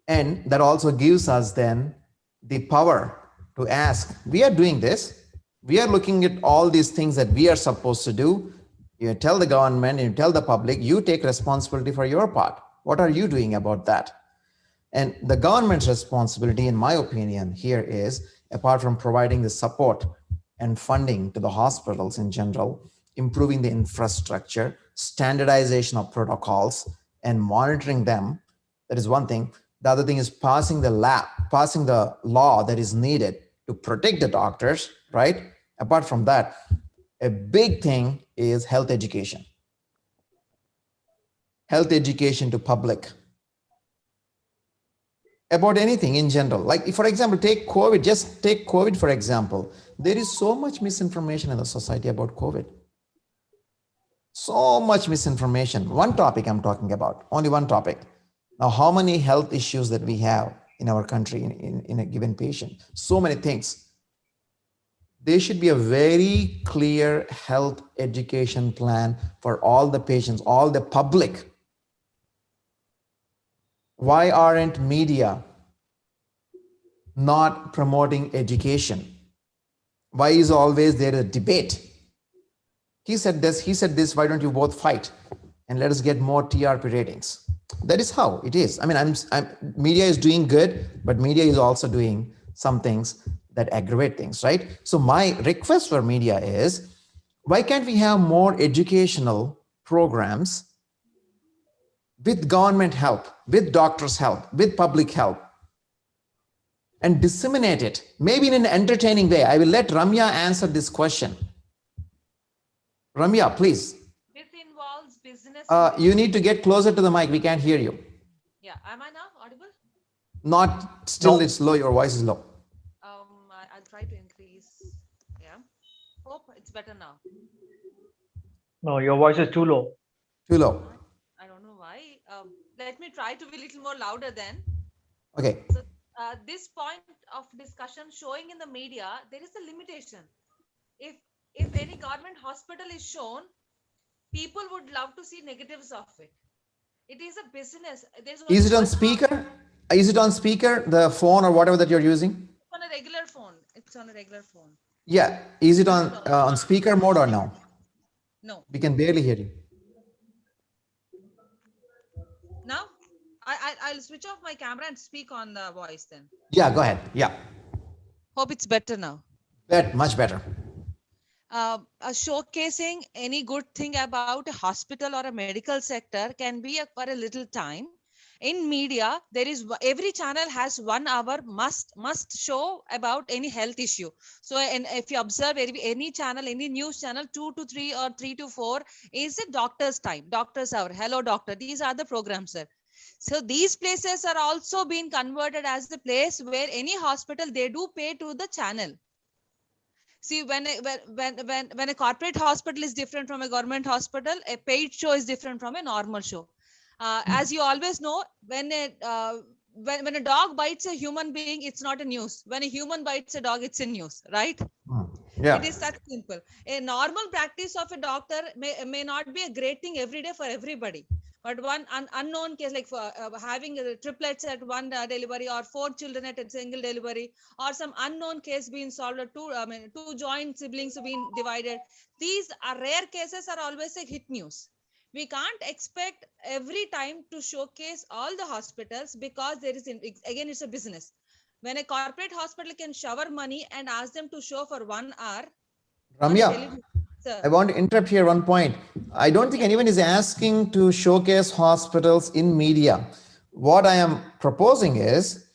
And that also gives us then the power to ask, we are doing this. We are looking at all these things that we are supposed to do. You tell the government, you tell the public, you take responsibility for your part. What are you doing about that? And the government's responsibility, in my opinion, here is, apart from providing the support and funding to the hospitals in general, improving the infrastructure, standardization of protocols, and monitoring them. That is one thing. The other thing is passing the law that is needed to protect the doctors, right? Apart from that, a big thing is health education. health education to public about anything in general. Like, if, for example, take COVID, just take COVID, for example. There is so much misinformation in the society about COVID. So much misinformation. One topic I'm talking about, only one topic. Now, how many health issues that we have in our country in a given patient? So many things. There should be a very clear health education plan for all the patients, all the public. Why aren't media not promoting education? Why is always there a debate? He said this, why don't you both fight and let us get more TRP ratings? That is how it is. I mean, media is doing good, but media is also doing some things that aggravate things, right? So my request for media is, why can't we have more educational programs with government help, with doctors' help, with public help, and disseminate it, maybe in an entertaining way? I will let Ramya answer this question. Ramya, please. This involves business. You need to get closer to the mic. We can't hear you. Yeah, am I now audible? Not still, No. It's low. Your voice is low. I'll try to increase. Yeah. Hope it's better now. No, your voice is too low. Too low. I don't know why. Let me try to be a little more louder then. Okay. So this point of discussion showing in the media, there is a limitation. If any government hospital is shown, people would love to see negatives of it. It is a business. Is it on speaker? Is it on speaker, the phone or whatever that you're using? It's on a regular phone. It's on a regular phone. Yeah. Is it on speaker mode or no? No. We can barely hear you. Now, I'll switch off my camera and speak on the voice then. Yeah, go ahead. Yeah. Hope it's better now. Much better. Showcasing any good thing about a hospital or a medical sector can be for a little time. In media, there is every channel has 1 hour must show about any health issue. So, and if you observe any channel, any news channel, 2 to 3 or 3 to 4 is a doctor's time, doctor's hour. Hello, doctor. These are the programs, sir. So these places are also being converted as the place where any hospital, they do pay to the channel. See, when a corporate hospital is different from a government hospital, a paid show is different from a normal show. As you always know, when a dog bites a human being, it's not a news. When a human bites a dog, it's a news, right? Yeah. It is that simple. A normal practice of a doctor may not be a great thing every day for everybody. But one unknown case, like for, having triplets at one delivery, or 4 children at a single delivery, or some unknown case being solved, or two joint siblings being divided. These are rare cases, are always a hit news. We can't expect every time to showcase all the hospitals, because there is, again, it's a business. When a corporate hospital can shower money and ask them to show for 1 hour. Ramya, I want to interrupt here one point. I don't think anyone is asking to showcase hospitals in media. What I am proposing is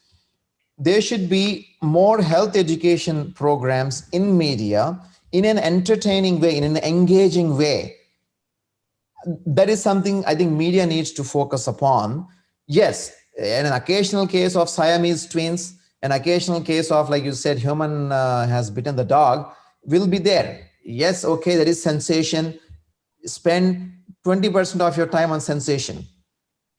there should be more health education programs in media in an entertaining way, in an engaging way. That is something I think media needs to focus upon. Yes, in an occasional case of Siamese twins, an occasional case of, like you said, human has bitten the dog, will be there. Yes, okay, there is sensation. Spend 20% of your time on sensation,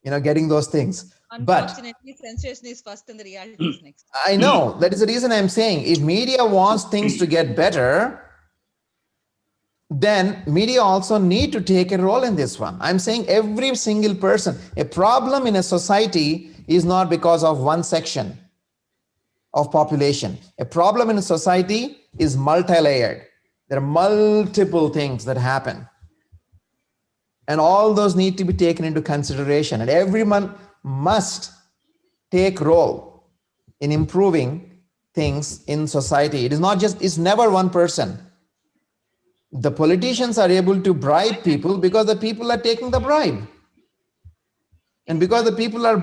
getting those things. Unfortunately, sensation is first and the reality is next. I know. That is the reason I'm saying, if media wants things to get better, then media also need to take a role in this one. I'm saying every single person. A problem in a society is not because of one section of population. A problem in a society is multi-layered. There are multiple things that happen. And all those need to be taken into consideration. And everyone must take role in improving things in society. It is not just, it's never one person. The politicians are able to bribe people because the people are taking the bribe. And because the people are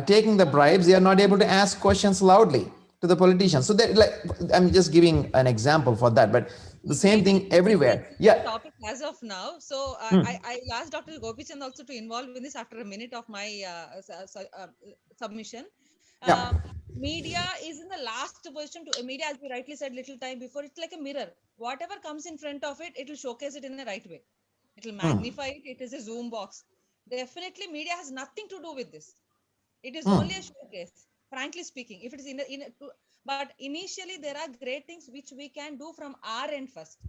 taking the bribes, they are not able to ask questions loudly to the politicians. So that, like, I'm just giving an example for that, but the same thing everywhere. Yeah. Topic as of now. So I'll ask Dr. Gopichand also to involve in this after a minute of my submission. Media is in the last position to media, as we rightly said little time before. It's like a mirror. Whatever comes in front of it, it will showcase it in the right way. It will magnify it. It is a zoom box. Definitely, media has nothing to do with this. It is only a showcase. Frankly speaking, if it is but initially there are great things which we can do from our end first.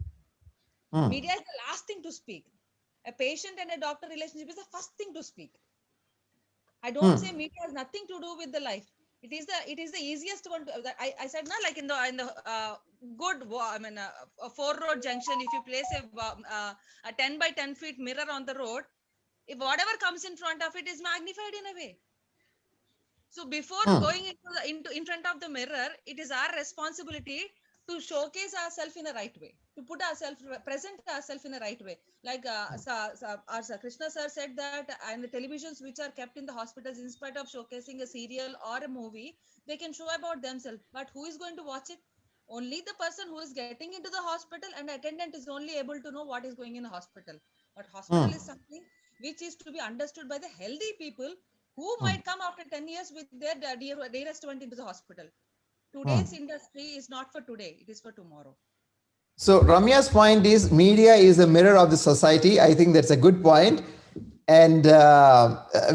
Media is the last thing to speak. A patient and a doctor relationship is the first thing to speak. I don't say media has nothing to do with the life. It is the easiest one. I said now, like in the good, I mean, a 4-road junction. If you place a 10 by 10 feet mirror on the road, if whatever comes in front of it is magnified in a way. So before going in front of the mirror, it is our responsibility to showcase ourselves in a right way, to put ourselves, present ourselves in a right way. Like Krishna sir said that, and the televisions which are kept in the hospitals, in spite of showcasing a serial or a movie, they can show about themselves. But who is going to watch it? Only the person who is getting into the hospital, and the attendant is only able to know what is going in the hospital. But hospital is something which is to be understood by the healthy people who might come after 10 years with their dearest one into the hospital. Today's industry is not for today, it is for tomorrow. So Ramya's point is media is a mirror of the society. I think that's a good point. And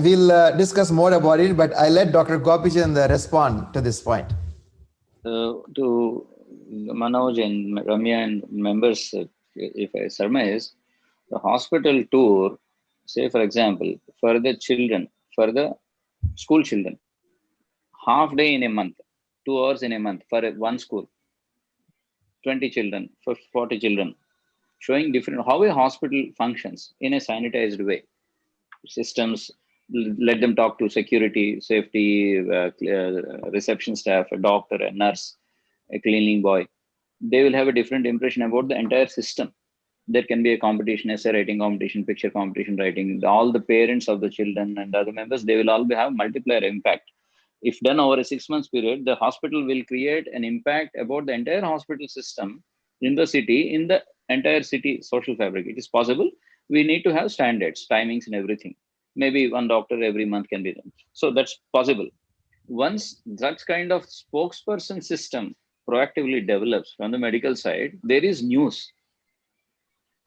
we'll discuss more about it, but I let Dr. Gopichand respond to this point. To Manoj and Ramya and members, if I surmise, the hospital tour, say for example, for the children, for the school children, half day in a month, 2 hours in a month for one school, 20 children, 40 children, showing different how a hospital functions in a sanitized way. Systems, let them talk to security, safety, reception staff, a doctor, a nurse, a cleaning boy. They will have a different impression about the entire system. There can be a competition, essay writing competition, picture competition writing. All the parents of the children and other members, they will all have multiplier impact. If done over a 6 months period, the hospital will create an impact about the entire hospital system in the city, in the entire city social fabric. It is possible. We need to have standards, timings and everything. Maybe one doctor every month can be done. So that's possible. Once that kind of spokesperson system proactively develops from the medical side, there is news.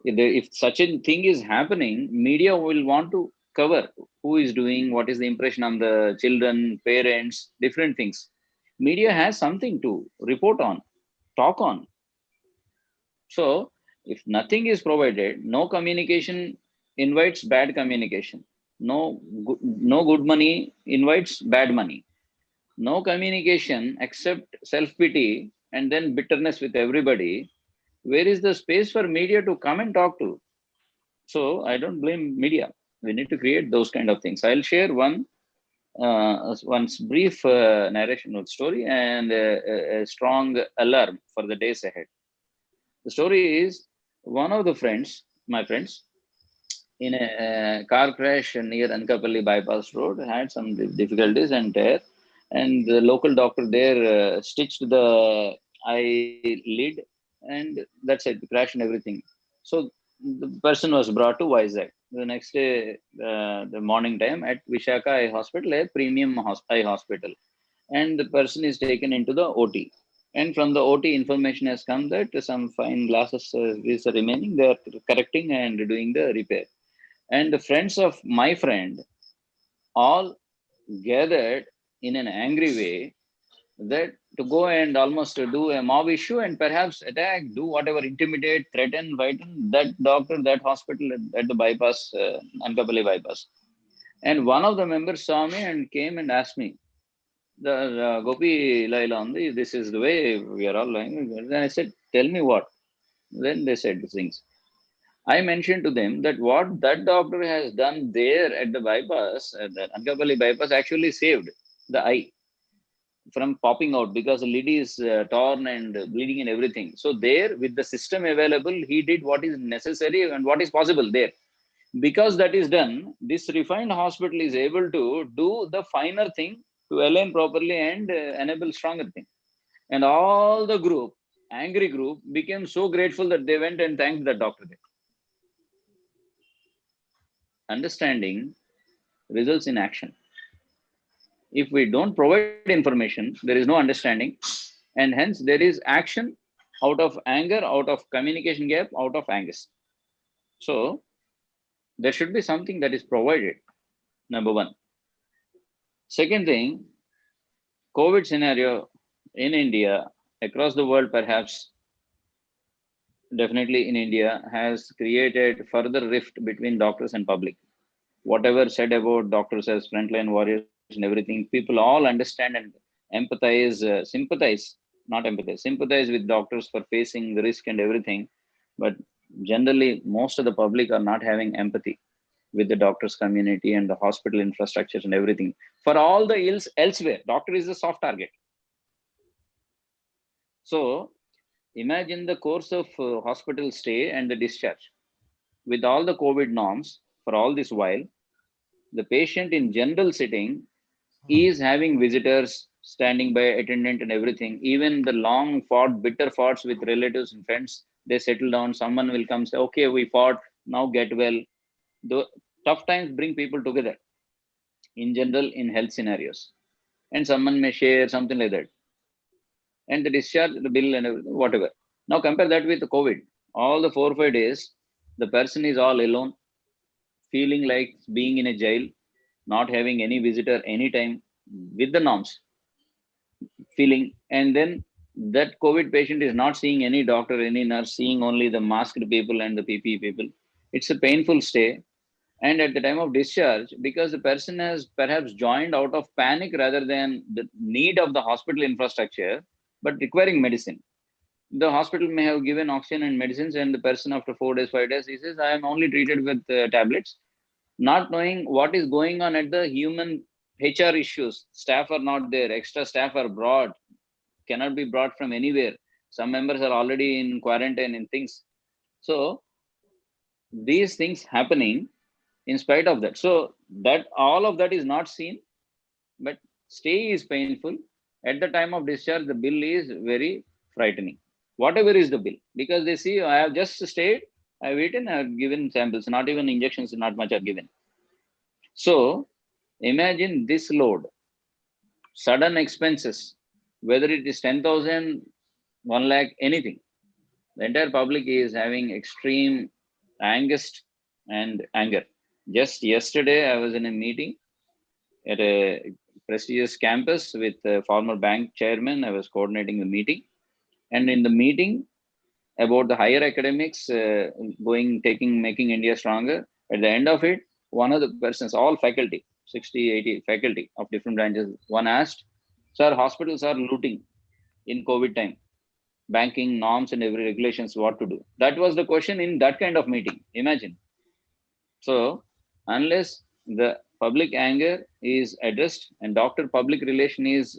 If such a thing is happening, media will want to cover who is doing, what is the impression on the children, parents, different things. Media has something to report on, talk on. So if nothing is provided, no communication invites bad communication. No good money invites bad money. No communication except self-pity and then bitterness with everybody. Where is the space for media to come and talk to? So I don't blame media. We need to create those kind of things. I'll share one brief narration of story and a strong alarm for the days ahead. The story is one of the friends, my friends, in a car crash near Anakapalli bypass road, had some difficulties and tear, and the local doctor there stitched the eyelid, and that's it, crash and everything. So the person was brought to Vizag. The next day, the morning time at Vishaka Eye Hospital, a premium eye hospital, and the person is taken into the OT. And from the OT, information has come that some fine glasses is remaining. They are correcting and doing the repair. And the friends of my friend all gathered in an angry way that to go and almost do a mob issue and perhaps attack, do whatever, intimidate, threaten, frighten that doctor, that hospital at the bypass, Anakapalli bypass. And one of the members saw me and came and asked me, the Gopi Laila, this is the way we are all lying. Then I said, tell me what. Then they said things. I mentioned to them that what that doctor has done there at the bypass, the Anakapalli bypass, actually saved the eye from popping out because the lid is torn and bleeding and everything. So there, with the system available, he did what is necessary and what is possible there. Because that is done, this refined hospital is able to do the finer thing to align properly and enable stronger thing. And all the group, angry group, became so grateful that they went and thanked the doctor there. Understanding results in action. If we don't provide information, there is no understanding, and hence there is action out of anger, out of communication gap, out of angst. So there should be something that is provided, number one. Second thing, COVID scenario in India, across the world perhaps, definitely in India, has created further rift between doctors and public. Whatever said about doctors as frontline warriors and everything, people all understand and empathize, sympathize with doctors for facing the risk and everything. But generally, most of the public are not having empathy with the doctors community and the hospital infrastructures and everything. For all the ills elsewhere, doctor is a soft target. So imagine the course of hospital stay and the discharge with all the COVID norms for all this while. The patient in general sitting is having visitors standing by, attendant and everything. Even the long fought, bitter foughts with relatives and friends, they settle down. Someone will come say, okay, we fought, now get well. The tough times bring people together in general in health scenarios. And someone may share something like that. And the discharge, the bill and everything, whatever. Now compare that with the COVID. All the 4 or 5 days, the person is all alone, feeling like being in a jail, not having any visitor anytime with the norms, feeling. And then that COVID patient is not seeing any doctor, any nurse, seeing only the masked people and the PPE people. It's a painful stay. And at the time of discharge, because the person has perhaps joined out of panic rather than the need of the hospital infrastructure, but requiring medicine. The hospital may have given oxygen and medicines, and the person after 4 days, 5 days, he says, I am only treated with tablets, not knowing what is going on at the human HR issues. Staff are not there, extra staff are brought, cannot be brought from anywhere. Some members are already in quarantine and things. So these things happening in spite of that. So that all of that is not seen, but stay is painful. At the time of discharge, the bill is very frightening. Whatever is the bill, because they see I have just stayed, I've eaten, I've given samples, not even injections, not much are given. So imagine this load, sudden expenses, whether it is 10,000, 1 lakh, anything. The entire public is having extreme angst and anger. Just yesterday, I was in a meeting at a prestigious campus with a former bank chairman. I was coordinating the meeting. And in the meeting about the higher academics, making India stronger, at the end of it, one of the persons, all faculty, 60, 80 faculty of different branches, one asked, sir, hospitals are looting in COVID time, banking norms and every regulations, what to do? That was the question in that kind of meeting. Imagine. So unless the public anger is addressed and doctor public relation is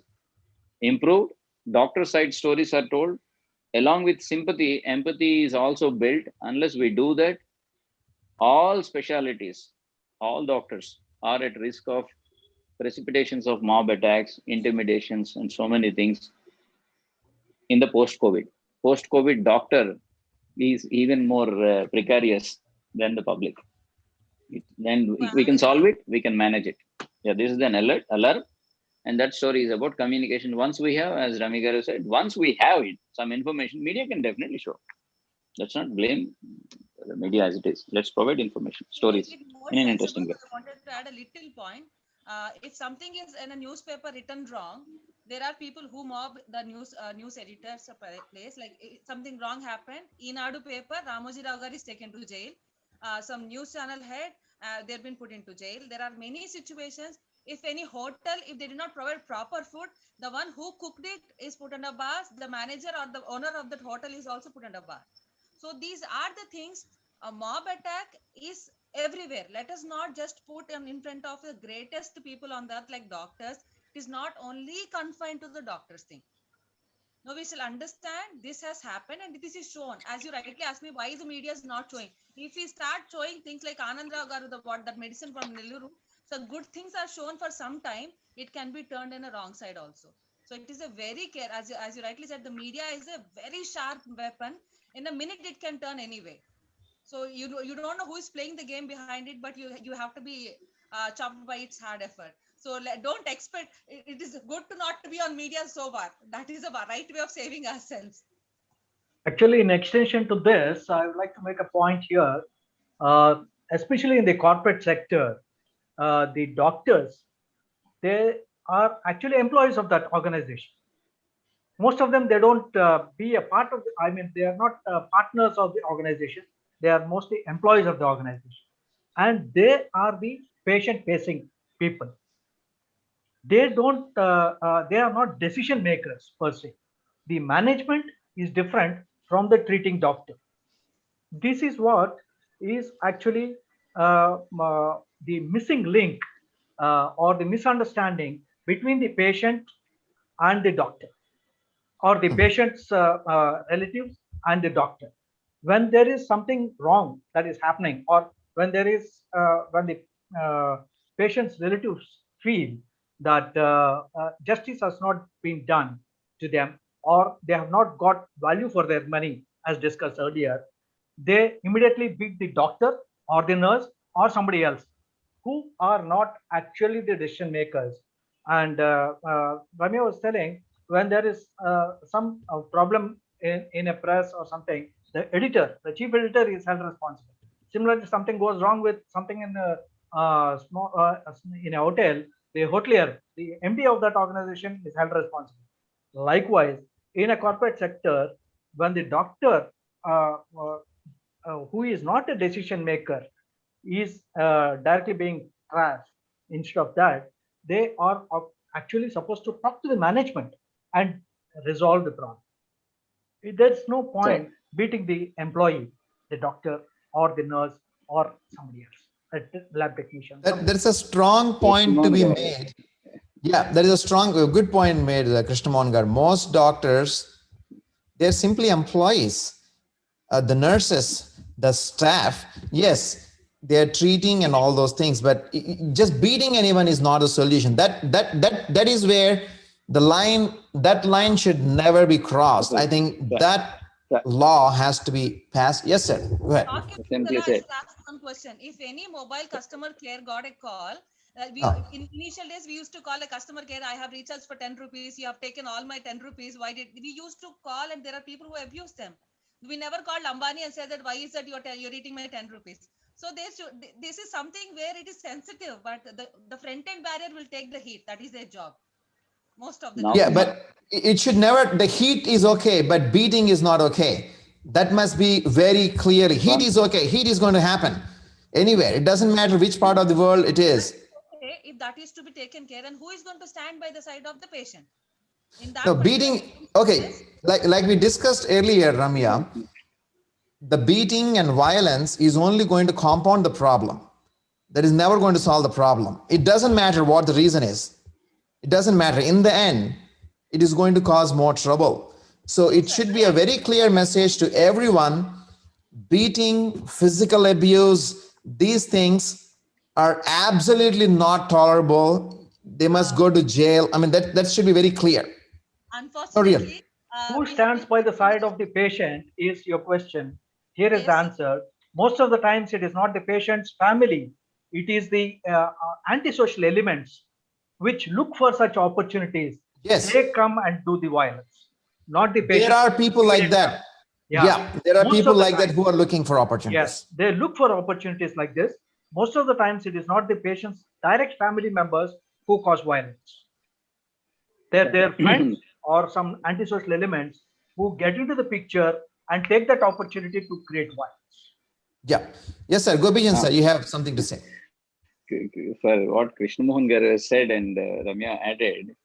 improved, doctor side stories are told, along with sympathy, empathy is also built. Unless we do that, all specialities, all doctors are at risk of precipitations of mob attacks, intimidations, and so many things in the post-COVID. Post-COVID doctor is even more precarious than the public. Then we can solve it, we can manage it. Yeah, this is an alert. And that story is about communication. Once we have, as Rami Garu said, once we have it, some information, media can definitely show. Let's not blame the media as it is. Let's provide information, stories in an interesting way. I wanted to add a little point. If something is in a newspaper written wrong, there are people who mob the news editors place. Like something wrong happened, Inadu paper, Ramoji Rao Garu is taken to jail. Some news channel head, they've been put into jail. There are many situations. If any hotel, if they did not provide proper food, the one who cooked it is put under bars. The manager or the owner of that hotel is also put under bar. So these are the things. A mob attack is everywhere. Let us not just put in front of the greatest people on the earth like doctors. It is not only confined to the doctors thing. Now we shall understand this has happened and this is shown. As you rightly asked me, why the media is not showing? If we start showing things like Anandrao Garu, that medicine from Nelluru, so good things are shown for some time, it can be turned in a wrong side also. So it is a very care, as you rightly said, the media is a very sharp weapon. In a minute, it can turn anyway. So you don't know who is playing the game behind it, but you have to be chopped by its hard effort. So don't expect. It is good to not to be on media so far. That is a right way of saving ourselves. Actually, in extension to this, I would like to make a point here, especially in the corporate sector, the doctors, they are actually employees of that organization. Most of them, they don't be a part of the, I mean, they are not partners of the organization. They are mostly employees of the organization. And they are the patient facing people. They don't, they are not decision makers per se. The management is different from the treating doctor. This is what is actually the missing link or the misunderstanding between the patient and the doctor, or the patient's relatives and the doctor. When there is something wrong that is happening, or when there is when the patient's relatives feel that justice has not been done to them, or they have not got value for their money, as discussed earlier, they immediately beat the doctor or the nurse or somebody else who are not actually the decision makers. And Ramya was telling, when there is some problem in a press or something, the editor, the chief editor, is held responsible. Similarly, something goes wrong with something in in a hotel, the hotelier, the MD of that organization, is held responsible. Likewise, in a corporate sector, when the doctor who is not a decision maker is directly being trashed, instead of that, they are actually supposed to talk to the management and resolve the problem. There's no point beating the employee, the doctor or the nurse or somebody else, a lab technician. There's a strong point to be made. Yeah, there is a good point made, Krishnamon. Most doctors, they're simply employees. The nurses, the staff, yes, they're treating and all those things, but just beating anyone is not a solution. That is where that line should never be crossed. I think that law has to be passed. Yes, sir. Go ahead. Simply said. Ask one question. If any mobile customer care got a call, in initial days we used to call a customer care. I have recharged for 10 rupees. You have taken all my 10 rupees. Why did we used to call? And there are people who abuse them. We never called Ambani and said that why is that you're eating my 10 rupees. So this is something where it is sensitive, but the front end barrier will take the heat. That is their job. Most of the time. Yeah, but it should never, the heat is okay, but beating is not okay. That must be very clear. Heat is okay. Heat is going to happen anywhere. It doesn't matter which part of the world it is. Okay, if that is to be taken care, and who is going to stand by the side of the patient? In that No, beating, okay, like we discussed earlier, Ramya, the beating and violence is only going to compound the problem. That is never going to solve the problem. It doesn't matter what the reason is. It doesn't matter. In the end, it is going to cause more trouble. So it should be a very clear message to everyone. Beating, physical abuse, these things are absolutely not tolerable. They must go to jail. I mean, that should be very clear. Unfortunately, who stands by the side of the patient is your question. Here is the answer. Most of the times, it is not the patient's family. It is the antisocial elements which look for such opportunities. Yes. They come and do the violence, not the patient. There are people like that. Yeah, there are people like that who are looking for opportunities. Yes, they look for opportunities like this. Most of the times, it is not the patient's direct family members who cause violence. They're their friends or some antisocial elements who get into the picture and take that opportunity to create violence. Yeah. Yes, sir. Gopijan, sir, you have something to say. For what Krishnamohan Garu said and Ramya added,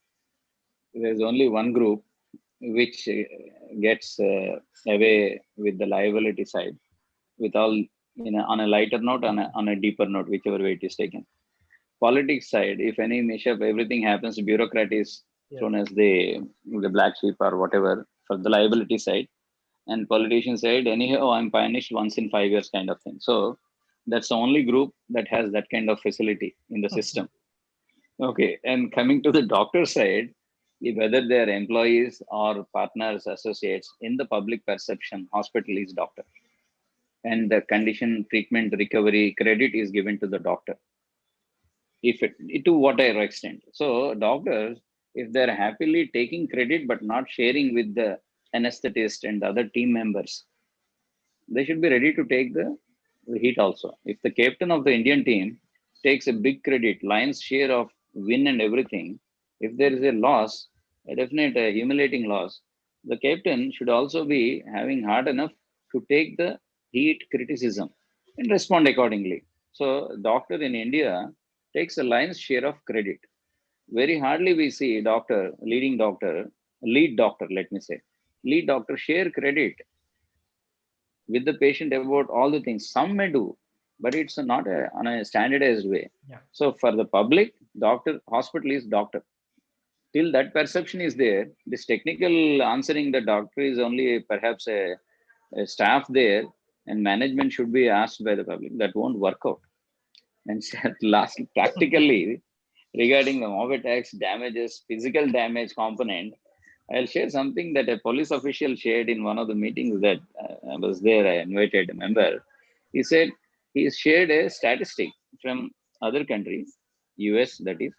there's only one group which gets away with the liability side, with all, on a lighter note, on a deeper note, whichever way it is taken. Politics side, if any mishap, everything happens, bureaucrat is thrown as the black sheep or whatever for the liability side. And politician side, anyhow, I'm punished once in 5 years kind of thing. So that's the only group that has that kind of facility in the system. Okay, and coming to the doctor side, whether they are employees or partners, associates, in the public perception, hospital is doctor. And the condition, treatment, recovery, credit is given to the doctor. If it to whatever extent. So doctors, if they're happily taking credit but not sharing with the anesthetist and the other team members, they should be ready to take the heat also. If the captain of the Indian team takes a big credit, lion's share of win and everything, if there is a loss, a definite humiliating loss, the captain should also be having heart enough to take the heat criticism and respond accordingly. So doctor in India takes a lion's share of credit. Very hardly we see doctor, lead doctor, let me say, lead doctor share credit with the patient about all the things. Some may do, but it's not on a standardized way. Yeah. So for the public, doctor, hospital is doctor. Till that perception is there, this technical answering the doctor is only perhaps a staff there, and management should be asked by the public. That won't work out. And last, practically, regarding the mob attacks, damages, physical damage component, I'll share something that a police official shared in one of the meetings that I was there. I invited a member. He said he shared a statistic from other countries, US that is,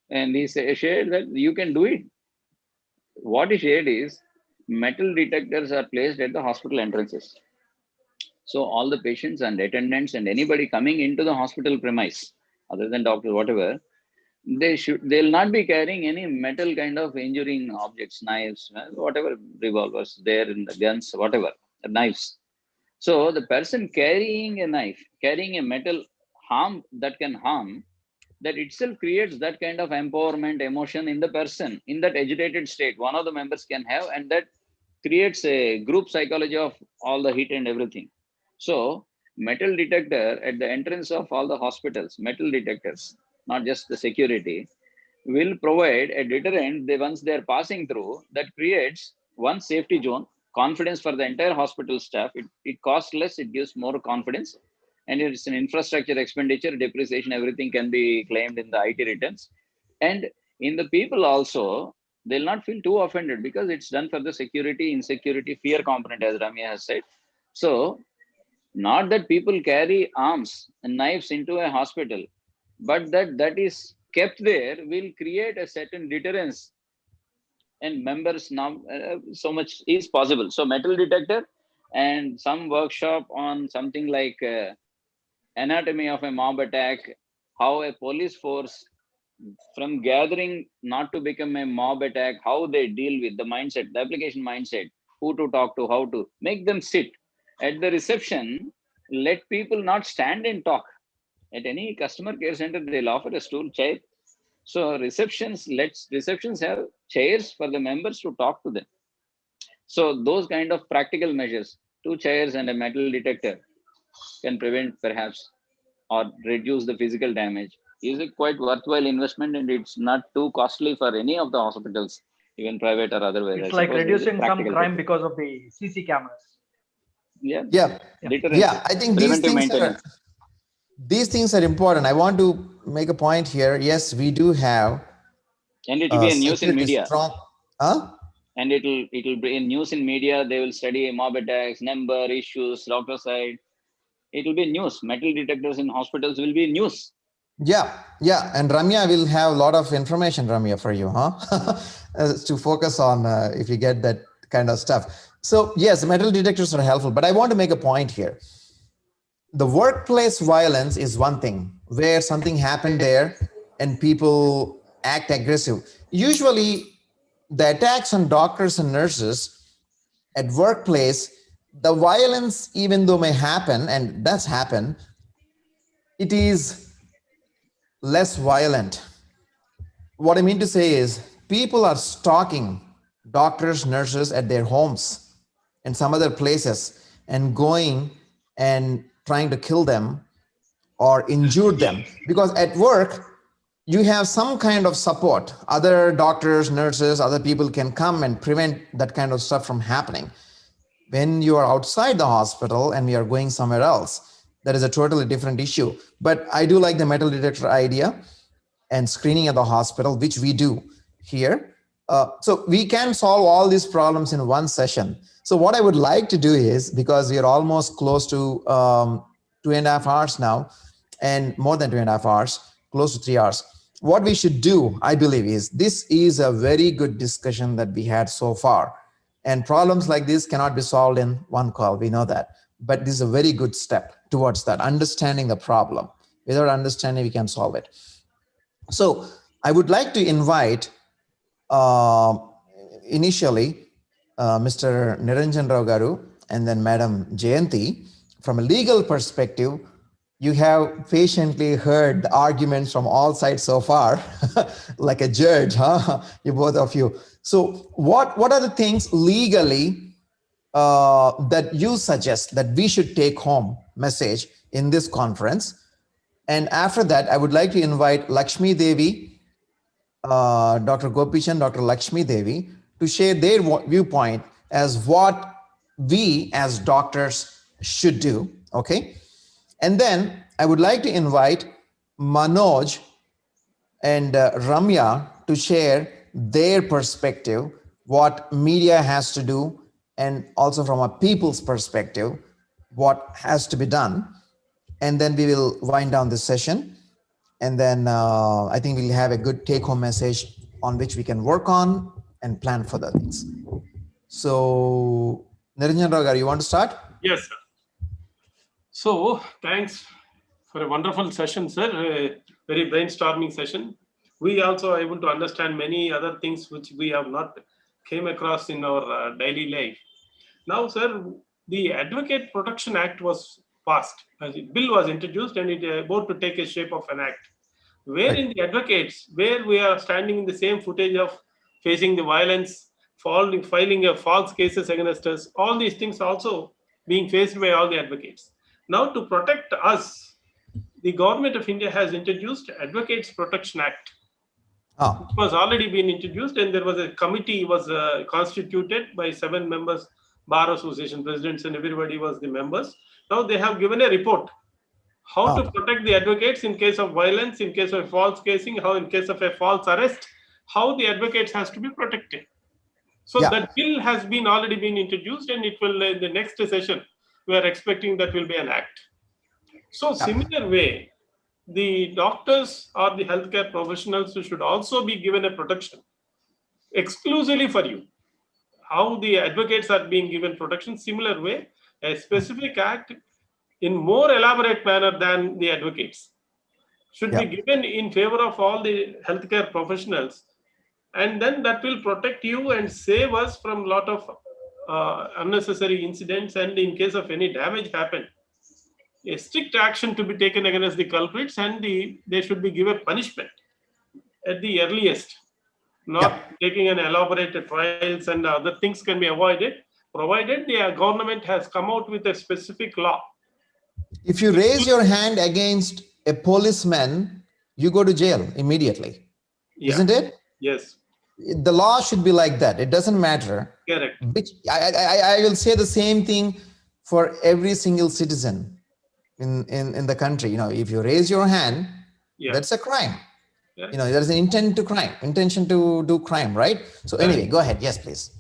and he shared that you can do it. What he shared is metal detectors are placed at the hospital entrances. So all the patients and attendants and anybody coming into the hospital premise, other than doctor, whatever, they'll not be carrying any metal kind of injuring objects, knives, whatever, revolvers there, in the guns, whatever, knives. So the person carrying a knife, carrying a metal harm that can harm, that itself creates that kind of empowerment emotion in the person in that agitated state. One of the members can have, and that creates a group psychology of all the heat and everything. So metal detector at the entrance of all the hospitals, metal detectors, not just the security, will provide a deterrent. Once they're passing through, that creates one safety zone, confidence for the entire hospital staff. It costs less, it gives more confidence, and it's an infrastructure expenditure, depreciation, everything can be claimed in the IT returns. And in the people also, they'll not feel too offended because it's done for the security, insecurity, fear component, as Ramya has said. So not that people carry arms and knives into a hospital, but that is kept there will create a certain deterrence, and members now so much is possible. So metal detector and some workshop on something like anatomy of a mob attack, how a police force from gathering not to become a mob attack, how they deal with the mindset, the application mindset, who to talk to, how to make them sit at the reception. Let people not stand and talk. At any customer care center, they'll offer a stool, chair. So receptions have chairs for the members to talk to them. So those kind of practical measures, 2 chairs and a metal detector, can prevent perhaps or reduce the physical damage. Is a quite worthwhile investment, and it's not too costly for any of the hospitals, even private or otherwise. It's like reducing some crime because of the CC cameras. Yeah. Deterrence. Yeah, I think these things are important. I want to make a point here. Yes, we do have, and it will be a news in media. And it'll be in news in media. They will study mob attacks, number, issues, doctor side. It will be news. Metal detectors in hospitals will be news. Yeah. And Ramya will have a lot of information, Ramya, for you, to focus on if you get that kind of stuff. So yes, metal detectors are helpful, but I want to make a point here. The workplace violence is one thing where something happened there and people act aggressive. Usually the attacks on doctors and nurses at workplace, the violence, even though may happen, and does happen, it is less violent. What I mean to say is people are stalking doctors, nurses at their homes and some other places and going and trying to kill them or injure them, because at work you have some kind of support. Other doctors, nurses, other people can come and prevent that kind of stuff from happening. When you are outside the hospital and we are going somewhere else, that is a totally different issue. But I do like the metal detector idea and screening at the hospital, which we do. here. So we can solve all these problems in one session. So what I would like to do is, because we are almost close to 2.5 hours now, and more than 2.5 hours, close to 3 hours. What we should do, I believe, is this is a very good discussion that we had so far. And problems like this cannot be solved in one call. We know that. But this is a very good step towards that, understanding the problem. Without understanding, we can solve it. So I would like to invite initially Mr. Niranjan Rao Garu and then Madam Jayanti. From a legal perspective, you have patiently heard the arguments from all sides so far, like a judge, huh? You both of you. So what are the things legally that you suggest that we should take home message in this conference? And after that, I would like to invite Lakshmi Devi, Dr. Gopichan, Dr. Lakshmi Devi, to share their viewpoint as what we as doctors should do, okay? And then I would like to invite Manoj and Ramya to share their perspective, what media has to do, and also from a people's perspective, what has to be done. And then we will wind down this session. And then I think we'll have a good take-home message on which we can work on and plan for the things. So, Niranjan Rao, you want to start? Yes, sir. So, thanks for a wonderful session, sir. A very brainstorming session. We also are able to understand many other things which we have not came across in our daily life. Now, sir, the Advocate Protection Act was passed. A bill was introduced and it about to take a shape of an act. Where in the advocates, where we are standing in the same footage of facing the violence, filing a false cases against us, all these things also being faced by all the advocates. Now, to protect us, the government of India has introduced Advocates Protection Act. Oh. It was already been introduced, and there was a committee was constituted by 7 members, Bar Association presidents, and everybody was the members. Now they have given a report how to protect the advocates in case of violence, in case of false casing, how in case of a false arrest, how the advocates has to be protected. So that bill has been already been introduced, and it will in the next session we are expecting that will be an act. So similar way, the doctors or the healthcare professionals should also be given a protection exclusively for you. How the advocates are being given protection, similar way, a specific act in more elaborate manner than the advocates should be given in favor of all the healthcare professionals, and then that will protect you and save us from a lot of unnecessary incidents, and in case of any damage happen, a strict action to be taken against the culprits, and they should be given punishment at the earliest, not taking an elaborate trials and other things can be avoided, provided the government has come out with a specific law. If you raise your hand against a policeman, you go to jail immediately, isn't it? Yes. The law should be like that. It doesn't matter. Correct. Which I will say the same thing for every single citizen in the country. You know, if you raise your hand, that's a crime. Yeah. You know, there is an intention to do crime, right? So anyway, go ahead. Yes, please.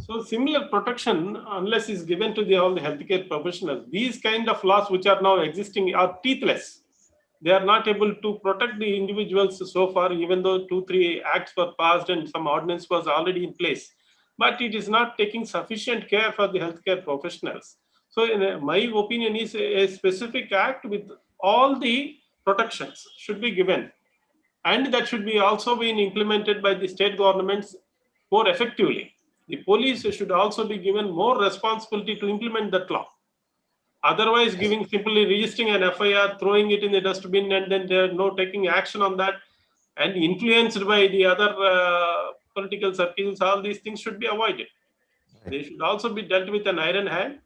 So similar protection, unless is given to all the healthcare professionals, these kind of laws which are now existing are teethless. They are not able to protect the individuals so far, even though 2-3 acts were passed and some ordinance was already in place. But it is not taking sufficient care for the healthcare professionals. So my opinion is a specific act with all the protections should be given. And that should be also being implemented by the state governments more effectively. The police should also be given more responsibility to implement that law. Otherwise, simply registering an FIR, throwing it in the dustbin, and then there no taking action on that, and influenced by the other political circles, all these things should be avoided. They should also be dealt with an iron hand.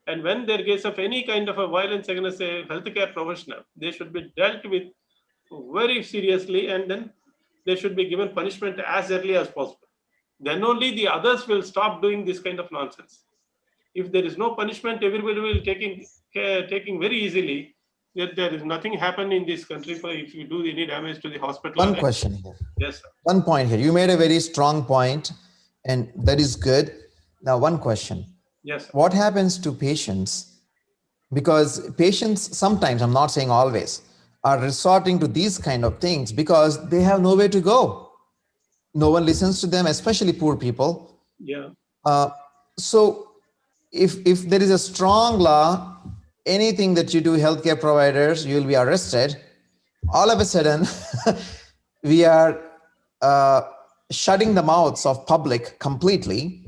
And when there is of any kind of a violence against a healthcare professional, they should be dealt with very seriously, and then they should be given punishment as early as possible. Then only the others will stop doing this kind of nonsense. If there is no punishment, everybody will taking very easily. There is nothing happen in this country for if you do any damage to the hospital. One question here. Yes, sir. One point here. You made a very strong point, and that is good. Now, one question. Yes, sir. What happens to patients? Because patients sometimes, I'm not saying always, are resorting to these kind of things because they have nowhere to go. No one listens to them, especially poor people. Yeah. So if there is a strong law, anything that you do, healthcare providers, you will be arrested. All of a sudden, we are shutting the mouths of public completely,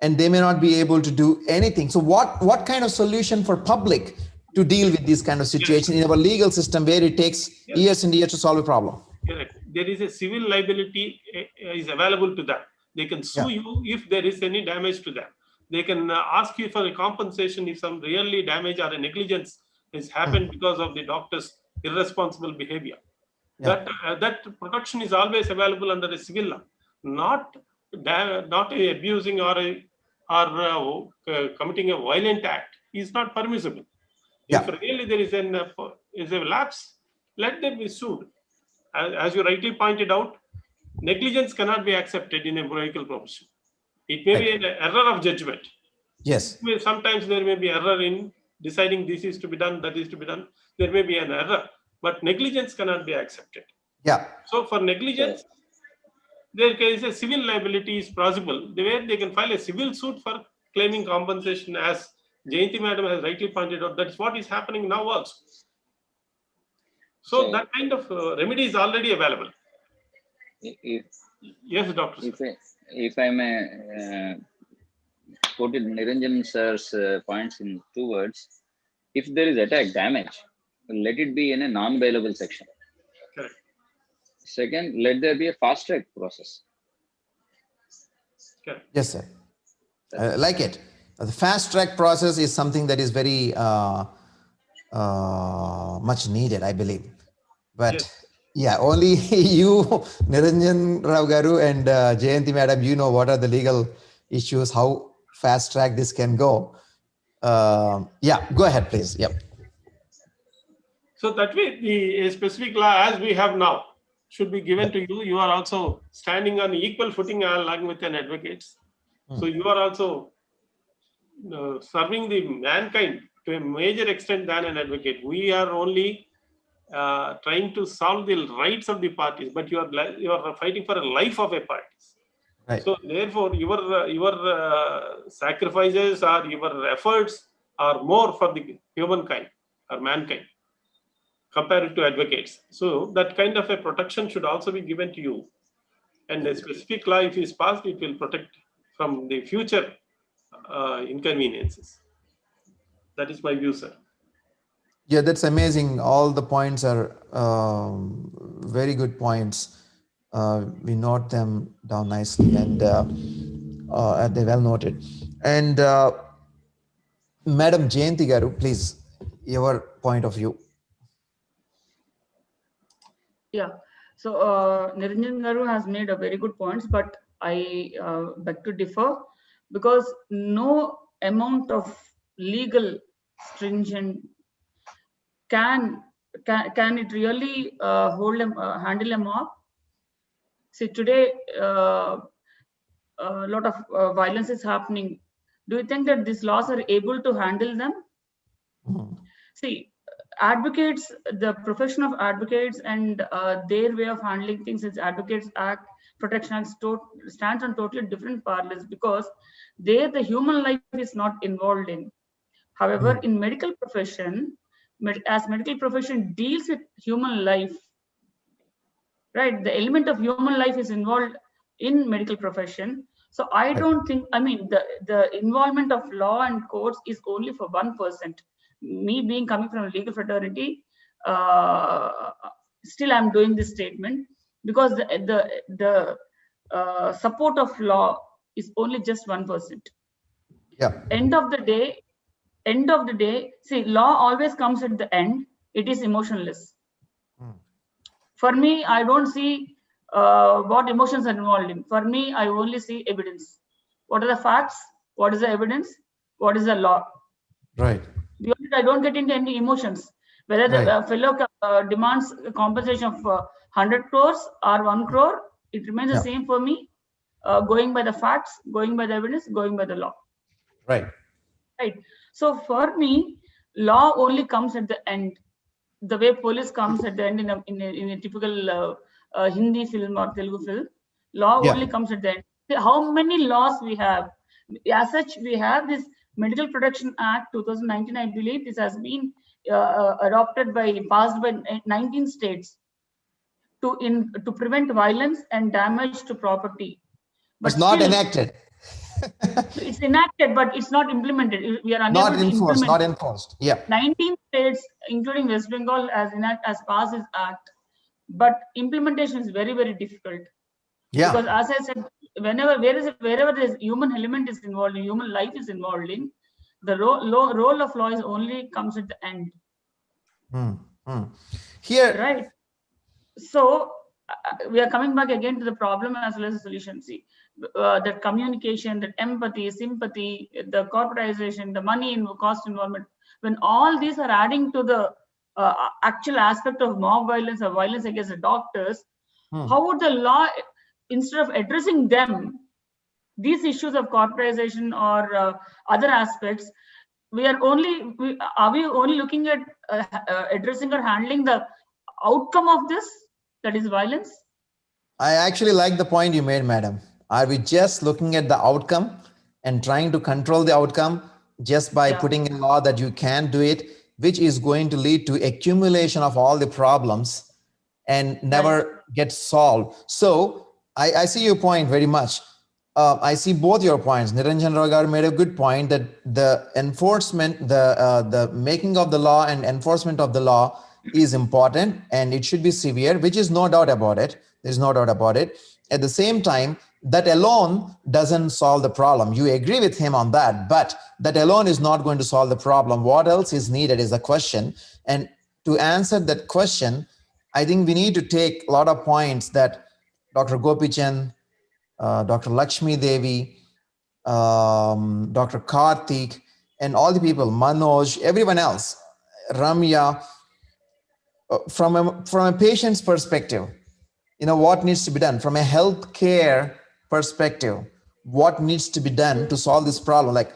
and they may not be able to do anything. So what kind of solution for public to deal with this kind of situation in our legal system where it takes years and years to solve a problem? Correct. There is a civil liability is available to them. They can sue you if there is any damage to them. They can ask you for a compensation if some really damage or a negligence has happened because of the doctor's irresponsible behavior. That protection is always available under a civil law, not abusing or committing a violent act is not permissible. If really there is a lapse, let them be sued. As you rightly pointed out, negligence cannot be accepted in a medical profession. It may be an error of judgment. Yes. Sometimes there may be error in deciding this is to be done, that is to be done. There may be an error, but negligence cannot be accepted. Yeah. So for negligence, there is a civil liability is possible, where they can file a civil suit for claiming compensation, as Jayanti Madam has rightly pointed out. That's what is happening now also. So that kind of remedy is already available. Yes, Doctor. If I may quote Niranjan sir's points in 2 words, if there is attack damage, let it be in a non-bailable section. Correct. Second, let there be a fast track process. Correct. Yes, sir. Like it. The fast track process is something that is very much needed, I believe. But yeah, only you, Niranjan Rao Garu and Jayanti Madam, you know what are the legal issues, how fast track this can go. Yeah, go ahead, please. Yep. So that way, the specific law as we have now should be given to you. You are also standing on equal footing along with an advocate. So you are also serving the mankind to a major extent than an advocate. We are only trying to solve the rights of the parties, but you are fighting for a life of a party. Right. So therefore, your sacrifices or your efforts are more for the humankind or mankind compared to advocates. So that kind of a protection should also be given to you. And a specific law, if is passed, it will protect from the future inconveniences. That is my view, sir. Yeah, that's amazing. All the points are very good points. We note them down nicely, and they're well noted. And Madam Jayanti Garu, please, your point of view. Yeah. So Niranjan Garu has made a very good points, but I beg to differ, because no amount of legal stringent can it really handle a mob? See, today a lot of violence is happening. Do you think that these laws are able to handle them? See, advocates, the profession of advocates and their way of handling things is Advocates Act, Protection Act stands on totally different parallels, because there the human life is not involved in. However, in medical profession, as medical profession deals with human life, right, the element of human life is involved in medical profession. So I don't think, I mean, the involvement of law and courts is only for 1%. Me being coming from a legal fraternity, still I'm doing this statement, because the support of law is only just 1%. Yeah. End of the day, see, law always comes at the end. It is emotionless. For me, I don't see what emotions are involved in. For me, I only see evidence. What are the facts? What is the evidence? What is the law? Right. I don't get into any emotions. Whether the Right. fellow demands a compensation of 100 crores or 1 crore, it remains the Yeah. same for me, going by the facts, going by the evidence, going by the law. Right. Right. So for me, law only comes at the end. The way police comes at the end in a typical Hindi film or Telugu film, law Yeah. only comes at the end. How many laws we have? As such, we have this Medical Protection Act 2019. I believe this has been passed by 19 states to prevent violence and damage to property. But It's not still, enacted. it's enacted, but it's not implemented. We are unable Not to enforced. implement. Not enforced. Yeah. 19 states, including West Bengal, has passed this act, but implementation is very, very difficult. Yeah. Because as I said, wherever there's human element is involved, human life is involved in, the role of law is only comes at the end. Here, right? So we are coming back again to the problem as well as the solution. See, that communication, that empathy, sympathy, the corporatization, the money and cost involvement, when all these are adding to the actual aspect of mob violence or violence against the doctors, how would the law, instead of addressing them, these issues of corporatization or other aspects, are we only looking at addressing or handling the outcome of this, that is violence? I actually like the point you made, madam. Are we just looking at the outcome and trying to control the outcome just by putting in law that you can do it, which is going to lead to accumulation of all the problems and never get solved? So I see your point very much. I see both your points. Niranjan Rao made a good point that the enforcement, the making of the law and enforcement of the law is important and it should be severe, which is no doubt about it. There's no doubt about it. At the same time, that alone doesn't solve the problem. You agree with him on that, but that alone is not going to solve the problem. What else is needed is the question. And to answer that question, I think we need to take a lot of points that Dr. Gopichan, Dr. Lakshmi Devi, Dr. Karthik, and all the people, Manoj, everyone else, Ramya, from a patient's perspective, what needs to be done from a healthcare perspective, what needs to be done to solve this problem? Like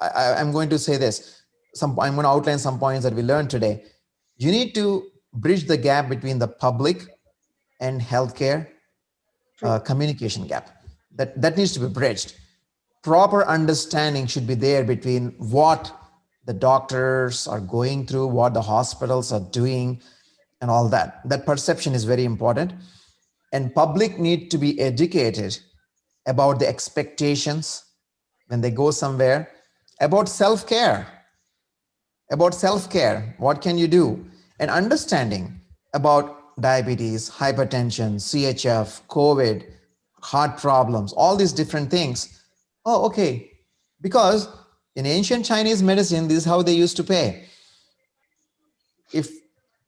I'm going to say this, I'm going to outline some points that we learned today. You need to bridge the gap between the public and healthcare communication gap. That needs to be bridged. Proper understanding should be there between what the doctors are going through, what the hospitals are doing, and all that. That perception is very important. And public need to be educated about the expectations when they go somewhere, about self-care, what can you do, and understanding about diabetes, hypertension, CHF, COVID, heart problems, all these different things. Oh, okay. Because in ancient Chinese medicine, this is how they used to pay. If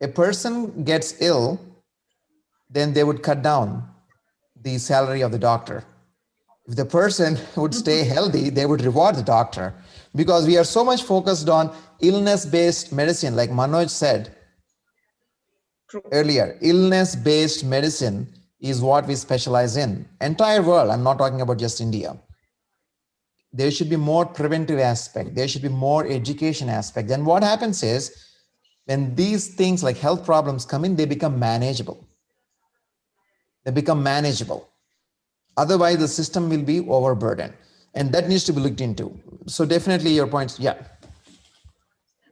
a person gets ill, then they would cut down the salary of the doctor. If the person would stay healthy, they would reward the doctor, because we are so much focused on illness-based medicine, like Manoj said earlier. Illness-based medicine is what we specialize in. Entire world, I'm not talking about just India. There should be more preventive aspect. There should be more education aspect. Then what happens is, when these things like health problems come in, they become manageable. Otherwise, the system will be overburdened, and that needs to be looked into. So definitely your points. Yeah.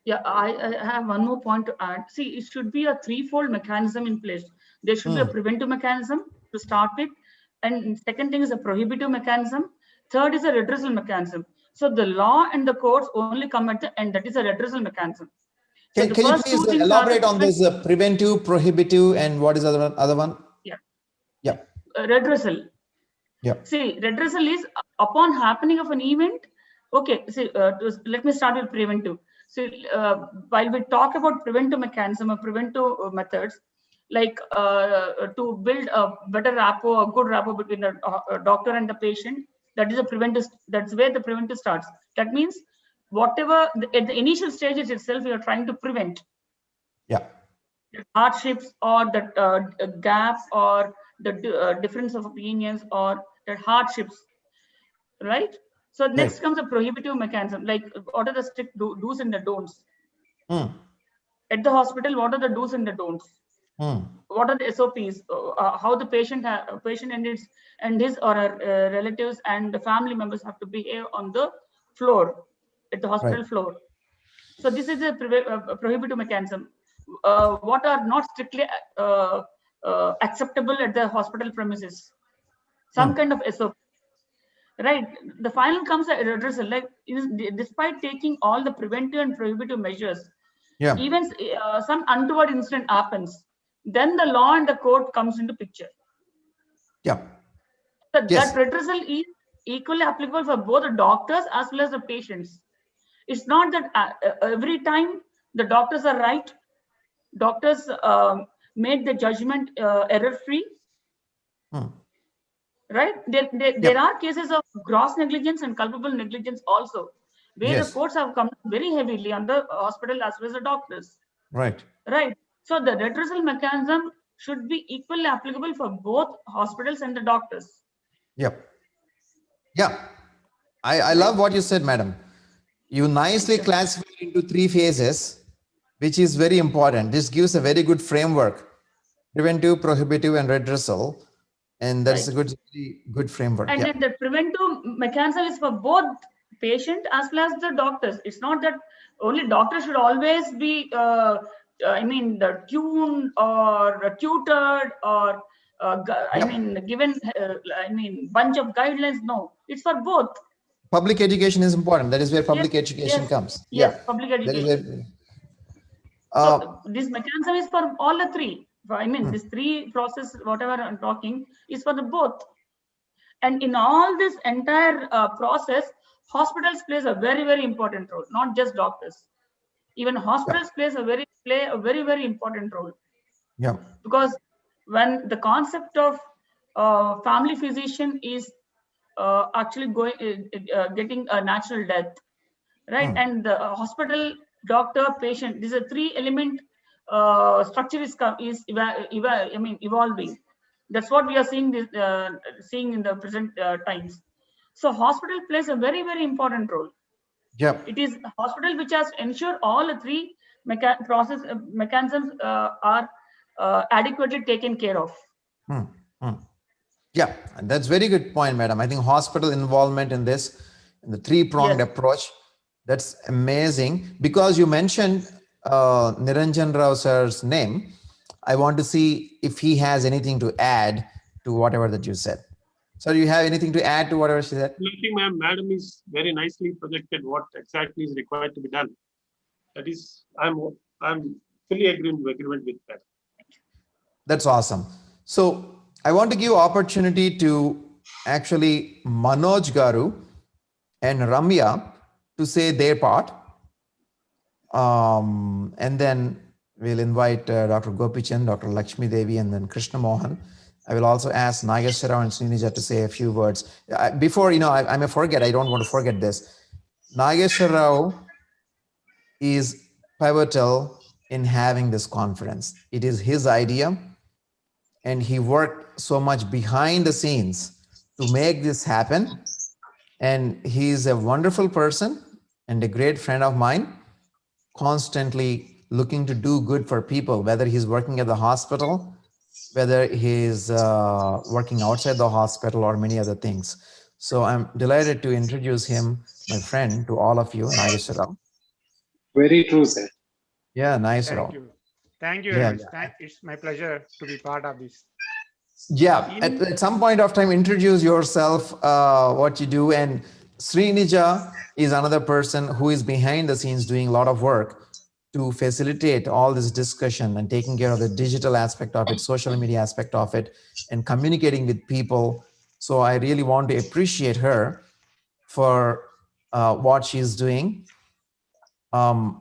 Yeah, I have one more point to add. See, it should be a threefold mechanism in place. There should be a preventive mechanism to start with. And second thing is a prohibitive mechanism. Third is a redressal mechanism. So the law and the courts only come at the end. That is a redressal mechanism. So Can you please elaborate on this preventive, prohibitive, and what is the other one? Yeah. Redressal. Yeah. See, redressal is upon happening of an event. Okay. See, let me start with preventive. So while we talk about preventive mechanism or preventive methods, like to build a better rapport, a good rapport between the doctor and the patient, that is a preventive. That's where the preventive starts. That means whatever at the initial stages itself, you are trying to prevent. Yeah. Hardships or the gap or the difference of opinions or the hardships, right? So next Right. comes a prohibitive mechanism, like what are the strict do's and the don'ts. At the hospital, what are the do's and the don'ts? What are the SOPs? How the patient and his or her relatives and the family members have to behave on the floor, at the hospital floor. So this is a prohibitive mechanism. What are not strictly acceptable at the hospital premises? Some kind of SOP. Right. The final comes at redressal. Like, despite taking all the preventive and prohibitive measures, even some untoward incident happens, then the law and the court comes into picture. Yeah. So that redressal is equally applicable for both the doctors as well as the patients. It's not that every time the doctors are right, doctors made the judgment error-free. Right? There are cases of gross negligence and culpable negligence also, where the courts have come very heavily on the hospital as well as the doctors. Right. Right. So the redressal mechanism should be equally applicable for both hospitals and the doctors. Yep. Yeah. I love what you said, madam. You nicely classified into 3 phases, which is very important. This gives a very good framework: preventive, prohibitive, and redressal. And that's a good framework. And then the preventive mechanism is for both patient as well as the doctors. It's not that only doctors should always be, the tuned or tutored or, given, bunch of guidelines. No, it's for both. Public education is important. That is where public education comes. Yes, public education. So this mechanism is for all the 3. This 3 process, whatever I'm talking, is for the both. And in all this entire process, hospitals plays a very, very important role, not just doctors. Even hospitals play a very, very important role. Yeah. Because when the concept of family physician is actually getting a natural death, right? And the hospital, doctor, patient, this is a 3-element structure is evolving. That's what we are seeing in the present times. So hospital plays a very, very important role. Yep. It is a hospital which has ensured all the 3 mechanisms are adequately taken care of. Yeah, that's very good point, madam. I think hospital involvement in this, in the 3-pronged approach, that's amazing. Because you mentioned Niranjan Rao sir's name, I want to see if he has anything to add to whatever that you said. So, do you have anything to add to whatever she said? I think madam is very nicely projected what exactly is required to be done. That is, I'm fully agreement with that. That's awesome. So I want to give opportunity to actually Manoj Garu and Ramya to say their part. And then we'll invite Dr. Gopichand, Dr. Lakshmi Devi, and then Krishna Mohan. I will also ask Nageswara and Srinija to say a few words. Before, I may forget, I don't want to forget this. Nageswara is pivotal in having this conference. It is his idea, and he worked so much behind the scenes to make this happen. And he's a wonderful person and a great friend of mine, constantly looking to do good for people, whether he's working at the hospital, whether he's working outside the hospital, or many other things. So I'm delighted to introduce him, my friend, to all of you, Nageswara. Very true, sir. Yeah, nice. Thank you. Thank you very much. It's my pleasure to be part of this. Yeah, at some point of time, introduce yourself, what you do. And Srinija is another person who is behind the scenes doing a lot of work to facilitate all this discussion and taking care of the digital aspect of it, social media aspect of it, and communicating with people. So I really want to appreciate her for what she's doing. And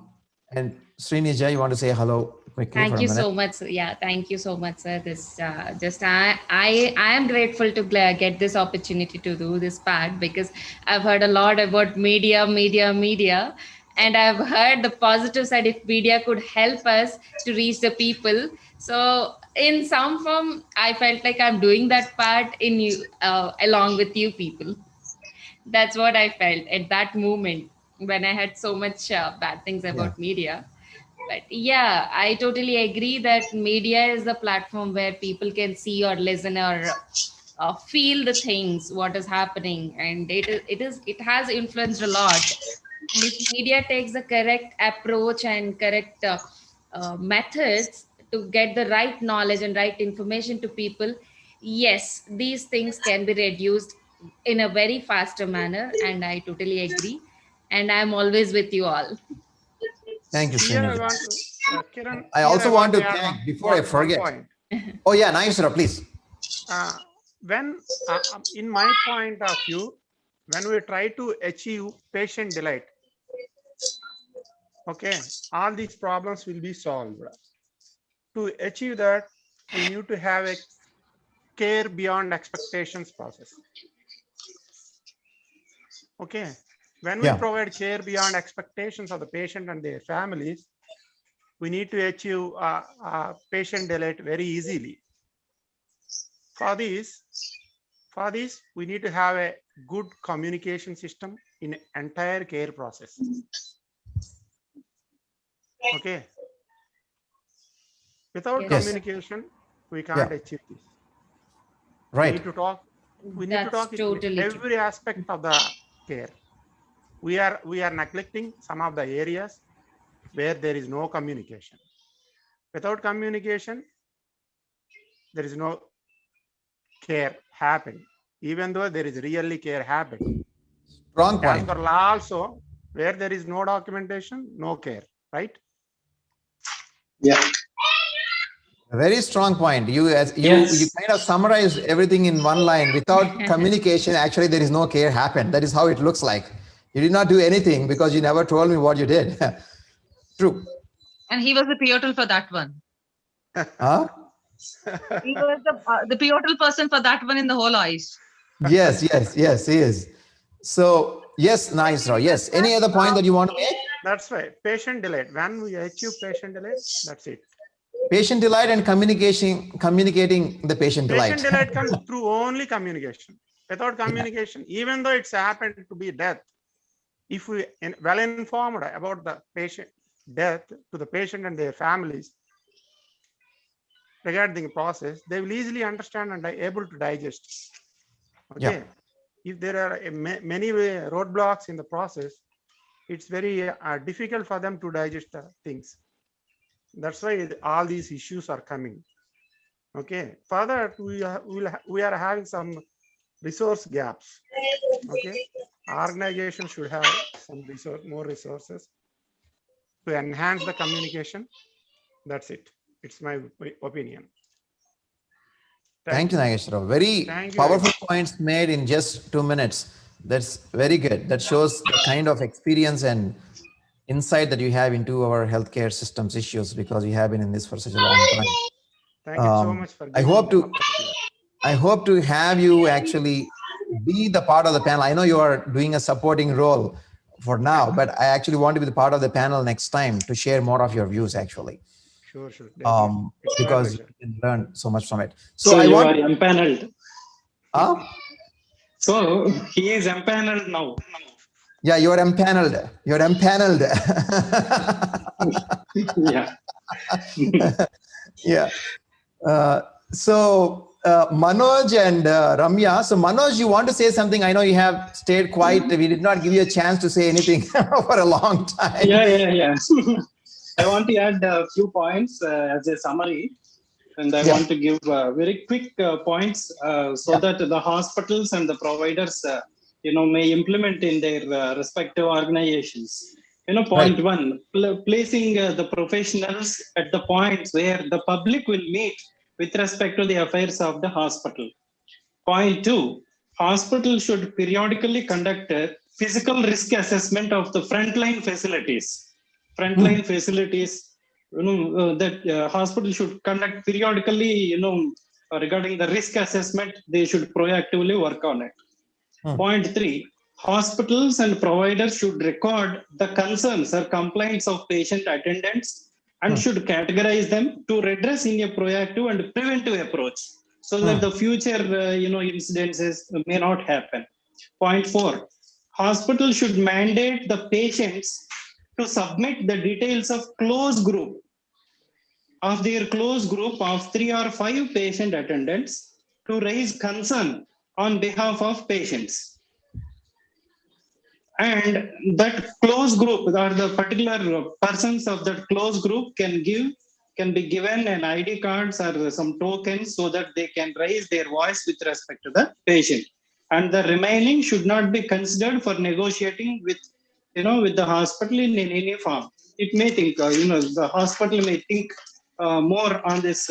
Srinija, you want to say hello quickly? Thank you so much. Yeah, thank you so much, sir. This I am grateful to get this opportunity to do this part, because I've heard a lot about media, And I've heard the positive side if media could help us to reach the people. So in some form, I felt like I'm doing that part in you, along with you people. That's what I felt at that moment when I had so much bad things about media. But yeah, I totally agree that media is the platform where people can see or listen or feel the things what is happening, and it has influenced a lot. And if media takes the correct approach and correct methods to get the right knowledge and right information to people, yes, these things can be reduced in a very faster manner. And I totally agree. And I'm always with you all. Thank you, Here I Srinath. want to, Kiran, I here I also want want to to add thank, before I one forget. point. Oh yeah, Nageswara, please. When, in my point of view, when we try to achieve patient delight, okay, all these problems will be solved. To achieve that, we need to have a care beyond expectations process. Okay, when we provide care beyond expectations of the patient and their families, we need to achieve patient delight very easily. For this, we need to have a good communication system in entire care process. Okay. Without communication, we can't achieve this. Right. We need to talk. We need to talk totally in every aspect of the care. We are neglecting some of the areas where there is no communication. Without communication, there is no care happen, even though there is really care happen. Wrong point. As per law also, where there is no documentation, no care, right? Yeah. A very strong point. You kind of summarized everything in one line. Without communication, actually, there is no care happen. That is how it looks like. You did not do anything because you never told me what you did. True. And he was the pivotal for that one. Huh? He was the pivotal person for that one in the whole ICE. Yes, he is. So, yes, nice, Raw. Yes. Any other point that you want to make? That's right. Patient delight. When we achieve patient delight, that's it. Patient delight and communicating the patient delight. Patient delight comes through only communication. Without communication, even though it's happened to be death, if we well informed about the patient death to the patient and their families regarding the process, they will easily understand and are able to digest. Okay. If there are many roadblocks in the process, it's very difficult for them to digest the things. That's why all these issues are coming. Okay. Further, we are having some resource gaps. Okay. Organization should have some more resources to enhance the communication. That's it. It's my opinion. Thank you, Nageswara. Very powerful points made in just 2 minutes. That's very good. That shows the kind of experience and insight that you have into our healthcare systems issues, because you have been in this for such a long time. Thank you so much for giving I hope to have you actually be the part of the panel. I know you are doing a supporting role for now, but I actually want to be the part of the panel next time to share more of your views, actually. Sure. Because you can learn so much from it. So I want you are empaneled. So he is empaneled now. Yeah, you're empaneled. You're empaneled. Yeah. Yeah. So Manoj and Ramya. So Manoj, you want to say something? I know you have stayed quiet. We did not give you a chance to say anything for a long time. Yeah. I want to add a few points as a summary. And I want to give very quick points so that the hospitals and the providers, may implement in their respective organizations. Point one, placing the professionals at the points where the public will meet with respect to the affairs of the hospital. Point two, hospitals should periodically conduct a physical risk assessment of the frontline facilities. Frontline facilities, that hospital should conduct periodically, regarding the risk assessment, they should proactively work on it. Point three, Hospitals and providers should record the concerns or complaints of patient attendants and should categorize them to redress in a proactive and preventive approach so that the future incidences may not happen. Point 4, hospital should mandate the patients to submit the details of close group of 3 or 5 patient attendants to raise concern on behalf of patients. And that close group or the particular persons of that close group can be given an ID cards or some tokens so that they can raise their voice with respect to the patient. And the remaining should not be considered for negotiating with the hospital in any form. It may think, the hospital may think more on this,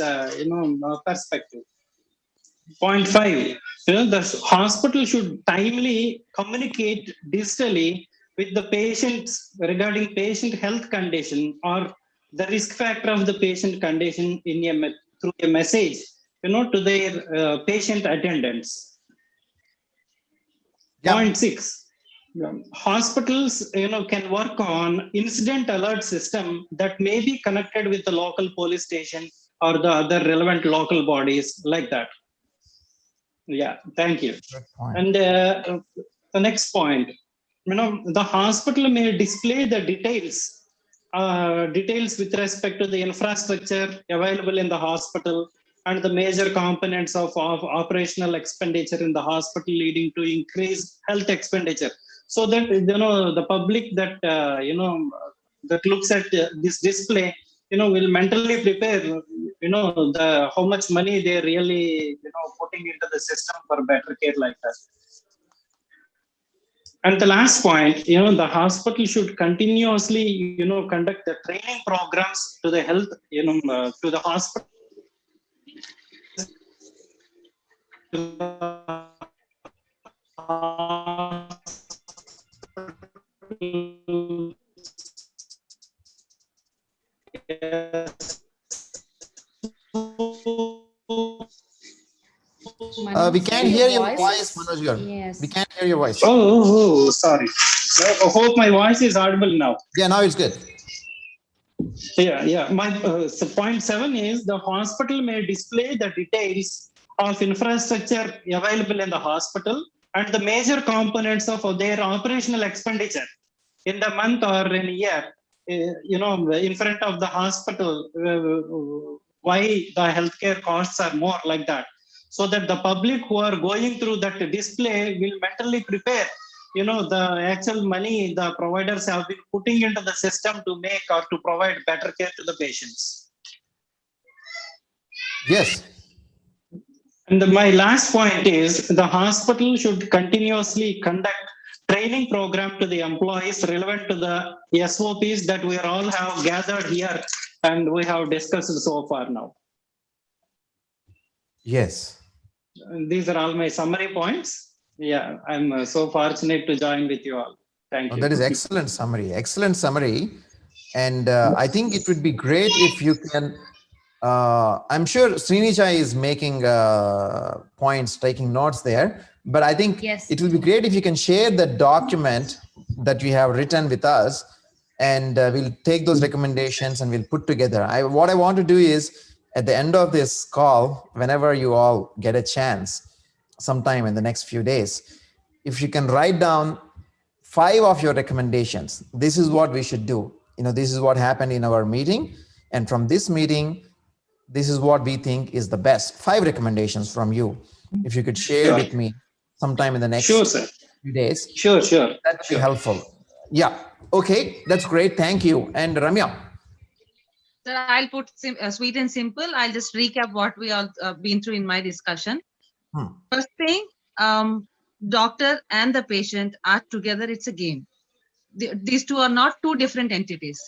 perspective. Point 5, the hospital should timely communicate digitally with the patients regarding patient health condition or the risk factor of the patient condition through a message, to their patient attendants. Point 6, hospitals, can work on incident alert system that may be connected with the local police station or the other relevant local bodies like that. Yeah, thank you. And the next point, the hospital may display the details with respect to the infrastructure available in the hospital and the major components of operational expenditure in the hospital leading to increased health expenditure. So that, the public that, that looks at this display, will mentally prepare, how much money they're really, putting into the system for better care like that. And the last point, the hospital should continuously, conduct the training programs to the health, to the hospital. We can't hear your voice, Manoj. Yes. We can't hear your voice. Oh, sorry. I hope my voice is audible now. Yeah, now it's good. Yeah. My so point 7 is the hospital may display the details of infrastructure available in the hospital and the major components of their operational expenditure in the month or in a year. In front of the hospital, why the healthcare costs are more like that, so that the public who are going through that display will mentally prepare, the actual money the providers have been putting into the system to make or to provide better care to the patients. Yes. And my last point is the hospital should continuously conduct training program to the employees relevant to the SOPs that we all have gathered here and we have discussed so far now. Yes. And these are all my summary points. Yeah, I'm so fortunate to join with you all. Thank you. That is excellent summary. Excellent summary. And I think it would be great if you can, I'm sure Srinija is making points, taking notes there, but I think it will be great if you can share the document that you have written with us, and we'll take those recommendations and we'll put together. What I want to do is at the end of this call, whenever you all get a chance, sometime in the next few days, if you can write down 5 of your recommendations. This is what we should do. This is what happened in our meeting. And from this meeting, this is what we think is the best. 5 recommendations from you. If you could share with me sometime in the next few days. Sure. That would be helpful. Yeah. Okay. That's great. Thank you. And Ramya. Sir, I'll put sweet and simple. I'll just recap what we all been through in my discussion. First thing, doctor and the patient are together. It's a game. These two are not two different entities.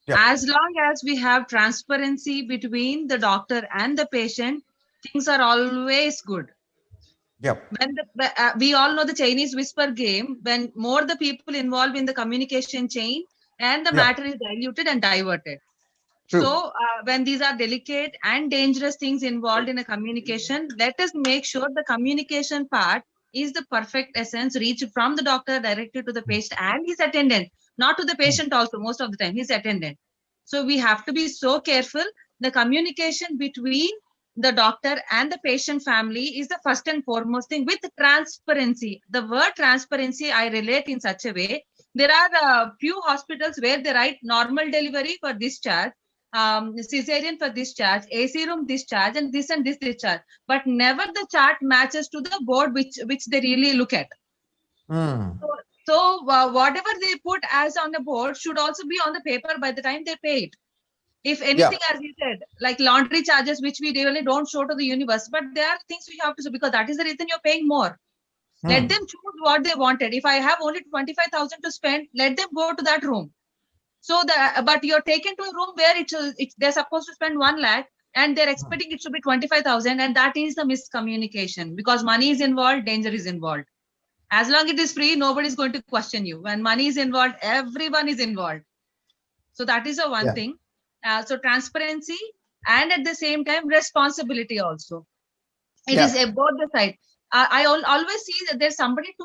As long as we have transparency between the doctor and the patient, things are always good. When we all know the Chinese whisper game, when more the people involved in the communication chain and the matter is diluted and diverted. True. So when these are delicate and dangerous things involved in a communication, let us make sure the communication part is the perfect essence reached from the doctor directly to the patient and his attendant, not to the patient also most of the time, his attendant. So we have to be so careful. The communication between the doctor and the patient family is the first and foremost thing, with transparency. The word transparency I relate in such a way. There are a few hospitals where they write normal delivery for discharge, cesarean for discharge, AC room discharge, and this discharge, but never the chart matches to the board which they really look at. So whatever they put as on the board should also be on the paper by the time they pay it. If anything, as you said, like laundry charges, which we really don't show to the universe, but there are things we have to do, because that is the reason you're paying more. Let them choose what they wanted. If I have only 25,000 to spend, let them go to that room. So but you're taken to a room where they're supposed to spend 1 lakh and they're expecting it to be 25,000, and that is the miscommunication, because money is involved, danger is involved. As long as it is free, nobody's going to question you. When money is involved, everyone is involved. So that is the one thing. So transparency, and at the same time responsibility also. It is both the side. I always see that there's somebody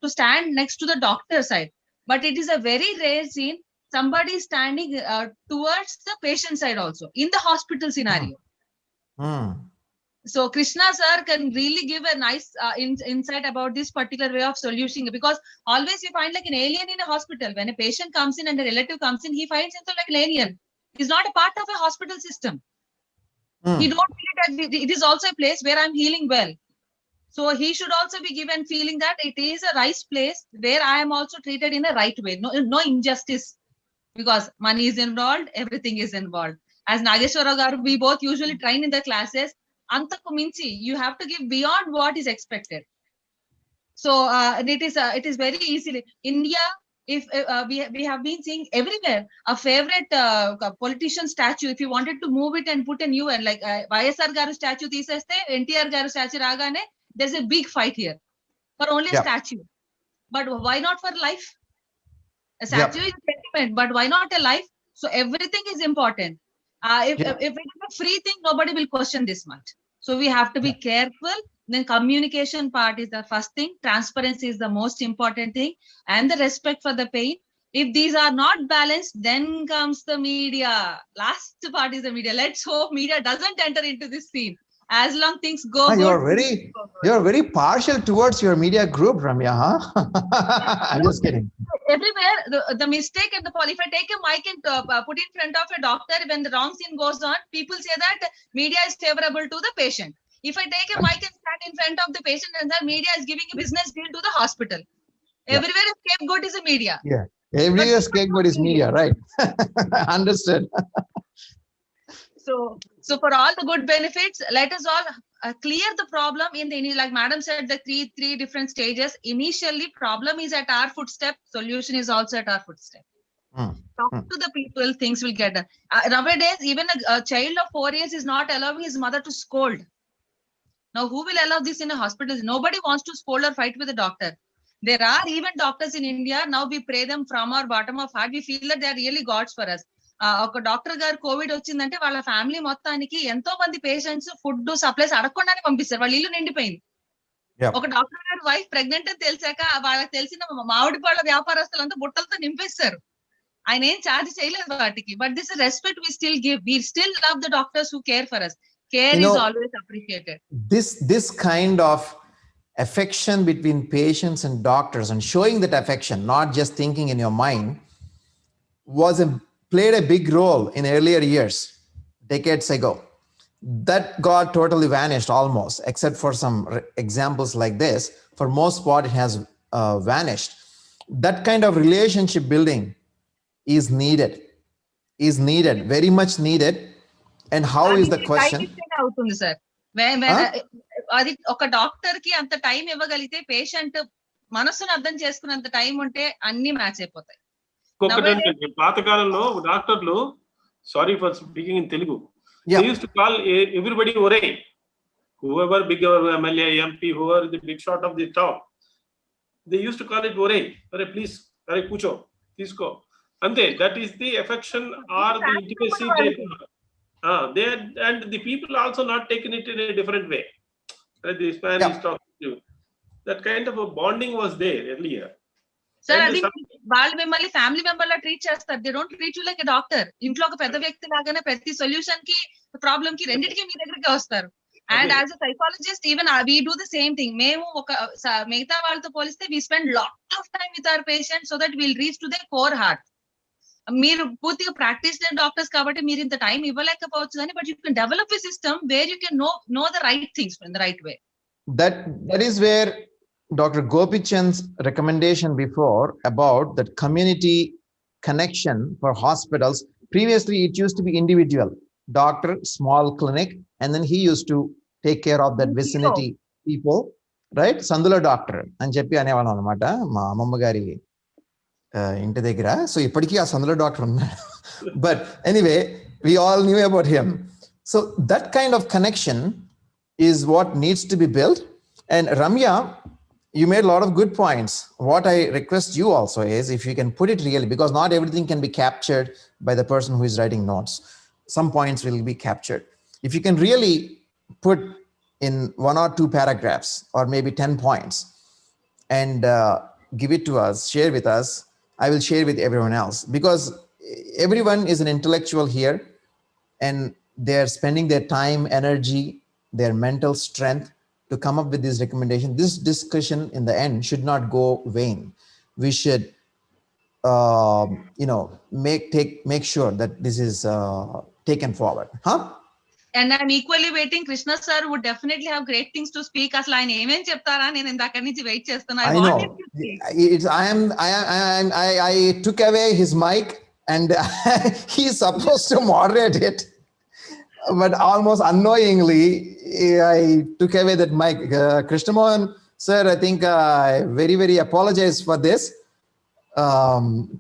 to stand next to the doctor side, but it is a very rare scene. Somebody standing towards the patient side also in the hospital scenario. So Krishna sir can really give a nice insight about this particular way of solution, because always you find like an alien in a hospital. When a patient comes in and a relative comes in, he finds himself like an alien. He's not a part of a hospital system. He don't feel that it is also a place where I'm healing well. So he should also be given feeling that it is a right place where I am also treated in a right way. No injustice, because money is involved, everything is involved. As Nageshwara garu, we both usually train in the classes. Antaku minchi, you have to give beyond what is expected. So it is very easily India. If we have been seeing everywhere a favorite politician statue, if you wanted to move it and put a new one, like YSR garu statue తీసేస్తే NTR garu statue రాగానే, there's a big fight here for only a statue. But why not for life? A statue is a sentiment, but why not a life? So everything is important. If it is a free thing, nobody will question this much. So we have to be careful. Then communication part is the first thing. Transparency is the most important thing, and the respect for the pain. If these are not balanced, then comes the media. Last part is the media. Let's hope media doesn't enter into this scene. As long things go good. You're very partial towards your media group, Ramya, huh? I'm just kidding. Everywhere, the mistake and the if I take a mic and put in front of a doctor, when the wrong scene goes on, people say that media is favorable to the patient. If I take a mic and stand in front of the patient, and the media is giving a business deal to the hospital. Everywhere a scapegoat is a media. Yeah, everywhere scapegoat is media, right? Understood. So for all the good benefits, let us all clear the problem in the, like Madam said, the three different stages. Initially, problem is at our footstep. Solution is also at our footstep. Talk to the people, things will get done. Nowadays, even a child of 4 years is not allowing his mother to scold. Now, who will allow this in a hospital? Nobody wants to scold or fight with a doctor. There are even doctors in India. Now we pray them from our bottom of heart. We feel that they are really gods for us. ఒక doctor గారు Covid వచ్చిందంటే వాళ్ళ family మొత్తానికి ఎంతో మంది patients food supplies అడగకుండానే పంపిస్తారు. వాళ్ళ ఇల్లు నిండిపోయింది. ఒక డాక్టర్ గారి వైఫ్ ప్రెగ్నెంట్ అని తెలిసాక వాళ్ళకి తెలిసిన మామిడి పళ్ళ వ్యాపారస్తులంతా బుట్టలతో నింపేస్తారు. ఆయన ఏం ఛార్జ్ చేయలేదు వాటికి. But this respect we still give. We still love the doctors who care for us. Care is always appreciated. This kind of affection between patients and doctors, and showing that affection, not just thinking in your mind, played a big role in earlier years, decades ago. That got totally vanished almost, except for some examples like this. For most part, it has vanished. That kind of relationship building is needed, very much needed. And how is the question? అవుతుంది sir. అది ఒక doctor కి అంత time ఇవ్వగలిగితే, patient మనసును అర్థం చేసుకున్నంత time ఉంటే అన్ని మ్యాచ్ అయిపోతాయి. పాతకాలంలో డాక్టర్లు, sorry for speaking in Telugu, they used to call everybody ఒరే. Whoever big MLA, MP, whoever the big shot of the top, they used to call it ఒరే. ఒరే ప్లీజ్, అరే కూర్చో, తీసుకో, అంతే. That is the affection or the intimacy they and the people also not taken it in a different way. This man is talking to you. That kind of a bonding was there earlier. Sir And అది some- వాళ్ళు మిమ్మల్ని family member లా treat చేస్తారు. They don't treat you like a doctor. ఇంట్లో ఒక పెద్ద వ్యక్తి లాగానే ప్రతి సొల్యూషన్ కి ప్రాబ్లం కి రెండింటికి మీ దగ్గరికి వస్తారు. And as a psychologist even we do the same thing. మేము ఒక మిగతా వాళ్ళతో పోలిస్తే we spend lot of time with our patient so that will reach to the core heart. మీరు పూర్తిగా ప్రాక్టీస్ డాక్టర్స్ కాబట్టి మీరు ఇంత టైం ఇవ్వలేకపోవచ్చు కానీ but you can develop a system where you can know the right things in the right way. That is where Dr. Gopichand's recommendation before about that community connection for hospitals. Previously, it used to be individual doctor, small clinic, and then he used to take care of that vicinity people, right? Sandula doctor అని చెప్పి అనేవాళ్ళం అనమాట మా అమ్మమ్మ గారి ఇంటి దగ్గర. So ఇప్పటికీ ఆ సందులో డాక్టర్ ఉన్నాడు. But anyway we all knew about him. So that kind of connection is what needs to be built. And Ramya, you made a lot of good points. What I request you also is if you can put it really, because not everything can be captured by the person who is writing notes. Some points will be captured. If you can really put in 1 or 2 paragraphs or maybe 10 points and give it to us, share with us, I will share with everyone else, because everyone is an intellectual here and they're spending their time, energy, their mental strength to come up with this recommendation. This discussion in the end should not go vain. We should, make sure that this is taken forward. And I'm equally waiting. Krishna sir would definitely have great things to speak. Asla ఆయన ఏమేం చెప్తారా నేను ఇందాక నుంచి wait చేస్తున్నా. I know. I took away his mic and he's supposed to moderate it. But almost unknowingly, I took away that mic. Krishnamohan, sir, I think I very, very apologize for this.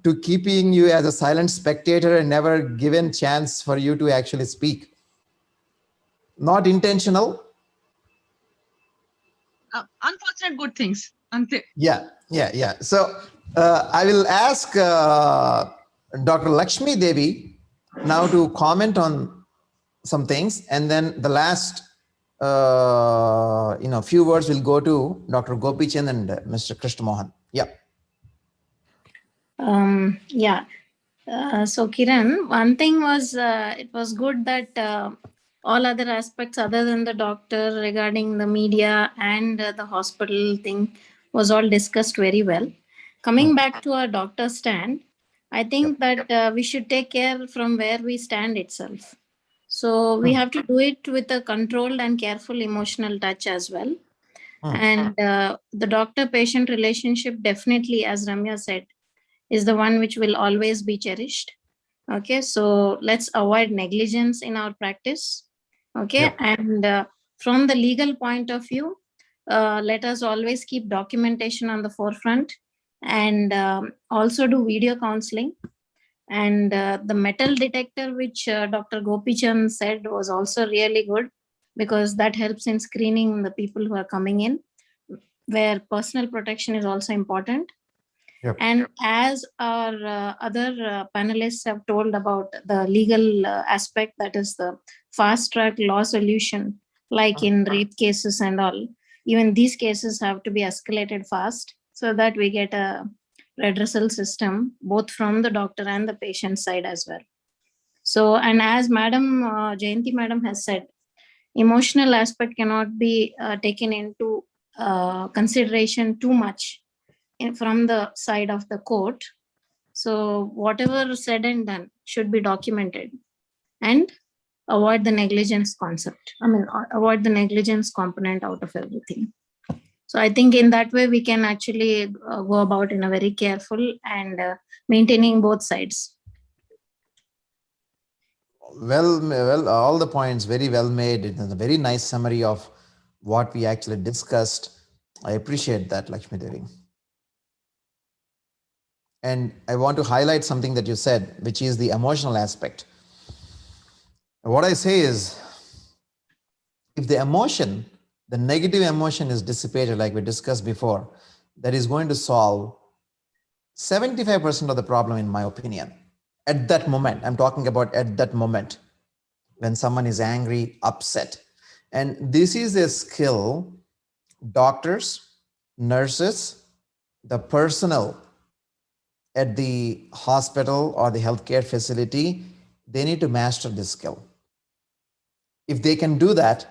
To keeping you as a silent spectator and never given chance for you to actually speak. Not intentional. Unfortunate good things. Ante. Yeah. So I will ask Dr. Lakshmi Devi now to comment on some things, and then the last few words will go to Dr. Gopichand and Mr. Krishna Mohan. So Kiran, one thing was it was good that all other aspects other than the doctor regarding the media and the hospital thing was all discussed very well. Coming back to our doctor stand, I think that we should take care from where we stand itself. So we have to do it with a controlled and careful emotional touch as well. And the doctor-patient relationship definitely, as Ramya said, is the one which will always be cherished. Okay, so let's avoid negligence in our practice. Okay, and from the legal point of view, let us always keep documentation on the forefront, and also do video counseling. And the metal detector, which Dr. Gopichand said, was also really good, because that helps in screening the people who are coming in, where personal protection is also important. And as our other panelists have told about the legal aspect, that is the fast track law solution, like in rape cases and all, even these cases have to be escalated fast so that we get a redressal system both from the doctor and the patient side as well. So, and as Madam Jayanti Madam has said, emotional aspect cannot be taken into consideration too much from the side of the court. So whatever said and done should be documented, and avoid the negligence concept. Avoid the negligence component out of everything. So I think in that way we can actually go about in a very careful and maintaining both sides. Well, all the points very well made. It is a very nice summary of what we actually discussed. I appreciate that, Lakshmi Devi. And I want to highlight something that you said, which is the emotional aspect. What I say is, if the emotion, the negative emotion is dissipated, like we discussed before, that is going to solve 75% of the problem, in my opinion. At that moment, I'm talking about at that moment, when someone is angry, upset. And this is a skill doctors, nurses, the personnel at the hospital or the healthcare facility, they need to master this skill. If they can do that,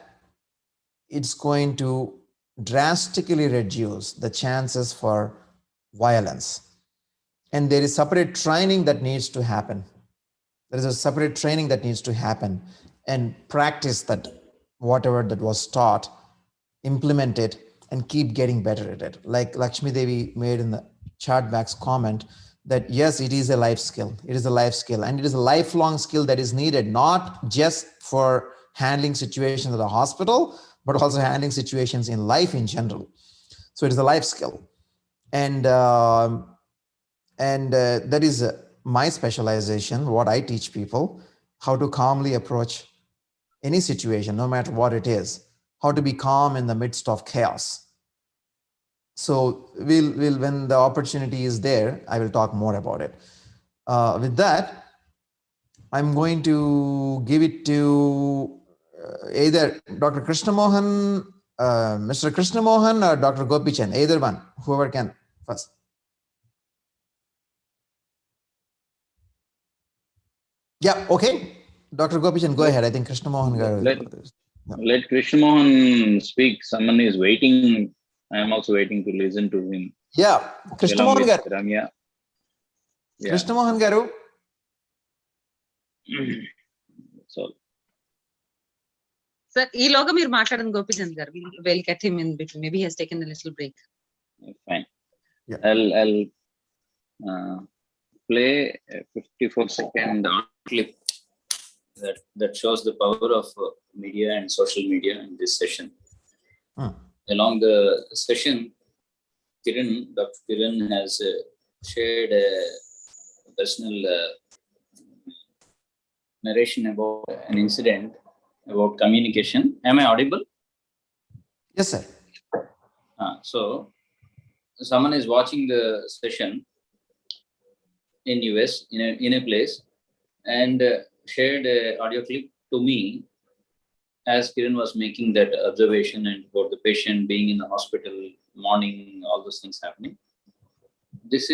it's going to drastically reduce the chances for violence. And there is separate training that needs to happen. There is a separate training that needs to happen, and practice that whatever that was taught, implement it, and keep getting better at it. Like Lakshmi Devi made in the chat box comment that yes, it is a life skill. It is a life skill, and it is a lifelong skill that is needed, not just for handling situations at the hospital, but also handling situations in life in general. So it is a life skill. And that is my specialization, what I teach people, how to calmly approach any situation, no matter what it is, how to be calm in the midst of chaos. So we'll when the opportunity is there, I will talk more about it. With that, I'm going to give it to either Dr. Krishnamohan, Mr. Krishnamohan, or Dr. Gopichan, either one, whoever can first. Yeah, okay. Dr. Gopichan, go ahead. I think Krishnamohan. Let Krishnamohan speak. Someone is waiting. I am also waiting to listen to him. Yeah, Krishnamohan garu. Ramya. Yeah. Krishnamohan garu. So. Sir, ee loga meer maatladandi Gopichan garu. We'll get him in between. Maybe he has taken a little break. Fine. Yeah. I'll play a 54-second clip that shows the power of media and social media in this session. Along the session, Dr. Kiran has shared a personal narration about an incident about communication. Am I audible? Yes, sir. So, someone is watching the session in US in a place and shared an audio clip to me as Kiran was making that observation and about the patient being in the hospital, morning, all those things happening. This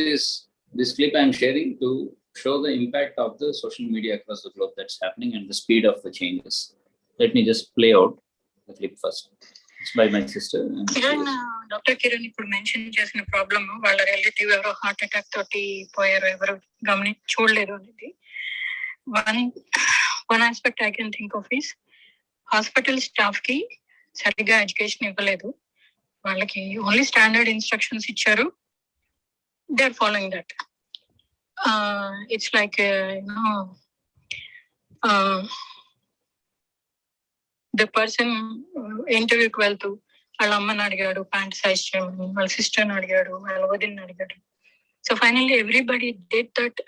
clip I'm sharing to show the impact of the social media across the globe that's happening and the speed of the changes. Let me just play out the clip first. It's by my sister. Kiran, Dr. Kiran ఇప్పుడు mention చేసిన problem వాళ్ళ relative ఎవరో heart attack తోటి పోయారు, ఎవరు చూడలేదు అనేది. One aspect I can think of is hospital staff కి సరిగ్గా ఎడ్యుకేషన్ ఇవ్వలేదు. వాళ్ళకి ఓన్లీ స్టాండర్డ్ ఇన్స్ట్రక్షన్స్ ఇచ్చారు. They are following that. It's like the person ఇంటర్వ్యూకి వెళ్తూ వాళ్ళ అమ్మని అడిగాడు ప్యాంట్ సైజ్ చేయమని, వాళ్ళ సిస్టర్ని అడిగాడు, వాళ్ళ వదిలిని అడిగాడు. So finally everybody did that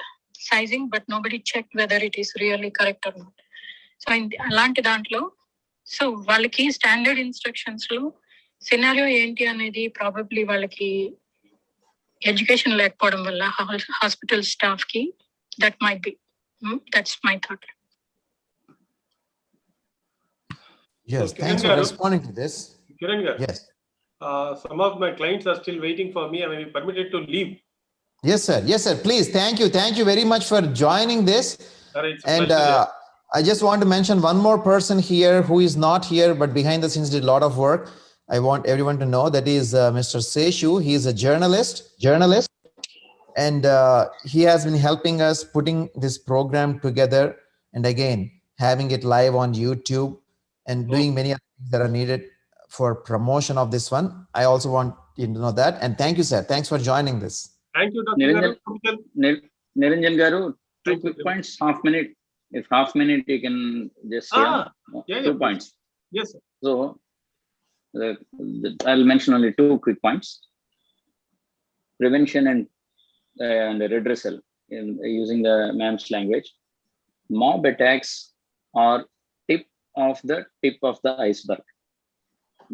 sizing, but nobody check whether it is really correct or not. So అలాంటి దాంట్లో సో వాళ్ళకి స్టాండర్డ్ ఇన్స్ట్రక్షన్స్ లో సినారియో ఏంటి అనేది ప్రాబబ్లీ వాళ్ళకి ఎడ్యుకేషన్ లేకపోవడం వల్ల హాస్పిటల్ స్టాఫ్ కి that might be. That's my thought. Yes, So, thanks for responding to this. Kiran garu, yes. Some of my clients are still waiting for me. I may be permitted to leave. Yes, sir. Yes, sir. Please, thank you. Thank you very much for joining this. Sir, it's a And pleasure. I just want to mention one more person here who is not here, but behind the scenes did a lot of work. I want everyone to know that is Mr. Seshu. He is a journalist, and he has been helping us putting this program together, and again having it live on YouTube and doing many other things that are needed for promotion of this one. I also want you to know that, and thank you, sir. Thanks for joining this. Thank you, Dr. Niranjan garu, two quick points, half minute. If half minute you can just say two points. Yes, sir. So I'll mention only two quick points. Prevention and redressal, using the ma'am's language. Mob attacks are tip of the iceberg.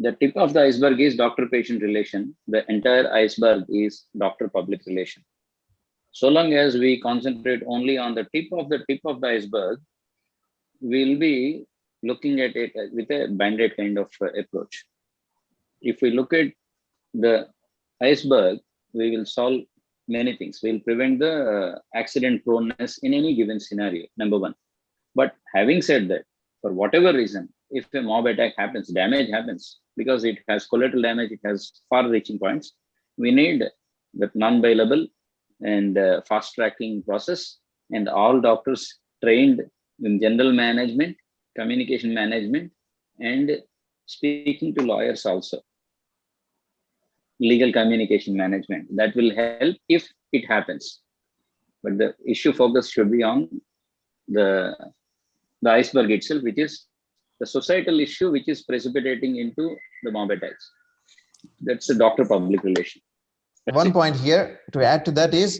The tip of the iceberg is doctor-patient relation. The entire iceberg is doctor-public relation. So long as we concentrate only on the tip of the iceberg, we'll be looking at it with a band-aid kind of approach. If we look at the iceberg, we will solve many things. We'll prevent the accident proneness in any given scenario, number one. But having said that, for whatever reason, if a mob attack happens, damage happens, because it has collateral damage, it has far-reaching points, we need the non-bailable and fast-tracking process, and all doctors trained in general management, communication management, and speaking to lawyers also. Legal communication management, that will help if it happens. But the issue focus should be on the iceberg itself, which is the societal issue which is precipitating into the mob attacks. That's the doctor-public relation. One point here to add to that is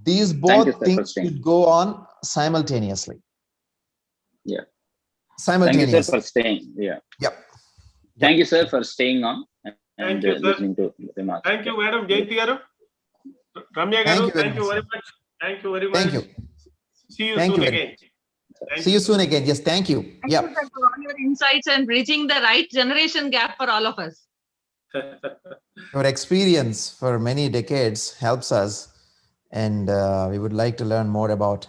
these both things should go on simultaneously. Yeah. Simultaneously. Thank you, sir, for staying. Yeah. Yep. Thank you, sir, for staying on and Thank you, sir. listening to the remarks. Thank you, Madam Jayanti Garu. Ramya Garu, thank you very much. Thank you very much. Thank you. See you Thank soon you again. See you soon again. Yes, thank you. Thank you, sir, for all your insights and bridging the right generation gap for all of us. Your experience for many decades helps us, and we would like to learn more about,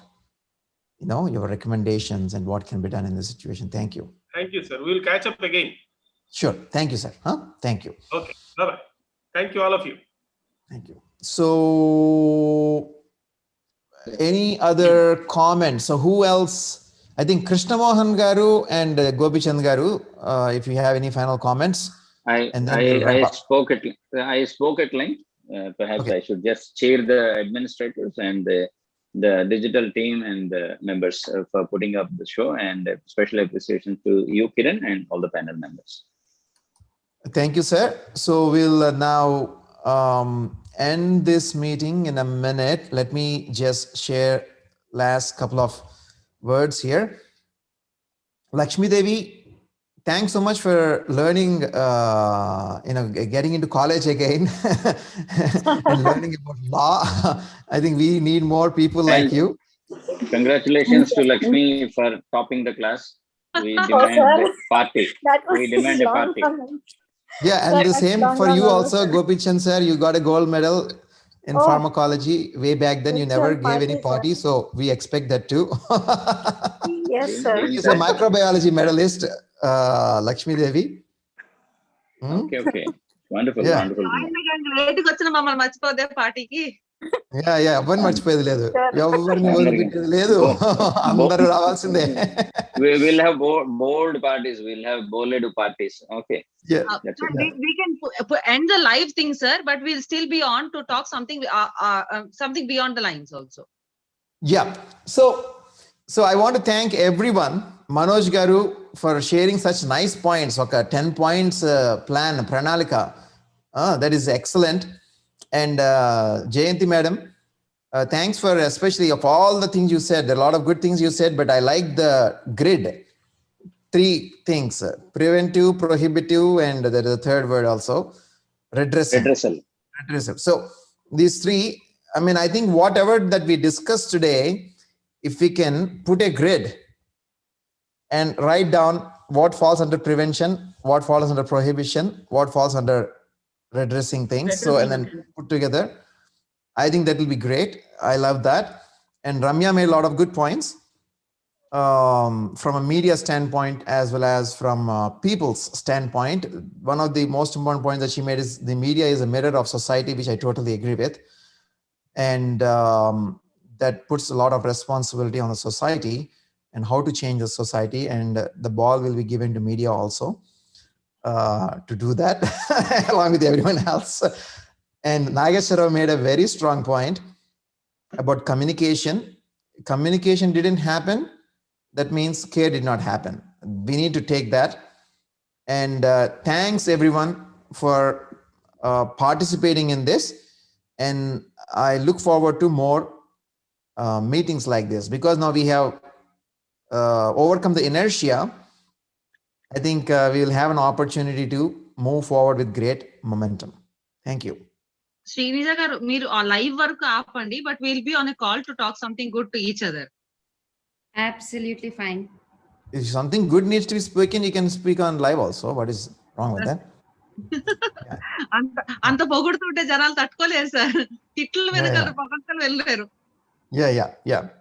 your recommendations and what can be done in this situation. Thank you. Thank you, sir. We'll catch up again. Sure. Thank you, sir. Thank you. Okay. Bye-bye. Thank you, all of you. Thank you. So, any other comments? So, who else? I think Krishna Mohan Garu and Gopi Chand Garu, if you have any final comments. I spoke at length. Perhaps okay. I should just cheer the administrators and the digital team and the members for putting up the show, and special appreciation to you, Kiran, and all the panel members. Thank you, sir. So we'll now end this meeting in a minute. Let me just share last couple of words here. Lakshmi Devi, thanks so much for learning, getting into college again and learning about law. I think we need more people like you. Congratulations to Lakshmi for topping the class. We demand a party. We demand a party. Yeah, and the same for you also, Gopi Chand sir. You got a gold medal in pharmacology way back then. You never gave any party, so we expect that too. Yes, sir. He's a microbiology medalist, Lakshmi Devi. Okay. Wonderful, yeah. Wonderful. Yeah, ఎవరిని మర్చిపోయేది లేదు, ఎవరిని వదిలిపెట్టేది లేదు, అందరూ రావాల్సిందే. We will have bold parties. We'll have bold parties. Okay. Yeah. We can end the live thing, sir, but we'll still be on to talk something beyond the lines also. Yeah. So I want to thank everyone, Manoj Garu, for sharing such nice points. Okay, 10 points plan, Pranalika. That is excellent. And Jayanti madam, thanks for especially of all the things you said. There are a lot of good things you said, but I like the grid. 3 things: preventive, prohibitive, and there is a third word also, redressal. So these 3, I think whatever that we discussed today, if we can put a grid and write down what falls under prevention, what falls under prohibition, what falls under redressing things, and then put together, I think that will be great. I love that. And Ramya made a lot of good points from a media standpoint as well as from people's standpoint. One of the most important points that she made is the media is a mirror of society, which I totally agree with. And that puts a lot of responsibility on the society and how to change the society. And the ball will be given to media also to do that along with everyone else. And Nageswara made a very strong point about communication. Communication didn't happen. That means care did not happen. We need to take that. And thanks everyone for participating in this. And I look forward to more meetings like this, because now we have overcome the inertia. I think we will have an opportunity to move forward with great momentum. Thank you. Srinija garu, meer live work aapandi, but we'll be on a call to talk something good to each other. Absolutely fine. If something good needs to be spoken, you can speak on live also. What is wrong with that? అంత పొగుడుతుంటే జనాలు తట్టుకోలేరు sir. తిట్లు వెనకాల పొగడ్తలు వెళ్ళలేరు. Yeah.